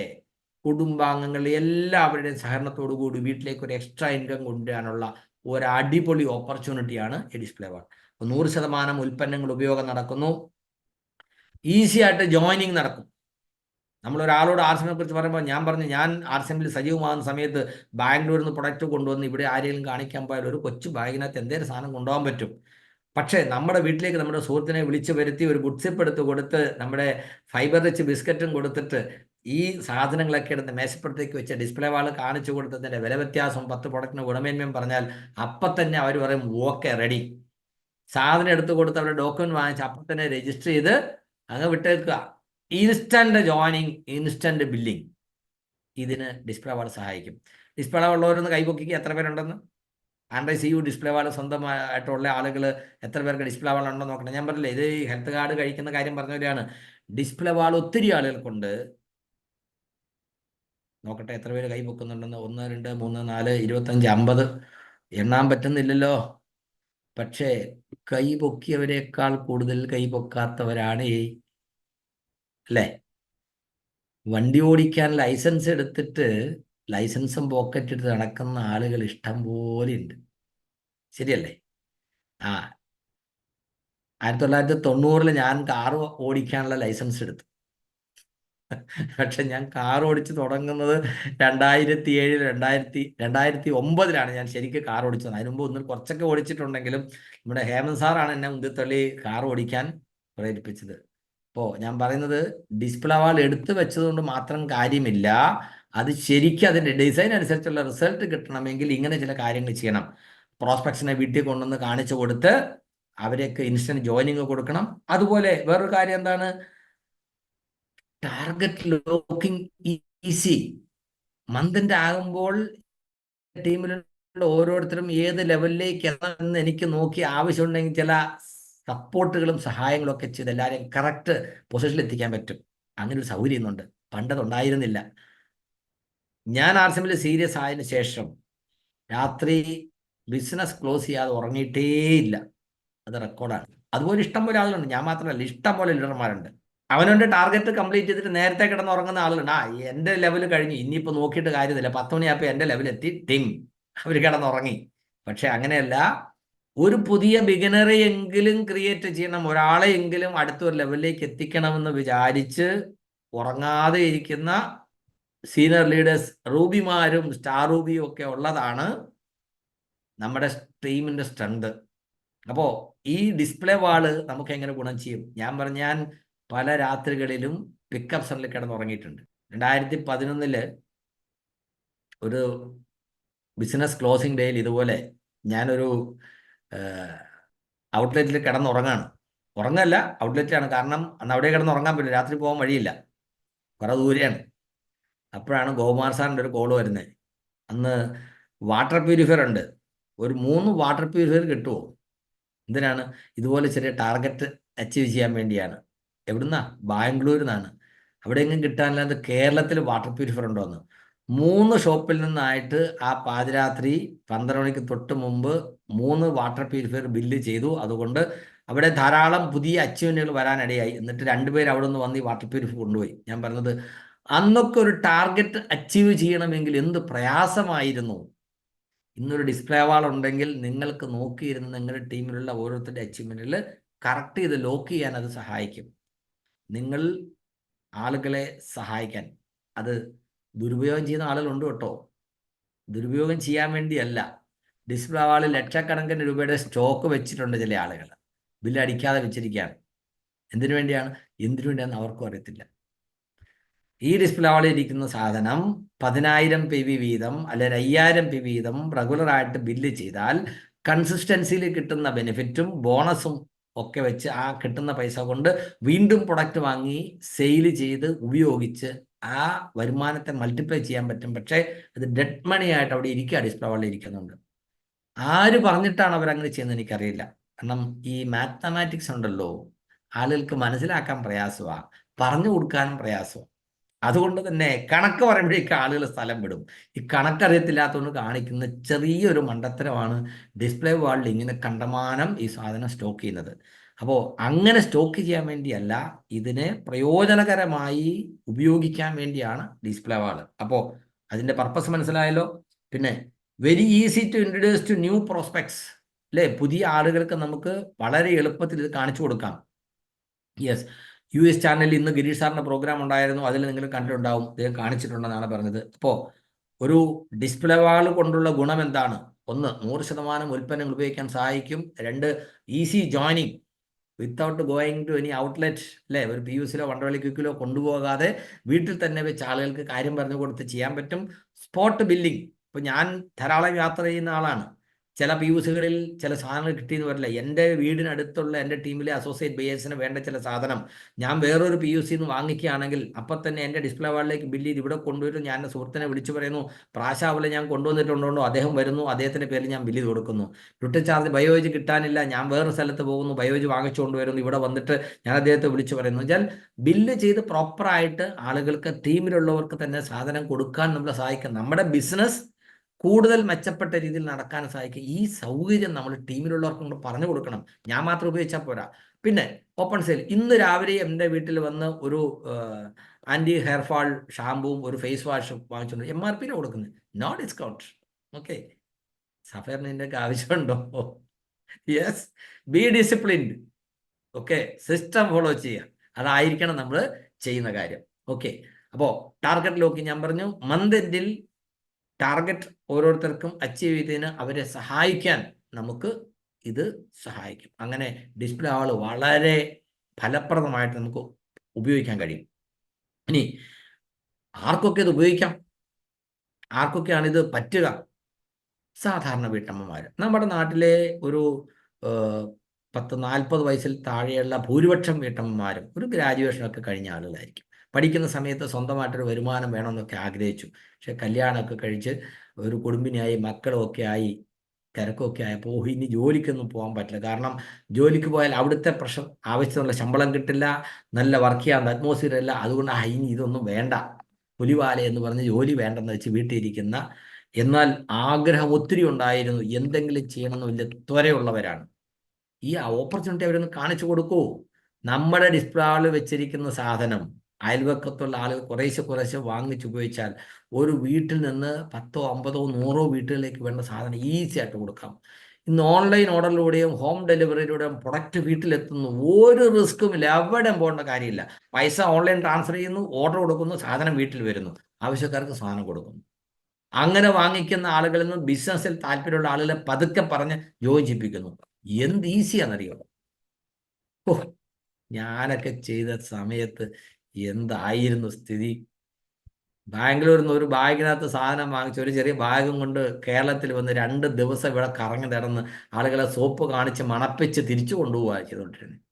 കുടുംബാംഗങ്ങൾ എല്ലാവരുടെയും സഹകരണത്തോടു കൂടി വീട്ടിലേക്ക് ഒരു എക്സ്ട്രാ ഇൻകം കൊണ്ടുവരാനുള്ള ഒരു അടിപൊളി ഓപ്പർച്യൂണിറ്റിയാണ് ഈ ഡിസ്പ്ലേ വാൾ. 100% ഉൽപ്പന്നങ്ങൾ ഉപയോഗം നടക്കുന്നു. ഈസി ആയിട്ട് ജോയിനിങ് നടക്കും. നമ്മളൊരാളോട് ആർസിഎമ്മിനെ കുറിച്ച് പറയുമ്പോൾ ഞാൻ പറഞ്ഞു, ഞാൻ ആർസിഎമ്മിൽ സജീവമാകുന്ന സമയത്ത് ബാംഗ്ലൂരിൽ നിന്ന് പ്രൊഡക്റ്റ് കൊണ്ടുവന്ന് ഇവിടെ ആരെങ്കിലും കാണിക്കാൻ പോയാൽ ഒരു കൊച്ചു ബാഗിനകത്ത് എന്തെങ്കിലും സാധനം കൊണ്ടുപോകാൻ പറ്റും. പക്ഷേ നമ്മുടെ വീട്ടിലേക്ക് നമ്മുടെ സുഹൃത്തിനെ വിളിച്ചു വരുത്തി ഒരു ഗുഡ്സിപ്പ് എടുത്ത് കൊടുത്ത് നമ്മുടെ ഫൈബർ റിച്ച് ബിസ്ക്കറ്റും കൊടുത്തിട്ട് ഈ സാധനങ്ങളൊക്കെ എടുത്ത് മേശപ്പുറത്തേക്ക് വെച്ച് ഡിസ്പ്ലേ വാൾ കാണിച്ചു കൊടുത്തതിൻ്റെ വില വ്യത്യാസം 10 പ്രൊഡക്റ്റിന് ഗുണമേന്മയും പറഞ്ഞാൽ അപ്പം തന്നെ അവർ പറയും ഓക്കെ റെഡി. സാധനം എടുത്ത് കൊടുത്ത് അവരുടെ ഡോക്യുമെന്റ് വാങ്ങിച്ച് അപ്പം തന്നെ രജിസ്റ്റർ ചെയ്ത് അങ്ങ് വിട്ടേക്കുക. ഇൻസ്റ്റന്റ് ജോയിനിങ്, ഇൻസ്റ്റന്റ് ബില്ലിംഗ്, ഇതിന് ഡിസ്പ്ലേ വാൾ സഹായിക്കും. ഡിസ്പ്ലേ വാൾ ഉള്ളവരൊന്ന് കൈപൊക്കിക്ക് എത്ര പേരുണ്ടെന്ന്. ആൻഡ്രോയിഡ് CU ഡിസ്പ്ലേ വാൾ സ്വന്തമായിട്ടുള്ള ആളുകൾ എത്ര പേർക്ക് ഡിസ്പ്ലേ വാൾ ഉണ്ടോ നോക്കണം. ഞാൻ പറഞ്ഞില്ലേ, ഇത് ഹെൽത്ത് കാർഡ് കഴിക്കുന്ന കാര്യം പറഞ്ഞവരാണ്. ഡിസ്പ്ലേ വാൾ ഒത്തിരി ആളുകൾക്കുണ്ട്. നോക്കട്ടെ എത്ര പേര് കൈ പൊക്കുന്നുണ്ടെന്ന്. 1 2 3 4 25 50 എണ്ണാൻ പറ്റുന്നില്ലല്ലോ. പക്ഷേ കൈ പൊക്കിയവരെക്കാൾ കൂടുതൽ കൈ പൊക്കാത്തവരാണ് അല്ലേ? വണ്ടി ഓടിക്കാൻ ലൈസൻസ് എടുത്തിട്ട് ലൈസൻസും പോക്കറ്റ് എടുത്ത് നടക്കുന്ന ആളുകൾ ഇഷ്ടം പോലെ ഉണ്ട്. ശരിയല്ലേ? 1990 ഞാൻ കാർ ഓടിക്കാനുള്ള ലൈസൻസ് എടുത്തു. പക്ഷെ ഞാൻ കാർ ഓടിച്ച് തുടങ്ങുന്നത് 2007 2009 ഞാൻ ശരിക്കും കാർ ഓടിച്ചത്. അതിന് മുമ്പ് ഒന്നും കുറച്ചൊക്കെ ഓടിച്ചിട്ടുണ്ടെങ്കിലും നമ്മുടെ ഹേമന്ത് സാറാണ് എന്നെ മുന്തിത്തള്ളി കാർ ഓടിക്കാൻ പ്രേരിപ്പിച്ചത്. അപ്പോൾ ഞാൻ പറയുന്നത്, ഡിസ്പ്ലേ വാൾ എടുത്തു വെച്ചതുകൊണ്ട് മാത്രം കാര്യമില്ല. അത് ശരിക്കും അതിൻ്റെ ഡിസൈൻ അനുസരിച്ചുള്ള റിസൾട്ട് കിട്ടണമെങ്കിൽ ഇങ്ങനെ ചില കാര്യങ്ങൾ ചെയ്യണം. പ്രോസ്പെക്ട്സിനെ വീട്ടിൽ കൊണ്ടുവന്ന് കാണിച്ചു കൊടുത്ത് അവരൊക്കെ ഇൻസ്റ്റന്റ് ജോയിനിങ് കൊടുക്കണം. അതുപോലെ വേറൊരു കാര്യം എന്താണ്, ടാർഗറ്റ് ലോക്കിംഗ് ഈസി. മന്തിൻ്റെ ആകുമ്പോൾ ടീമിലുള്ള ഓരോരുത്തരും ഏത് ലെവലിലേക്ക് എത്തണമെന്ന് എനിക്ക് നോക്കി ആവശ്യമുണ്ടെങ്കിൽ ചില സപ്പോർട്ടുകളും സഹായങ്ങളും ഒക്കെ ചെയ്ത് എല്ലാവരെയും കറക്റ്റ് പൊസിഷനിൽ എത്തിക്കാൻ പറ്റും. അങ്ങനെ ഒരു സൗകര്യം ഇന്നുണ്ട്, പണ്ടതുണ്ടായിരുന്നില്ല. ഞാൻ ആർസിഎമ്മിൽ സീരിയസ് ആയതിനു ശേഷം രാത്രി ബിസിനസ് ക്ലോസ് ചെയ്യാതെ ഉറങ്ങിയിട്ടേയില്ല. അത് റെക്കോർഡാണ്. അതുപോലെ ഇഷ്ടംപോലെ ആളുകളുണ്ട്, ഞാൻ മാത്രമല്ല, ഇഷ്ടംപോലെ ലീഡർമാരുണ്ട്. അവനവൻ്റെ ടാർഗറ്റ് കംപ്ലീറ്റ് ചെയ്തിട്ട് നേരത്തെ കിടന്ന് ഉറങ്ങുന്ന ആളുകളുണ്ട്. എൻ്റെ ലെവൽ കഴിഞ്ഞു, ഇനിയിപ്പോൾ നോക്കിയിട്ട് കാര്യമില്ല, 10 മണിയായപ്പോൾ എൻ്റെ ലെവലെത്തി, ടിങ്, അവർ കിടന്നുറങ്ങി. പക്ഷെ അങ്ങനെയല്ല, ഒരു പുതിയ ബിഗിനറെ എങ്കിലും ക്രിയേറ്റ് ചെയ്യണം, ഒരാളെ എങ്കിലും അടുത്തൊരു ലെവലിലേക്ക് എത്തിക്കണമെന്ന് വിചാരിച്ച് ഉറങ്ങാതെ ഇരിക്കുന്ന സീനിയർ ലീഡേഴ്സ്, റൂബിമാരും സ്റ്റാർ റൂബിയും ഒക്കെ ഉള്ളതാണ് നമ്മുടെ ടീമിൻ്റെ സ്ട്രെങ്ത്. അപ്പോൾ ഈ ഡിസ്പ്ലേ വാള് നമുക്ക് എങ്ങനെ ഗുണം ചെയ്യും? ഞാൻ പല രാത്രികളിലും പിക്കപ്പ് സെന്ററിൽ കിടന്നുറങ്ങിയിട്ടുണ്ട്. 2011 ഒരു ബിസിനസ് ക്ലോസിംഗ് ഡേയിൽ ഇതുപോലെ ഞാനൊരു ഔട്ട്ലെറ്റിൽ കിടന്നുറങ്ങാണ്. ഉറങ്ങല്ല, ഔട്ട്ലെറ്റിലാണ്. കാരണം അന്ന് അവിടെ കിടന്നുറങ്ങാൻ പറ്റില്ല, രാത്രി പോകാൻ വഴിയില്ല, കുറേ ദൂരെയാണ്. അപ്പോഴാണ് ഗോകുമാർ സാറിൻ്റെ ഒരു കോള് വരുന്നത്. അന്ന് വാട്ടർ പ്യൂരിഫയർ ഉണ്ട്, ഒരു 3 വാട്ടർ പ്യൂരിഫയർ കിട്ടുമോ? എന്തിനാണ്? ഇതുപോലെ ചെറിയ ടാർഗറ്റ് അച്ചീവ് ചെയ്യാൻ വേണ്ടിയാണ്. എവിടുന്നാ? ബാംഗ്ലൂരിൽ നിന്നാണ്. അവിടെ എങ്ങും കിട്ടാനില്ലാതെ കേരളത്തിൽ വാട്ടർ പ്യൂരിഫയർ ഉണ്ടോയെന്ന് 3 ഷോപ്പിൽ നിന്നായിട്ട് ആ പാതിരാത്രി 12 മണിക്ക് തൊട്ട് മുമ്പ് 3 വാട്ടർ പ്യൂരിഫയർ ബില്ല് ചെയ്തു. അതുകൊണ്ട് അവിടെ ധാരാളം പുതിയ അച്ചീവ്മെൻറ്റുകൾ വരാനിടയായി. എന്നിട്ട് 2 പേര് അവിടെ നിന്ന് വന്ന് ഈ വാട്ടർ പ്യൂരിഫയർ കൊണ്ടുപോയി. ഞാൻ പറഞ്ഞത്, അന്നൊക്കെ ഒരു ടാർഗറ്റ് അച്ചീവ് ചെയ്യണമെങ്കിൽ എന്ത് പ്രയാസമായിരുന്നു. ഇന്നൊരു ഡിസ്പ്ലേ വാൾ ഉണ്ടെങ്കിൽ നിങ്ങൾക്ക് നോക്കിയിരുന്ന് നിങ്ങളുടെ ടീമിലുള്ള ഓരോരുത്തരുടെ അച്ചീവ്മെൻറ്റിൽ കറക്റ്റ് ചെയ്ത് ലോക്ക് ചെയ്യാൻ അത് സഹായിക്കും. നിങ്ങൾ ആളുകളെ സഹായിക്കാൻ, അത് ദുരുപയോഗം ചെയ്യുന്ന ആളുകളുണ്ട് കേട്ടോ. ദുരുപയോഗം ചെയ്യാൻ വേണ്ടിയല്ല, ഡിസ്പ്ലേ വാളിൽ ലക്ഷക്കണക്കിന് രൂപയുടെ സ്റ്റോക്ക് വെച്ചിട്ടുണ്ട് ചില ആളുകൾ, ബില്ല് അടിക്കാതെ വെച്ചിരിക്കുകയാണ്. എന്തിനു വേണ്ടിയാണ്, എന്തിനു വേണ്ടിയാണെന്ന് അവർക്കും അറിയത്തില്ല. ഈ ഡിസ്പ്ലേ വാളിൽ ഇരിക്കുന്ന സാധനം 10,000 PV വീതം അല്ലെങ്കിൽ 5,000 PV വീതം റെഗുലറായിട്ട് ബില്ല് ചെയ്താൽ കൺസിസ്റ്റൻസിയിൽ കിട്ടുന്ന ബെനിഫിറ്റും ബോണസും ഒക്കെ വെച്ച് ആ കിട്ടുന്ന പൈസ കൊണ്ട് വീണ്ടും പ്രൊഡക്റ്റ് വാങ്ങി സെയിൽ ചെയ്ത് ഉപയോഗിച്ച് ആ വരുമാനത്തെ മൾട്ടിപ്ലൈ ചെയ്യാൻ പറ്റും. പക്ഷേ അത് ഡെഡ് മണി ആയിട്ട് അവിടെ ഇരിക്കുക, ഡിസ്പ്ലേ വാളിൽ ഇരിക്കുന്നുണ്ട്. ആര് പറഞ്ഞിട്ടാണ് അവരങ്ങനെ ചെയ്യുന്നത് എനിക്കറിയില്ല. കാരണം ഈ മാത്തമാറ്റിക്സ് ഉണ്ടല്ലോ, ആളുകൾക്ക് മനസ്സിലാക്കാൻ പ്രയാസമാണ്, പറഞ്ഞു കൊടുക്കാനും പ്രയാസമാണ്. അതുകൊണ്ട് തന്നെ കണക്ക് പറയുമ്പോഴേക്ക് ആളുകൾ സ്ഥലം വിടും. ഈ കണക്കറിയത്തില്ലാത്തതുകൊണ്ട് കാണിക്കുന്ന ചെറിയൊരു മണ്ടത്തരമാണ് ഡിസ്പ്ലേ വാളിൽ ഇങ്ങനെ കണ്ടമാനം ഈ സാധനം സ്റ്റോക്ക് ചെയ്യുന്നത്. അപ്പോൾ അങ്ങനെ സ്റ്റോക്ക് ചെയ്യാൻ വേണ്ടിയല്ല, ഇതിനെ പ്രയോജനകരമായി ഉപയോഗിക്കാൻ വേണ്ടിയാണ് ഡിസ്പ്ലേ വാൾ. അപ്പോൾ അതിൻ്റെ പർപ്പസ് മനസ്സിലായല്ലോ. പിന്നെ very easy to introduce to new prospects, അല്ലേ? പുതിയ ആളുകൾക്ക് നമുക്ക് വളരെ എളുപ്പത്തിൽ ഇത് കാണിച്ചു കൊടുക്കാം. യെസ്, US ചാനലിൽ ഇന്ന് ഗിരീഷ് സാറിൻ്റെ പ്രോഗ്രാം ഉണ്ടായിരുന്നു, അതിൽ നിങ്ങൾ കണ്ടിട്ടുണ്ടാവും, അദ്ദേഹം കാണിച്ചിട്ടുണ്ടെന്നാണ് പറഞ്ഞത്. അപ്പോൾ ഒരു ഡിസ്പ്ലേ വാൾ കൊണ്ടുള്ള ഗുണം എന്താണ്? ഒന്ന്, 100% ഉൽപ്പന്നങ്ങൾ ഉപയോഗിക്കാൻ സഹായിക്കും. രണ്ട്, easy joining without going to any outlet, അല്ലേ? ഒരു PUCയിലോ വണ്ടർവള്ളി ക്വിക്കിലോ കൊണ്ടുപോകാതെ വീട്ടിൽ തന്നെ വെച്ച് ആളുകൾക്ക് കാര്യം പറഞ്ഞു കൊടുത്ത് ചെയ്യാൻ പറ്റും. സ്പോട്ട് ബില്ലിംഗ്, ഇപ്പോൾ ഞാൻ ധാരാളം യാത്ര ചെയ്യുന്ന ആളാണ്. ചില PUCകളിൽ ചില സാധനങ്ങൾ കിട്ടിയെന്ന് വരില്ല. എൻ്റെ വീടിനടുത്തുള്ള എൻ്റെ ടീമിലെ അസോസിയേറ്റ് ബയേഴ്സിന് വേണ്ട ചില സാധനം ഞാൻ വേറൊരു PUCയിൽ നിന്ന് വാങ്ങിക്കുകയാണെങ്കിൽ അപ്പം തന്നെ എൻ്റെ ഡിസ്പ്ലേ വാളിലേക്ക് ബില്ല് ചെയ്ത് ഇവിടെ കൊണ്ടുവരും. ഞാൻ എൻ്റെ സുഹൃത്തിനെ വിളിച്ചു പറയുന്നു, പ്രാശാവല ഞാൻ കൊണ്ടുവന്നിട്ടുണ്ടോ, അദ്ദേഹം വരുന്നു, അദ്ദേഹത്തിൻ്റെ പേരിൽ ഞാൻ ബില്ല് ചെയ്ത് കൊടുക്കുന്നു. ടുട്ട് ചാർജ് ബയോജ് കിട്ടാനില്ല, ഞാൻ വേറൊരു സ്ഥലത്ത് പോകുന്നു, ബയോജ് വാങ്ങിച്ചുകൊണ്ട് വരുന്നു, ഇവിടെ വന്നിട്ട് ഞാൻ അദ്ദേഹത്തെ വിളിച്ചു പറയുന്നു. വെച്ചാൽ ബില്ല് ചെയ്ത് പ്രോപ്പറായിട്ട് ആളുകൾക്ക്, ടീമിലുള്ളവർക്ക് തന്നെ സാധനം കൊടുക്കാൻ നമ്മളെ സഹായിക്കും. നമ്മുടെ ബിസിനസ് കൂടുതൽ മെച്ചപ്പെട്ട രീതിയിൽ നടക്കാൻ സഹായിക്കും. ഈ സൗകര്യം നമ്മൾ ടീമിലുള്ളവർക്ക് കൊണ്ട് പറഞ്ഞു കൊടുക്കണം. ഞാൻ മാത്രം ഉപയോഗിച്ചാൽ പോരാ. പിന്നെ ഓപ്പൺ സെയിൽ, ഇന്ന് രാവിലെ എൻ്റെ വീട്ടിൽ വന്ന് ഒരു ആൻറ്റി ഹെയർ ഫാൾ ഷാമ്പുവും ഒരു ഫേസ് വാഷും വാങ്ങിച്ചുകൊണ്ട് MRP കൊടുക്കുന്നത്, നോ ഡിസ്കൗണ്ട്. ഓക്കെ, സഫയറിന് ഇതിൻ്റെയൊക്കെ ആവശ്യമുണ്ടോ? Yes, B disciplined. Okay, system follow ചെയ്യുക, അതായിരിക്കണം നമ്മൾ ചെയ്യുന്ന കാര്യം. ഓക്കെ, അപ്പോൾ ടാർഗറ്റ് ലോക്ക് ഞാൻ പറഞ്ഞു, മന്ത് എൻഡിൽ ടാർഗറ്റ് ഓരോരുത്തർക്കും അച്ചീവ് ചെയ്തതിന് അവരെ സഹായിക്കാൻ നമുക്ക് ഇത് സഹായിക്കും. അങ്ങനെ ഡിസ്പ്ലേ ആൾ വളരെ ഫലപ്രദമായിട്ട് നമുക്ക് ഉപയോഗിക്കാൻ കഴിയും. ഇനി ആർക്കൊക്കെ ഇത് ഉപയോഗിക്കാം, ആർക്കൊക്കെയാണ് ഇത് പറ്റുക? സാധാരണ വീട്ടമ്മമാർ. നമ്മുടെ നാട്ടിലെ ഒരു 10-40 വയസ്സിൽ താഴെയുള്ള ഭൂരിപക്ഷം വീട്ടമ്മമാരും ഒരു ഗ്രാജുവേഷനൊക്കെ കഴിഞ്ഞ ആളുകളായിരിക്കും. പഠിക്കുന്ന സമയത്ത് സ്വന്തമായിട്ടൊരു വരുമാനം വേണമെന്നൊക്കെ ആഗ്രഹിച്ചു. പക്ഷെ കല്യാണമൊക്കെ കഴിച്ച് ഒരു കുടുംബിനിയായി മക്കളുമൊക്കെ ആയി തിരക്കൊക്കെ ആയപ്പോൾ ഇനി ജോലിക്കൊന്നും പോകാൻ പറ്റില്ല. കാരണം ജോലിക്ക് പോയാൽ അവിടുത്തെ പ്രഷർ, ആവശ്യത്തിനുള്ള ശമ്പളം കിട്ടില്ല, നല്ല വർക്ക് ചെയ്യാൻ അറ്റ്മോസ്ഫിയർ ഇല്ല. അതുകൊണ്ട് ഇനി ഇതൊന്നും വേണ്ട, പുലിവാല എന്ന് പറഞ്ഞ് ജോലി വേണ്ടെന്ന് വെച്ച് വീട്ടിലിരിക്കുന്ന, എന്നാൽ ആഗ്രഹം ഒത്തിരി ഉണ്ടായിരുന്നു, എന്തെങ്കിലും ചെയ്യണമെന്ന് വലിയ ത്വരയുള്ളവരാണ്. ഈ ഓപ്പർച്യൂണിറ്റി അവരൊന്ന് കാണിച്ചു കൊടുക്കൂ. നമ്മുടെ ഡിസ്പ്ലേയിൽ വെച്ചിരിക്കുന്ന സാധനം അയൽവക്കത്തുള്ള ആളുകൾ കുറേശ്ശെ വാങ്ങിച്ചുപയോഗിച്ചാൽ ഒരു വീട്ടിൽ നിന്ന് 10, 50, 100 വീട്ടുകളിലേക്ക് വേണ്ട സാധനം ഈസി ആയിട്ട് കൊടുക്കാം. ഇന്ന് ഓൺലൈൻ ഓർഡറിലൂടെയും ഹോം ഡെലിവറിയിലൂടെയും പ്രൊഡക്റ്റ് വീട്ടിലെത്തുന്നു. ഒരു റിസ്ക്കും ഇല്ല, എവിടെ പോകേണ്ട കാര്യമില്ല. പൈസ ഓൺലൈൻ ട്രാൻസ്ഫർ ചെയ്യുന്നു, ഓർഡർ കൊടുക്കുന്നു, സാധനം വീട്ടിൽ വരുന്നു, ആവശ്യക്കാർക്ക് സാധനം കൊടുക്കുന്നു. അങ്ങനെ വാങ്ങിക്കുന്ന ആളുകളിൽ നിന്ന് ബിസിനസ്സിൽ താല്പര്യമുള്ള ആളുകളെ പതുക്കെ പറഞ്ഞ് യോജിപ്പിക്കുന്നു. എന്ത് ഈസിയാണെന്നറിയോ? ഓ, ഞാനൊക്കെ ചെയ്ത സമയത്ത് എന്തായിരുന്നു സ്ഥിതി. ബാംഗ്ലൂരിൽ നിന്ന് ഒരു ബാഗിനകത്ത് സാധനം വാങ്ങിച്ച് ഒരു ചെറിയ ബാഗും കൊണ്ട് കേരളത്തിൽ വന്ന് 2 ദിവസം ഇവിടെ കറങ്ങി നടന്ന് ആളുകളെ സോപ്പ് കാണിച്ച് മണപ്പിച്ച് തിരിച്ചു കൊണ്ടുപോവുക ചെയ്തോണ്ടിരുന്നത്.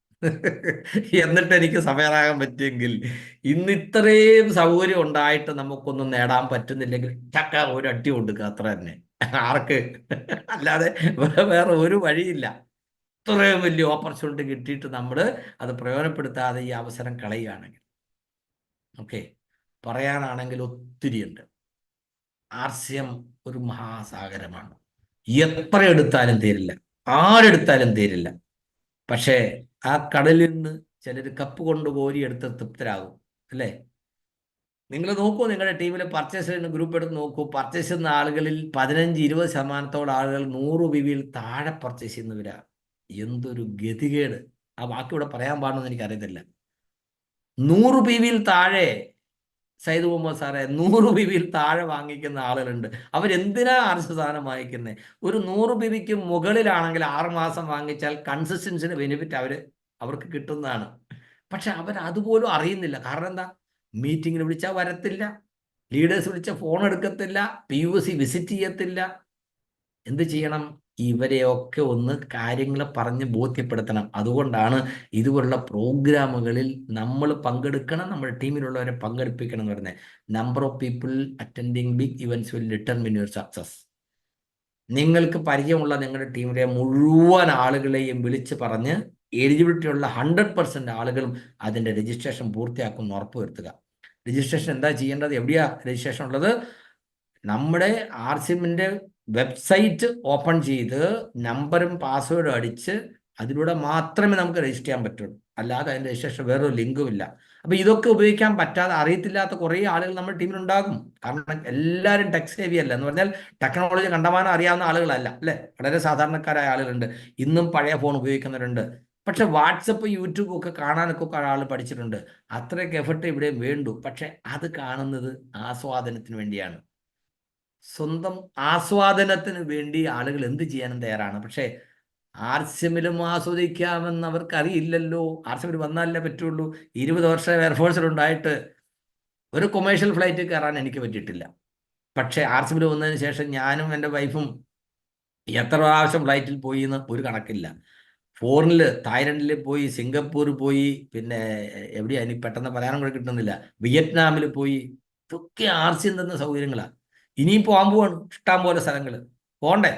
എന്നിട്ട് എനിക്ക് സമയമാകാൻ പറ്റുമെങ്കിൽ, ഇന്ന് ഇത്രയും സൗകര്യം ഉണ്ടായിട്ട് നമുക്കൊന്നും നേടാൻ പറ്റുന്നില്ലെങ്കിൽ ചക്ക ഒരു അടി കൊടുക്കുക, അത്ര തന്നെ. ആർക്ക്? അല്ലാതെ വേറെ ഒരു വഴിയില്ല. ഇത്രയും വലിയ ഓപ്പർച്യൂണിറ്റി കിട്ടിയിട്ട് നമ്മൾ അത് പ്രയോജനപ്പെടുത്താതെ ഈ അവസരം കളയുകയാണെങ്കിൽ, ഓക്കെ, പറയാനാണെങ്കിൽ ഒത്തിരിയുണ്ട്. ആർസ്യം ഒരു മഹാസാഗരമാണ്, എത്ര എടുത്താലും തീരില്ല, ആരെടുത്താലും തീരില്ല. പക്ഷേ ആ കടലിൽ നിന്ന് ചിലർ കപ്പ് കൊണ്ട് കോരി എടുത്ത് തൃപ്തരാകും, അല്ലേ? നിങ്ങൾ നോക്കൂ, നിങ്ങളുടെ ടീമിൽ പർച്ചേസ് ചെയ്യുന്ന ഗ്രൂപ്പ് എടുത്ത് നോക്കൂ. പർച്ചേസ് ചെയ്യുന്ന ആളുകളിൽ 15-20% ആളുകൾ 100 BVയിൽ താഴെ പർച്ചേസ് ചെയ്യുന്നവരാ. എന്തൊരു ഗതികേട്! ആ വാക്ക് ഇവിടെ പറയാൻ പാടുമെന്ന് എനിക്കറിയത്തില്ല. 100 BVയിൽ താഴെ സയ്യിദ് മുഹമ്മദ് സാറേ, 100 ബിബിയിൽ താഴെ വാങ്ങിക്കുന്ന ആളുകളുണ്ട്. അവരെന്തിനാ ആർസ് സാധനം വാങ്ങിക്കുന്നത്? ഒരു 100 ബിബിക്ക് മുകളിലാണെങ്കിൽ 6 മാസം വാങ്ങിച്ചാൽ കൺസിസ്റ്റൻസിന് ബെനിഫിറ്റ് അവർക്ക് കിട്ടുന്നതാണ്. പക്ഷെ അവർ അതുപോലും അറിയുന്നില്ല. കാരണം എന്താ? മീറ്റിങ്ങിന് വിളിച്ചാൽ വരത്തില്ല, ലീഡേഴ്സ് വിളിച്ച ഫോൺ എടുക്കത്തില്ല, PUC വിസിറ്റ് ചെയ്യത്തില്ല. എന്ത് ചെയ്യണം? ഇവരെയൊക്കെ ഒന്ന് കാര്യങ്ങൾ പറഞ്ഞ് ബോധ്യപ്പെടുത്തണം. അതുകൊണ്ടാണ് ഇതുപോലുള്ള പ്രോഗ്രാമുകളിൽ നമ്മൾ പങ്കെടുക്കണം, നമ്മുടെ ടീമിലുള്ളവരെ പങ്കെടുപ്പിക്കണം എന്ന് പറയുന്നത്. Number of people attending big events will determine your success. നിങ്ങൾക്ക് പരിചയമുള്ള നിങ്ങളുടെ ടീമിലെ മുഴുവൻ ആളുകളെയും വിളിച്ച് പറഞ്ഞ് എലിജിബിലിറ്റി ഉള്ള 100% ആളുകളും അതിൻ്റെ രജിസ്ട്രേഷൻ പൂർത്തിയാക്കുമെന്ന് ഉറപ്പുവരുത്തുക. രജിസ്ട്രേഷൻ എന്താ ചെയ്യേണ്ടത്? എവിടെയാ രജിസ്ട്രേഷൻ ഉള്ളത്? നമ്മുടെ ആർസിഎമ്മിൻ്റെ വെബ്സൈറ്റ് ഓപ്പൺ ചെയ്ത് നമ്പറും പാസ്വേഡും അടിച്ച് അതിലൂടെ മാത്രമേ നമുക്ക് രജിസ്റ്റർ ചെയ്യാൻ പറ്റുള്ളൂ. അല്ലാതെ അതിൻ്റെ രജിസ്ട്രേഷൻ വേറൊരു ലിങ്കും ഇല്ല. അപ്പോൾ ഇതൊക്കെ ഉപയോഗിക്കാൻ പറ്റാതെ അറിയത്തില്ലാത്ത കുറേ ആളുകൾ നമ്മുടെ ടീമിലുണ്ടാകും. കാരണം എല്ലാവരും ടെക് സേവി അല്ല, എന്ന് പറഞ്ഞാൽ ടെക്നോളജി കണ്ടമാനം അറിയാവുന്ന ആളുകളല്ല, അല്ലേ? വളരെ സാധാരണക്കാരായ ആളുകളുണ്ട്, ഇന്നും പഴയ ഫോൺ ഉപയോഗിക്കുന്നവരുണ്ട്. പക്ഷെ വാട്സപ്പ്, യൂട്യൂബ് ഒക്കെ കാണാനൊക്കെ ആൾ പഠിച്ചിട്ടുണ്ട്. അത്രയ്ക്ക് എഫർട്ട് ഇവിടെ വേണ്ടു. പക്ഷെ അത് കാണുന്നത് ആസ്വാദനത്തിന് വേണ്ടിയാണ്. സ്വന്തം ആസ്വാദനത്തിന് വേണ്ടി ആളുകൾ എന്ത് ചെയ്യാനും തയ്യാറാണ്. പക്ഷേ ആർസിഎമ്മിലും ആസ്വദിക്കാമെന്ന് അവർക്കറിയില്ലല്ലോ. ആർസിഎമ്മിൽ വന്നാലേ പറ്റുള്ളൂ. 20 വർഷം എയർഫോഴ്സിലുണ്ടായിട്ട് ഒരു കൊമേഴ്ഷ്യൽ ഫ്ലൈറ്റ് കയറാൻ എനിക്ക് പറ്റിയിട്ടില്ല. പക്ഷേ ആർസിഎമ്മിൽ വന്നതിന് ശേഷം ഞാനും എൻ്റെ വൈഫും എത്ര പ്രാവശ്യം ഫ്ലൈറ്റിൽ പോയി എന്ന് ഒരു കണക്കില്ല. ഫോറിനിൽ തായ്ലൻഡിൽ പോയി, സിംഗപ്പൂർ പോയി, പിന്നെ എവിടെയാ എനിക്ക് പെട്ടെന്ന് പറയാനും കൂടെ കിട്ടുന്നില്ല, വിയറ്റ്നാമിൽ പോയി. ഇതൊക്കെ ആർസിഎം തന്ന സൗകര്യങ്ങളാണ്. ഇനിയും പോകാൻ പോവാണ്, ഇഷ്ടം പോലെ സ്ഥലങ്ങൾ. പോകണ്ടേ?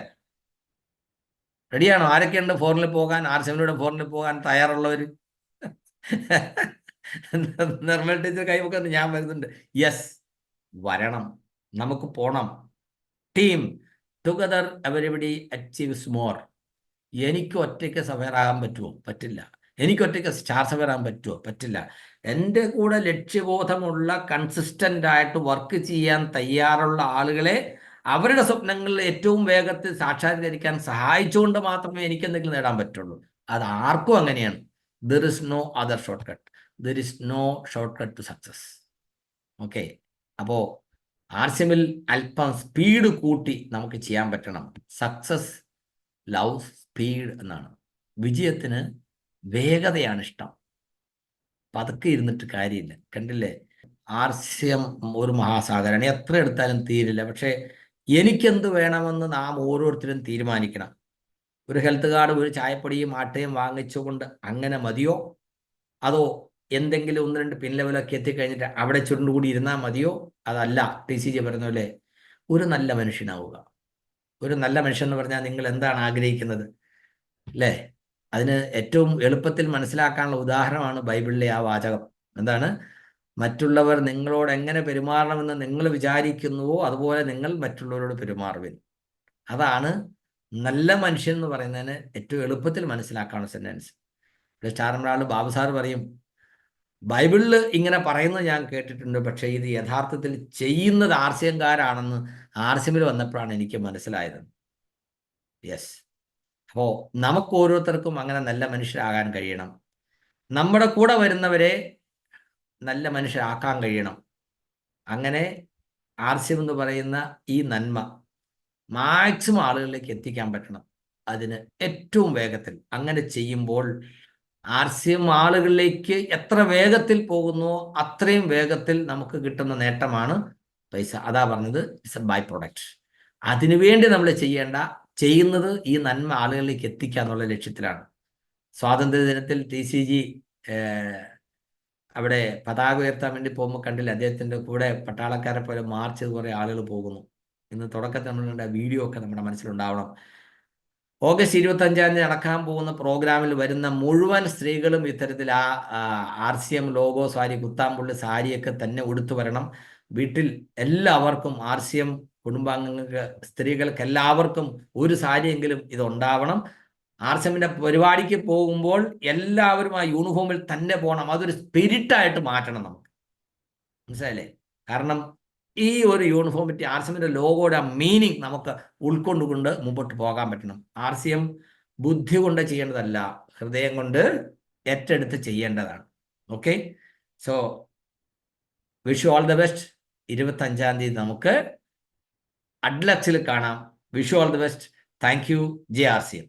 റെഡിയാണോ? ആരൊക്കെയുണ്ട് ഫോറിനിൽ പോകാൻ? ആർസിഎമ്മിലൂടെ ഫോറിനിൽ പോകാൻ തയ്യാറുള്ളവർ? നിർമ്മൽ ടീച്ചർ കൈവക്കുന്നു, ഞാൻ വരുന്നുണ്ട്. യെസ്, വരണം, നമുക്ക് പോണം. Team together everybody achieves more. എനിക്ക് ഒറ്റയ്ക്ക് സഫയറാകാൻ പറ്റുമോ? പറ്റില്ല. എനിക്ക് ഒറ്റയ്ക്ക് സ്റ്റാർ സഫയറാകാൻ പറ്റുമോ? പറ്റില്ല. എൻ്റെ കൂടെ ലക്ഷ്യബോധമുള്ള കൺസിസ്റ്റൻ്റ് ആയിട്ട് വർക്ക് ചെയ്യാൻ തയ്യാറുള്ള ആളുകളെ അവരുടെ സ്വപ്നങ്ങളിൽ ഏറ്റവും വേഗത്തിൽ സാക്ഷാത്കരിക്കാൻ സഹായിച്ചുകൊണ്ട് മാത്രമേ എനിക്ക് എന്തെങ്കിലും നേടാൻ പറ്റുള്ളൂ. അത് ആർക്കും അങ്ങനെയാണ്. There is no other short cut. There is no short cut to success. Okay. അപ്പോൾ ആർസിഎമ്മിൽ അല്പം സ്പീഡ് കൂട്ടി നമുക്ക് ചെയ്യാൻ പറ്റണം. സക്സസ് ലവ് സ്പീഡ് എന്നാണ്. വിജയത്തിന് വേഗതയാണ് ഇഷ്ടം. പതുക്കെ ഇരുന്നിട്ട് കാര്യമില്ല. കണ്ടില്ലേ? ആർസിഎം ഒരു മഹാസാഗരമാണ്, എത്ര എടുത്താലും തീരില്ല. പക്ഷേ എനിക്കെന്ത് വേണമെന്ന് നാം ഓരോരുത്തരും തീരുമാനിക്കണം. ഒരു ഹെൽത്ത് കാർഡ്, ഒരു ചായപ്പൊടിയും ആട്ടയും വാങ്ങിച്ചുകൊണ്ട് അങ്ങനെ മതിയോ? അതോ എന്തെങ്കിലും 1-2 പിൻ ലെവലൊക്കെ എത്തിക്കഴിഞ്ഞിട്ട് അവിടെ ചുരുണ്ടുകൂടി ഇരുന്നാൽ മതിയോ? അതല്ല. TCG പറയുന്ന പോലെ ഒരു നല്ല മനുഷ്യനാവുക. ഒരു നല്ല മനുഷ്യൻ എന്ന് പറഞ്ഞാൽ നിങ്ങൾ എന്താണ് ആഗ്രഹിക്കുന്നത്, അല്ലേ? അതിന് ഏറ്റവും എളുപ്പത്തിൽ മനസ്സിലാക്കാനുള്ള ഉദാഹരണമാണ് ബൈബിളിലെ ആ വാചകം. എന്താണ്? മറ്റുള്ളവർ നിങ്ങളോട് എങ്ങനെ പെരുമാറണമെന്ന് നിങ്ങൾ വിചാരിക്കുന്നുവോ അതുപോലെ നിങ്ങൾ മറ്റുള്ളവരോട് പെരുമാറുവിൻ. അതാണ് നല്ല മനുഷ്യൻ എന്ന് പറയുന്നതിന് ഏറ്റവും എളുപ്പത്തിൽ മനസ്സിലാക്കാനുള്ള സെന്റൻസ്. ചാരമ്രാള് ബാബു സാർ പറയും, ബൈബിളിൽ ഇങ്ങനെ പറയുന്നത് ഞാൻ കേട്ടിട്ടുണ്ട്, പക്ഷേ ഇത് യഥാർത്ഥത്തിൽ ചെയ്യുന്നത് ആർസിഎംകാരാണെന്ന് ആർസിഎമ്മിൽ വന്നപ്പോഴാണ് എനിക്ക് മനസ്സിലായത്. യെസ്. അപ്പോൾ നമുക്ക് ഓരോരുത്തർക്കും അങ്ങനെ നല്ല മനുഷ്യരാകാൻ കഴിയണം. നമ്മുടെ കൂടെ വരുന്നവരെ നല്ല മനുഷ്യരാക്കാൻ കഴിയണം. അങ്ങനെ ആർസിഎം എന്ന് പറയുന്ന ഈ നന്മ മാക്സിമം ആളുകളിലേക്ക് എത്തിക്കാൻ പറ്റണം. അതിന് ഏറ്റവും വേഗത്തിൽ അങ്ങനെ ചെയ്യുമ്പോൾ ആർസിഎം ആളുകളിലേക്ക് എത്ര വേഗത്തിൽ പോകുന്നുവോ അത്രയും വേഗത്തിൽ നമുക്ക് കിട്ടുന്ന നേട്ടമാണ് പൈസ. അതാ പറഞ്ഞത്, ഇറ്റ്സ് എ ബൈ പ്രൊഡക്റ്റ്. അതിനുവേണ്ടി നമ്മൾ ചെയ്യുന്നത് ഈ നന്മ ആളുകളിലേക്ക് എത്തിക്കുക എന്നുള്ള ലക്ഷ്യത്തിലാണ്. സ്വാതന്ത്ര്യ ദിനത്തിൽ TCG അവിടെ പതാക ഉയർത്താൻ വേണ്ടി പോകുമ്പോൾ കണ്ടില്ല, അദ്ദേഹത്തിൻ്റെ കൂടെ പട്ടാളക്കാരെ പോലെ മാർച്ച് ചെയ്ത് കുറേ ആളുകൾ പോകുന്നു. ഇന്ന് തുടക്കത്തിൽ നമ്മൾ കണ്ട വീഡിയോ ഒക്കെ നമ്മുടെ മനസ്സിലുണ്ടാവണം. ഓഗസ്റ്റ് 25 നടക്കാൻ പോകുന്ന പ്രോഗ്രാമിൽ വരുന്ന മുഴുവൻ സ്ത്രീകളും ഇത്തരത്തിൽ ആർസിഎം ലോഗോ സാരി, കുത്താമ്പുള്ളി സാരിയൊക്കെ തന്നെ ഉടുത്തു വരണം. വീട്ടിൽ എല്ലാവർക്കും, ആർസിഎം കുടുംബാംഗങ്ങൾക്ക്, സ്ത്രീകൾക്ക് എല്ലാവർക്കും ഒരു സാരിയെങ്കിലും ഇതുണ്ടാവണം. ആർസിഎമ്മിൻ്റെ പരിപാടിക്ക് പോകുമ്പോൾ എല്ലാവരും ആ യൂണിഫോമിൽ തന്നെ പോകണം. അതൊരു സ്പിരിറ്റായിട്ട് മാറ്റണം നമുക്ക്. മനസ്സിലായില്ലേ? കാരണം ഈ ഒരു യൂണിഫോമിറ്റി, ആർസിഎമ്മിൻ്റെ ലോഗോയുടെ മീനിങ് നമുക്ക് ഉൾക്കൊണ്ടുകൊണ്ട് മുമ്പോട്ട് പോകാൻ പറ്റണം. ആർസിഎം ബുദ്ധി കൊണ്ട് ചെയ്യേണ്ടതല്ല, ഹൃദയം കൊണ്ട് ഏറ്റെടുത്ത് ചെയ്യേണ്ടതാണ്. Okay. So wish you all the best. 25-ാം തീയതി നമുക്ക് അഡ്ലക്സിൽ കാണാം. Wish you all the best. Thank you. JRCM.